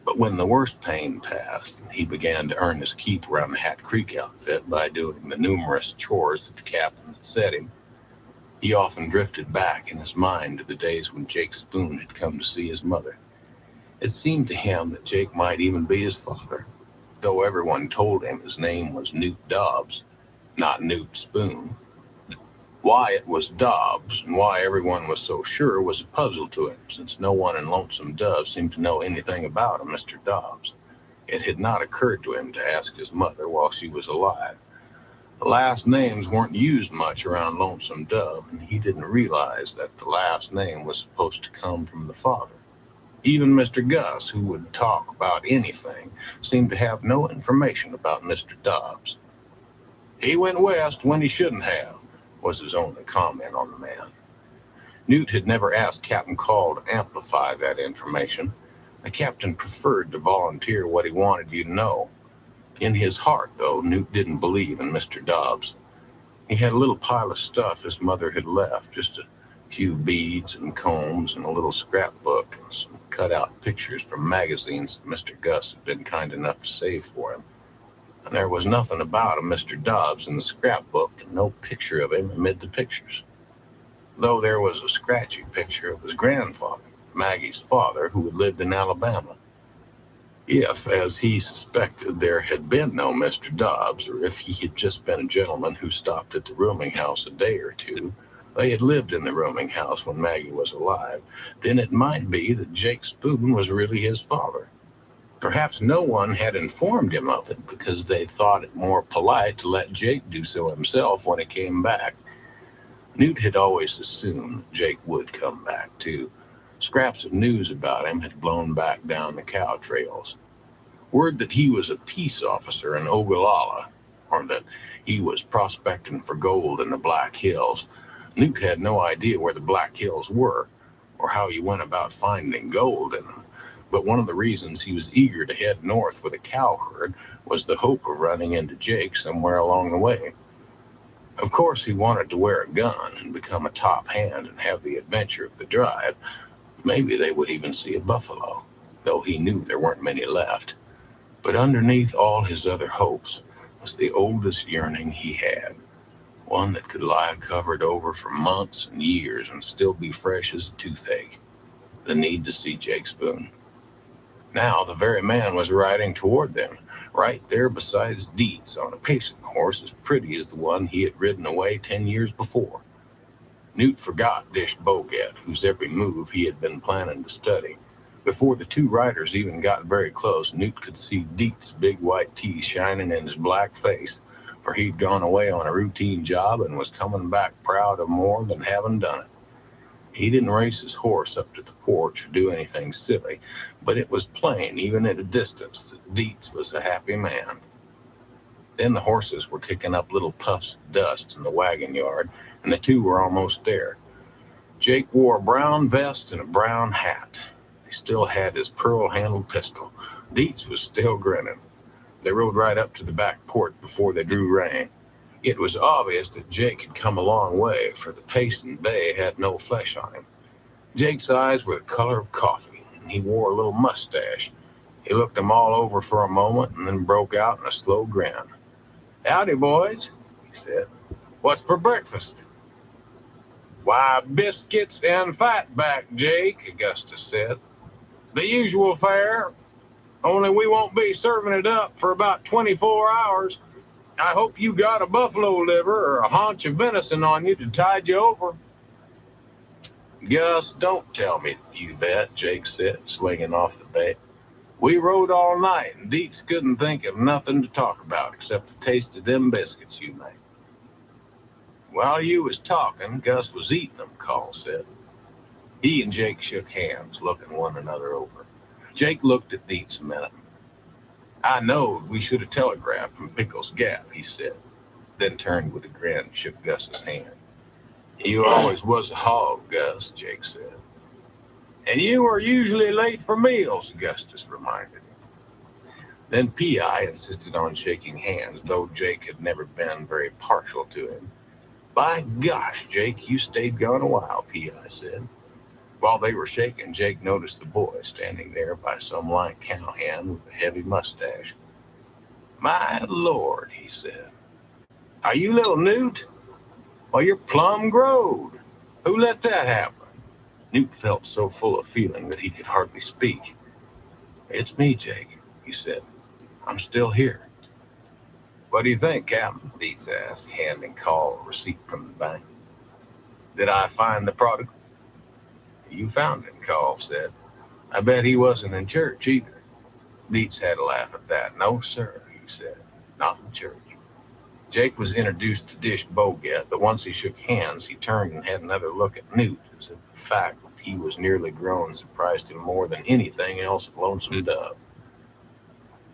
But when the worst pain passed, he began to earn his keep around the Hat Creek outfit by doing the numerous chores that the captain had set him. He often drifted back in his mind to the days when Jake Spoon had come to see his mother. It seemed to him that Jake might even be his father, though everyone told him his name was Newt Dobbs, not Newt Spoon. Why it was Dobbs, and why everyone was so sure, was a puzzle to him, since no one in Lonesome Dove seemed to know anything about a Mr. Dobbs. It had not occurred to him to ask his mother while she was alive. The last names weren't used much around Lonesome Dove, and he didn't realize that the last name was supposed to come from the father. Even Mr. Gus, who would talk about anything, seemed to have no information about Mr. Dobbs. "He went west when he shouldn't have," was his only comment on the man. Newt had never asked Captain Call to amplify that information. The captain preferred to volunteer what he wanted you to know. In his heart, though, Newt didn't believe in Mr. Dobbs. He had a little pile of stuff his mother had left, just a few beads and combs and a little scrapbook and some cut-out pictures from magazines that Mr. Gus had been kind enough to save for him. And there was nothing about a Mr. Dobbs in the scrapbook and no picture of him amid the pictures. Though there was a scratchy picture of his grandfather, Maggie's father, who had lived in Alabama. If, as he suspected, there had been no Mr. Dobbs, or if he had just been a gentleman who stopped at the rooming house a day or two, they had lived in the rooming house when Maggie was alive, then it might be that Jake Spoon was really his father. Perhaps no one had informed him of it because they thought it more polite to let Jake do so himself when he came back. Newt had always assumed Jake would come back, too. Scraps of news about him had blown back down the cow trails. Word that he was a peace officer in Ogallala, or that he was prospecting for gold in the Black Hills. Newt had no idea where the Black Hills were, or how you went about finding gold in them. But one of the reasons he was eager to head north with a cow herd was the hope of running into Jake somewhere along the way. Of course, he wanted to wear a gun and become a top hand and have the adventure of the drive. Maybe they would even see a buffalo, though he knew there weren't many left. But underneath all his other hopes was the oldest yearning he had, one that could lie covered over for months and years and still be fresh as a toothache: the need to see Jake Spoon. Now the very man was riding toward them, right there beside Dietz on a pacing horse as pretty as the one he had ridden away 10 years before. Newt forgot Dish Bogat, whose every move he had been planning to study. Before the two riders even got very close, Newt could see Dietz's big white teeth shining in his black face, for he'd gone away on a routine job and was coming back proud of more than having done it. He didn't race his horse up to the porch or do anything silly, but it was plain, even at a distance, that Dietz was a happy man. Then the horses were kicking up little puffs of dust in the wagon yard, and the two were almost there. Jake wore a brown vest and a brown hat. He still had his pearl-handled pistol. Dietz was still grinning. They rode right up to the back porch before they drew rein. It was obvious that Jake had come a long way, for the pacing bay had no flesh on him. Jake's eyes were the color of coffee, and he wore a little mustache. He looked them all over for a moment and then broke out in a slow grin. "Howdy, boys," he said. "What's for breakfast?" "Why, biscuits and fatback, Jake," Augustus said. "The usual fare, only we won't be serving it up for about 24 hours. I hope you got a buffalo liver or a haunch of venison on you to tide you over." "Gus, don't tell me you that," Jake said, swinging off the bay. "We rode all night, and Dietz couldn't think of nothing to talk about except the taste of them biscuits you made." "While you was talking, Gus was eating them," Call said. He and Jake shook hands, looking one another over. Jake looked at Dietz a minute. "I knowed we should have telegraphed from Pickles Gap," he said, then turned with a grin and shook Gus's hand. "You always was a hog, Gus," Jake said. "And you are usually late for meals," Augustus reminded him. Then P.I. insisted on shaking hands, though Jake had never been very partial to him. "By gosh, Jake, you stayed gone a while," P.I. said. While they were shaking, Jake noticed the boy standing there by some lank cowhand with a heavy mustache. "My Lord," he said. "Are you little Newt? Well, you're plumb growed. Who let that happen?" Newt felt so full of feeling that he could hardly speak. "It's me, Jake," he said. "I'm still here." "What do you think, Captain?" Dietz asked, handing Call a receipt from the bank. "Did I find the prodigal?" "You found him," Call said. "I bet he wasn't in church either." Dietz had a laugh at that. "No, sir," he said. "Not in church." Jake was introduced to Dish Bogat, but once he shook hands, he turned and had another look at Newt, as if the fact that he was nearly grown surprised him more than anything else at Lonesome Dove.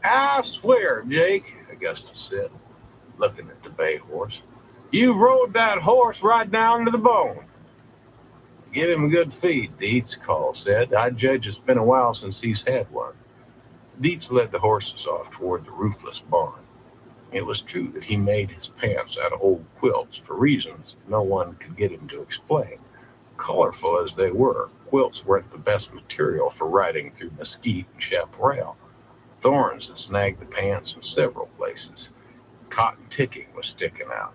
"I swear, Jake," Augustus said, looking at the bay horse, "you've rode that horse right down to the bone." "Give him a good feed," Dietz, Call said. "I judge it's been a while since he's had one." Dietz led the horses off toward the roofless barn. It was true that he made his pants out of old quilts for reasons no one could get him to explain. Colorful as they were, quilts weren't the best material for riding through mesquite and chaparral. Thorns had snagged the pants in several places. Cotton ticking was sticking out.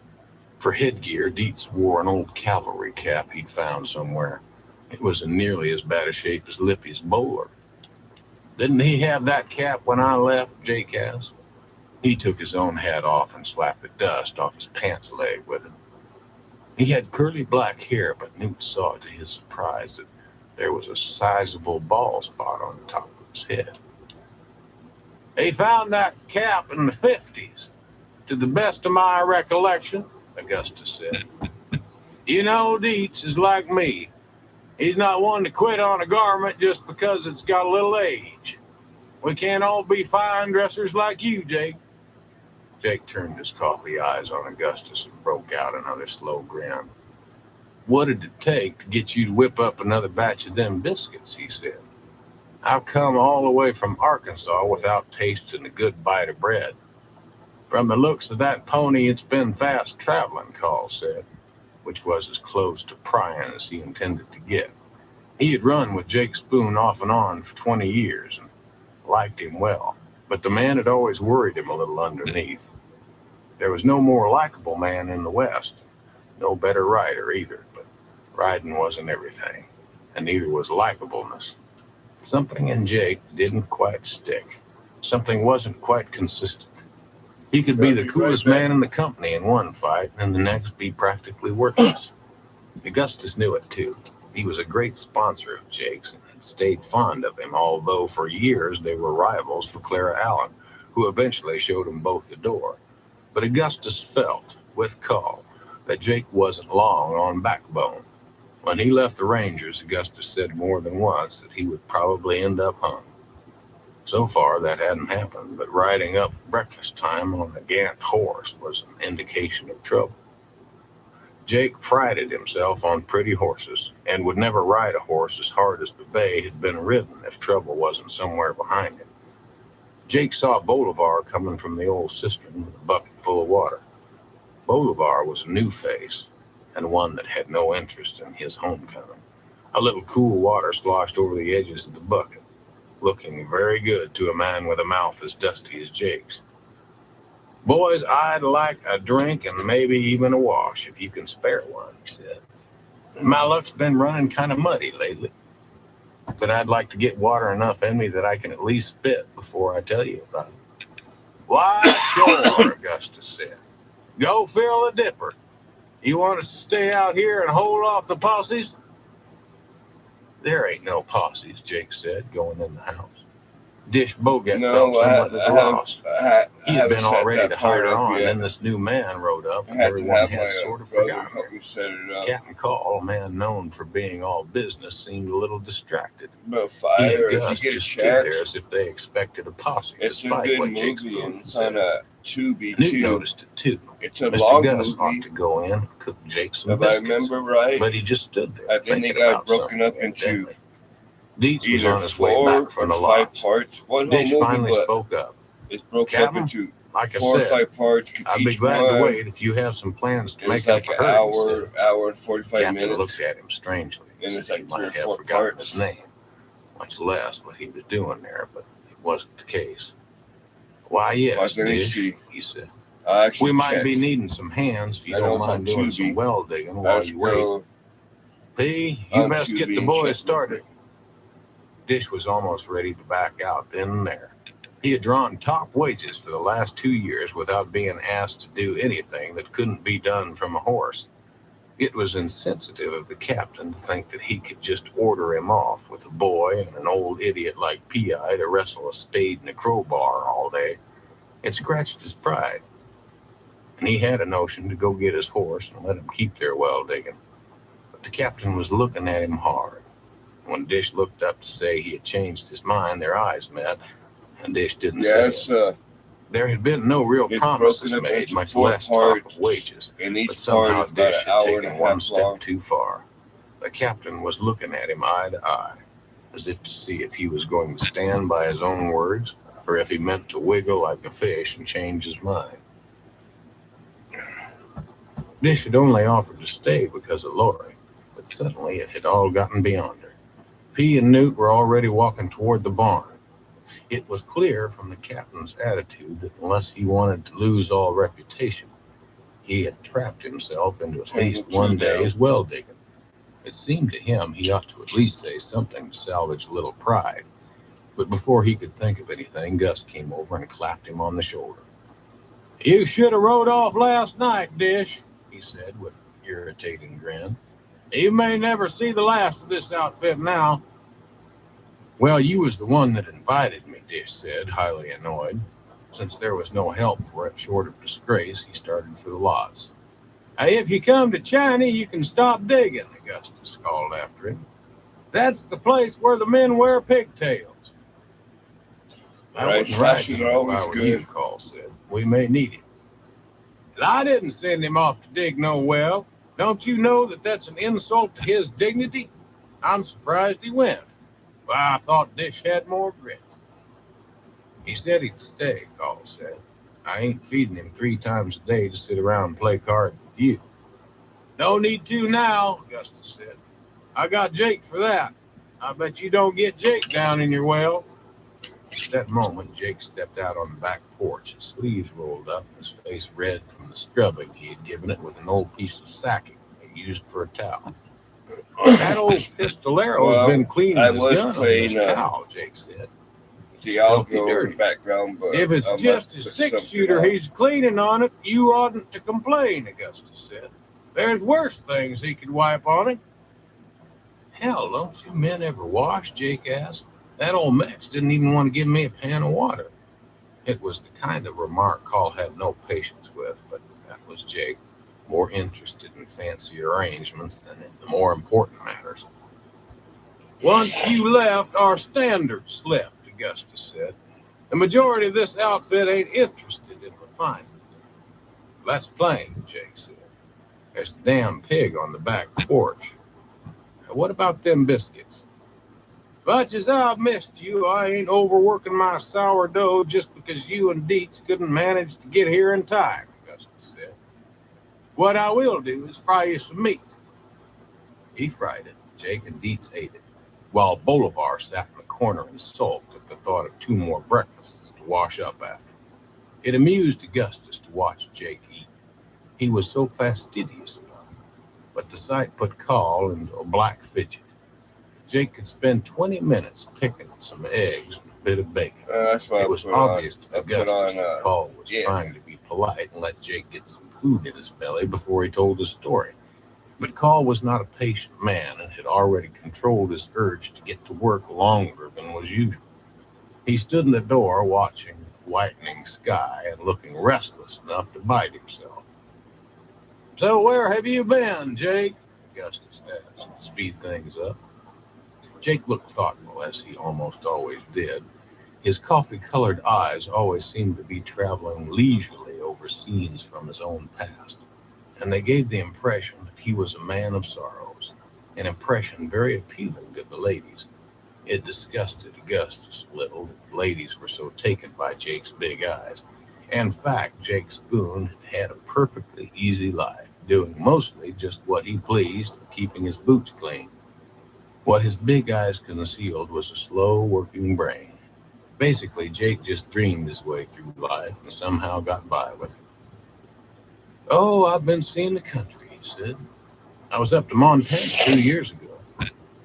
For headgear, Dietz wore an old cavalry cap he'd found somewhere. It was in nearly as bad a shape as Lippy's bowler. "Didn't he have that cap when I left?" Jake asked. He took his own hat off and slapped the dust off his pants leg with it. He had curly black hair, but Newt saw to his surprise that there was a sizable bald spot on the top of his head. "He found that cap in the 50s, to the best of my recollection," Augustus said. "You know, Dietz is like me. He's not one to quit on a garment just because it's got a little age. We can't all be fine dressers like you, Jake. Jake turned his coffee eyes on Augustus and broke out another slow grin. What did it take to get you to whip up another batch of them biscuits, he said. I've come all the way from Arkansas without tasting a good bite of bread. From the looks of that pony, it's been fast traveling, Call said, which was as close to prying as he intended to get. He had run with Jake Spoon off and on for 20 years and liked him well, but the man had always worried him a little underneath. There was no more likable man in the West, no better rider either, but riding wasn't everything, and neither was likableness. Something in Jake didn't quite stick. Something wasn't quite consistent. He could be the coolest man in the company in one fight, and the next be practically worthless. Augustus knew it too. He was a great sponsor of Jake's and had stayed fond of him, although for years they were rivals for Clara Allen, who eventually showed them both the door. But Augustus felt, with Call, that Jake wasn't long on backbone. When he left the Rangers, Augustus said more than once that he would probably end up hung. So far, that hadn't happened, but riding up breakfast time on a gant horse was an indication of trouble. Jake prided himself on pretty horses and would never ride a horse as hard as the bay had been ridden if trouble wasn't somewhere behind him. Jake saw Bolivar coming from the old cistern with a bucket full of water. Bolivar was a new face, and one that had no interest in his homecoming. A little cool water sloshed over the edges of the bucket, looking very good to a man with a mouth as dusty as Jake's. Boys, I'd like a drink and maybe even a wash if you can spare one, he said. My luck's been running kind of muddy lately, but I'd like to get water enough in me that I can at least spit before I tell you about it. Why, sure, Augustus said. Go fill the dipper. You want us to stay out here and hold off the posses? There ain't no posses, Jake said, going in the house. Dish Bogat felt somewhat at a loss. He had been all ready to hire on, and then this new man rode up, and everyone had sort of forgotten him. Captain Call, a man known for being all business, seemed a little distracted. He and Gus just stood there as if they expected a posse, despite what Jake Spoon said. Newt noticed it too. Mr. Gus ought to go in and cook Jake some biscuits, but he just stood there thinking about something evidently. Dietz was on his way back from the lot. Dish finally spoke up. Captain, like I said, I'd be glad to wait if you have some plans to make up a herd. Hour and 45 Captain minutes. looked at him strangely, And as it's if he like 3 or might have 4 forgotten parts. his name, much less what he was doing there, but it wasn't the case. Why, yes, Dish, he said. We might be needing some hands if you don't mind doing some well digging while you wait. P, you best get the boys started. Dish was almost ready to back out then and there. He had drawn top wages for the last 2 years without being asked to do anything that couldn't be done from a horse. It was insensitive of the captain to think that he could just order him off with a boy and an old idiot like P.I. to wrestle a spade and a crowbar all day. It scratched his pride, and he had a notion to go get his horse and let him keep their well digging. But the captain was looking at him hard. When Dish looked up to say he had changed his mind, their eyes met, and Dish didn't say it. There had been no real promises made, much less talk of wages, but somehow Dish had taken one step too far. The captain was looking at him eye to eye, as if to see if he was going to stand by his own words, or if he meant to wiggle like a fish and change his mind. Dish had only offered to stay because of Lori, but suddenly it had all gotten beyond her. P and Newt were already walking toward the barn. It was clear from the captain's attitude that unless he wanted to lose all reputation, he had trapped himself into at least one day's well digging. It seemed to him he ought to at least say something to salvage a little pride. But before he could think of anything, Gus came over and clapped him on the shoulder. You should have rode off last night, Dish, he said with an irritating grin. You may never see the last of this outfit now. Well, you was the one that invited me, Dish said, highly annoyed. Since there was no help for it short of disgrace, he started for the lots. Hey, if you come to China, you can stop digging, Augustus called after him. That's the place where the men wear pigtails. I Right, wouldn't ride sausage him are if always I were good. you, Call said. We may need him. And I didn't send him off to dig no well. Don't you know that that's an insult to his dignity? I'm surprised he went. But I thought Dish had more grit. He said he'd stay, Call said. I ain't feeding him 3 times a day to sit around and play cards with you. No need to now, Augustus said. I got Jake for that. I bet you don't get Jake down in your well. At that moment, Jake stepped out on the back porch, his sleeves rolled up, his face red from the scrubbing he had given it with an old piece of sacking he used for a towel. That old pistolero's been cleaning I his was gun on playing, this towel, Jake said. the It's filthy algo in dirty. the background, but If it's I must just his put 6-shooter something on. he's cleaning on it, you oughtn't to complain, Augustus said. There's worse things he could wipe on it. Hell, don't you men ever wash? Jake asked. That old Mex didn't even want to give me a pan of water. It was the kind of remark Call had no patience with, but that was Jake, more interested in fancy arrangements than in the more important matters. Once you left, our standards slipped, Augustus said. The majority of this outfit ain't interested in refinement. That's plain, Jake said. There's a damn pig on the back porch. Now, what about them biscuits? Much as I've missed you, I ain't overworking my sourdough just because you and Dietz couldn't manage to get here in time, Augustus said. What I will do is fry you some meat. He fried it. Jake and Dietz ate it, while Bolivar sat in the corner and sulked at the thought of 2 more breakfasts to wash up after. It amused Augustus to watch Jake eat. He was so fastidious about it, but the sight put Call into a black fidget. Jake could spend 20 minutes picking some eggs and a bit of bacon. That's what It was obvious to I put Augustus on, that Call was trying to be polite and let Jake get some food in his belly before he told his story. But Call was not a patient man and had already controlled his urge to get to work longer than was usual. He stood in the door watching the whitening sky and looking restless enough to bite himself. So where have you been, Jake? Augustus asked to speed things up. Jake looked thoughtful, as he almost always did. His coffee-colored eyes always seemed to be traveling leisurely over scenes from his own past, and they gave the impression that he was a man of sorrows, an impression very appealing to the ladies. It disgusted Augustus a little that the ladies were so taken by Jake's big eyes. In fact, Jake Spoon had a perfectly easy life, doing mostly just what he pleased and keeping his boots clean. What his big eyes concealed was a slow-working brain. Basically, Jake just dreamed his way through life and somehow got by with it. Oh, I've been seeing the country, he said. I was up to Montana 2 years ago.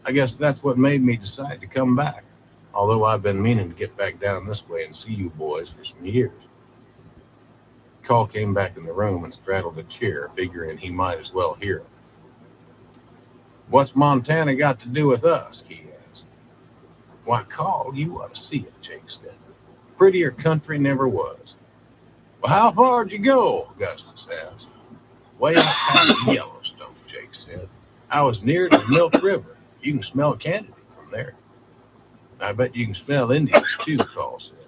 I guess that's what made me decide to come back, although I've been meaning to get back down this way and see you boys for some years. Call came back in the room and straddled a chair, figuring he might as well hear it. What's Montana got to do with us? He asked. Why, Call, you ought to see it, Jake said. Prettier country never was. Well, how far'd you go? Augustus asked. Way out past the Yellowstone, Jake said. I was near to the Milk River. You can smell Canada from there. I bet you can smell Indians too, Call said.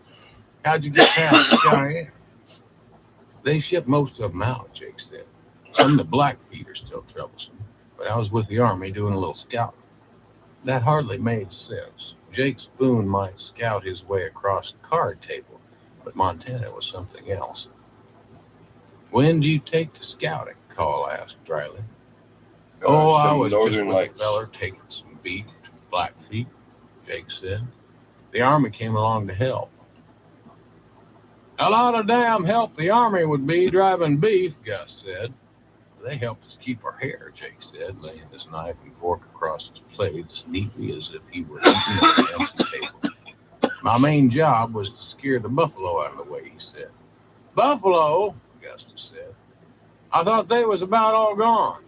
How'd you get past the Cheyenne? They ship most of them out, Jake said. Some of the Blackfeet are still troublesome, but I was with the Army doing a little scouting. That hardly made sense. Jake Spoon might scout his way across the card table, but Montana was something else. When do you take to scouting? Call asked dryly. I was just with a feller taking some beef from the Blackfeet, Jake said. The Army came along to help. A lot of damn help the Army would be driving beef, Gus said. They helped us keep our hair, Jake said, laying his knife and fork across his plate as neatly as if he were eating at a fancy table. My main job was to scare the buffalo out of the way, he said. Buffalo? Augustus said. I thought they was about all gone.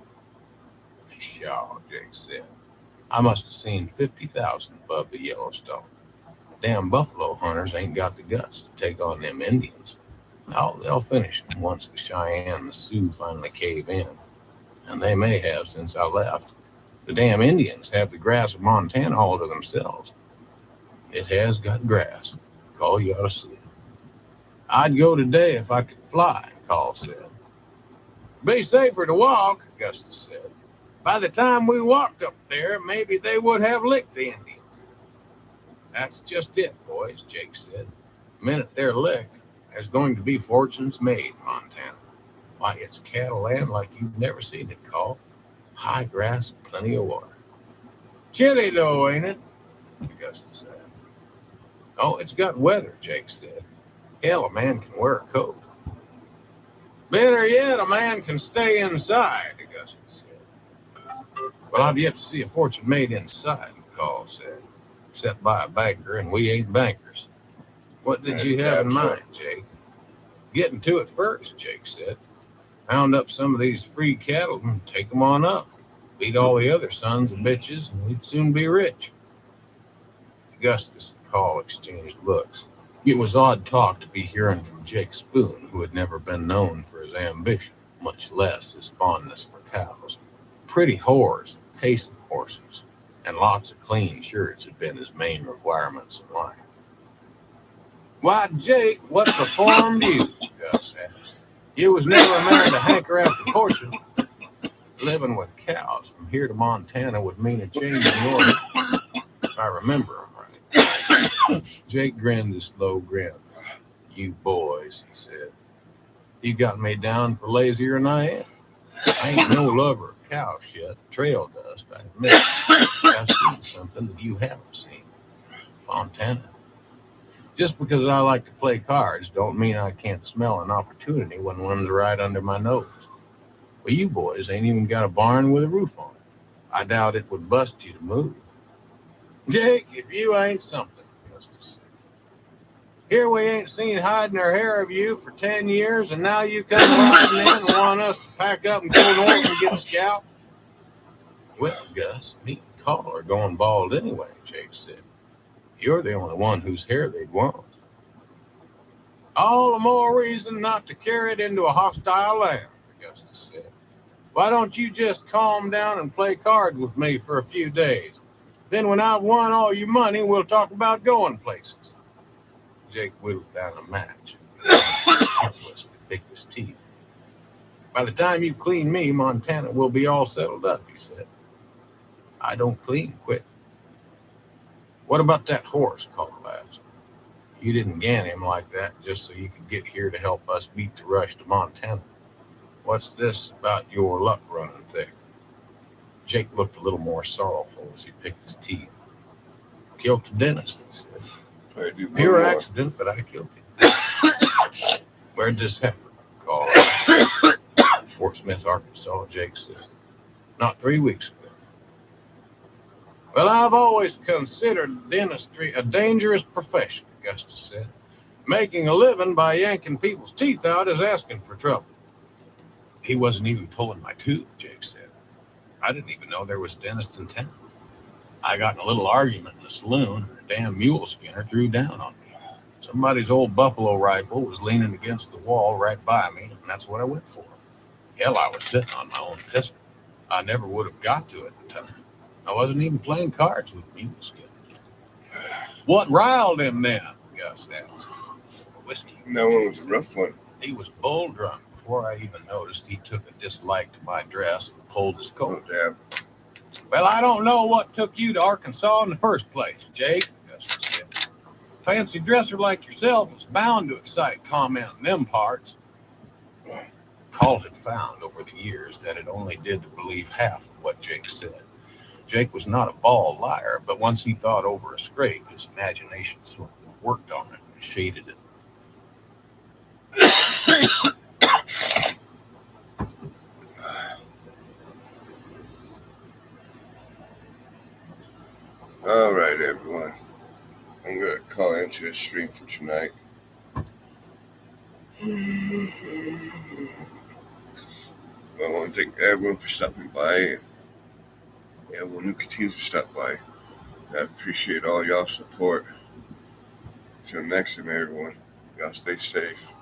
Pshaw, Jake said. I must have seen 50,000 above the Yellowstone. Damn buffalo hunters ain't got the guts to take on them Indians. No, they'll finish them once the Cheyenne and the Sioux finally cave in. And they may have since I left. The damn Indians have the grass of Montana all to themselves. It has got grass. Call, you ought to see it. I'd go today if I could fly, Call said. Be safer to walk, Augustus said. By the time we walked up there, maybe they would have licked the Indians. That's just it, boys, Jake said. The minute they're licked, there's going to be fortunes made in Montana. Why, it's cattle land like you've never seen it, Call. High grass, plenty of water. Chilly, though, ain't it? Augustus asked. Oh, it's got weather, Jake said. Hell, a man can wear a coat. Better yet, a man can stay inside, Augustus said. Well, I've yet to see a fortune made inside, Call said. Except by a banker, and we ain't bankers. What did you have in mind, Jake? Getting to it first, Jake said. Pound up some of these free cattle and take them on up. Beat all the other sons of bitches, and we'd soon be rich. Augustus and Call exchanged looks. It was odd talk to be hearing from Jake Spoon, who had never been known for his ambition, much less his fondness for cows. Pretty whores, pacing horses, and lots of clean shirts had been his main requirements in life. Why, Jake, what performed you? Gus asked. You was never a man to hanker after fortune. Living with cows from here to Montana would mean a change in order, if I remember him right. Jake grinned a slow grin. You boys, he said. You got me down for lazier than I am. I ain't no lover of cow shit, trail dust, I admit. I've seen something that you haven't seen. Montana. Just because I like to play cards don't mean I can't smell an opportunity when one's right under my nose. Well, you boys ain't even got a barn with a roof on it. I doubt it would bust you to move. Jake, if you ain't something, Justice said. Here we ain't seen hide nor hair of you for 10 years, and now you come riding in and want us to pack up and go north and get scalped? Well, Gus, me and Call are going bald anyway, Jake said. You're the only one whose hair they'd want. All the more reason not to carry it into a hostile land, Augustus said. Why don't you just calm down and play cards with me for a few days? Then when I've won all your money, we'll talk about going places. Jake whittled down a match and helplessly picked his teeth. By the time you clean me, Montana will be all settled up, he said. I don't clean quick. What about that horse, Call asked. You didn't gan him like that just so you could get here to help us beat the rush to Montana. What's this about your luck running thick? Jake looked a little more sorrowful as he picked his teeth. Killed the dentist, he said. Pure accident, but I killed him. Where'd this happen? Call. Fort Smith, Arkansas, Jake said. Not 3 weeks ago. Well, I've always considered dentistry a dangerous profession, Augustus said. Making a living by yanking people's teeth out is asking for trouble. He wasn't even pulling my tooth, Jake said. I didn't even know there was a dentist in town. I got in a little argument in the saloon, and a damn mule skinner threw down on me. Somebody's old buffalo rifle was leaning against the wall right by me, and that's what I went for. Hell, I was sitting on my own pistol. I never would have got to it in time. I wasn't even playing cards with mule skinner. What riled him then? Gus asked. Whiskey. That one was a rough one. He was bull drunk. Before I even noticed, he took a dislike to my dress and pulled his coat. Oh, damn. Well, I don't know what took you to Arkansas in the first place, Jake, Augustus said. Fancy dresser like yourself is bound to excite comment in them parts. Call had found over the years that it only did to believe half of what Jake said. Jake was not a bald liar, but once he thought over a scrape, his imagination sort of worked on it and shaded it. All right, everyone. I'm going to call into the stream for tonight. I want to thank everyone for stopping by and everyone who continues to stop by. I appreciate all y'all's support. Until next time, everyone, y'all stay safe.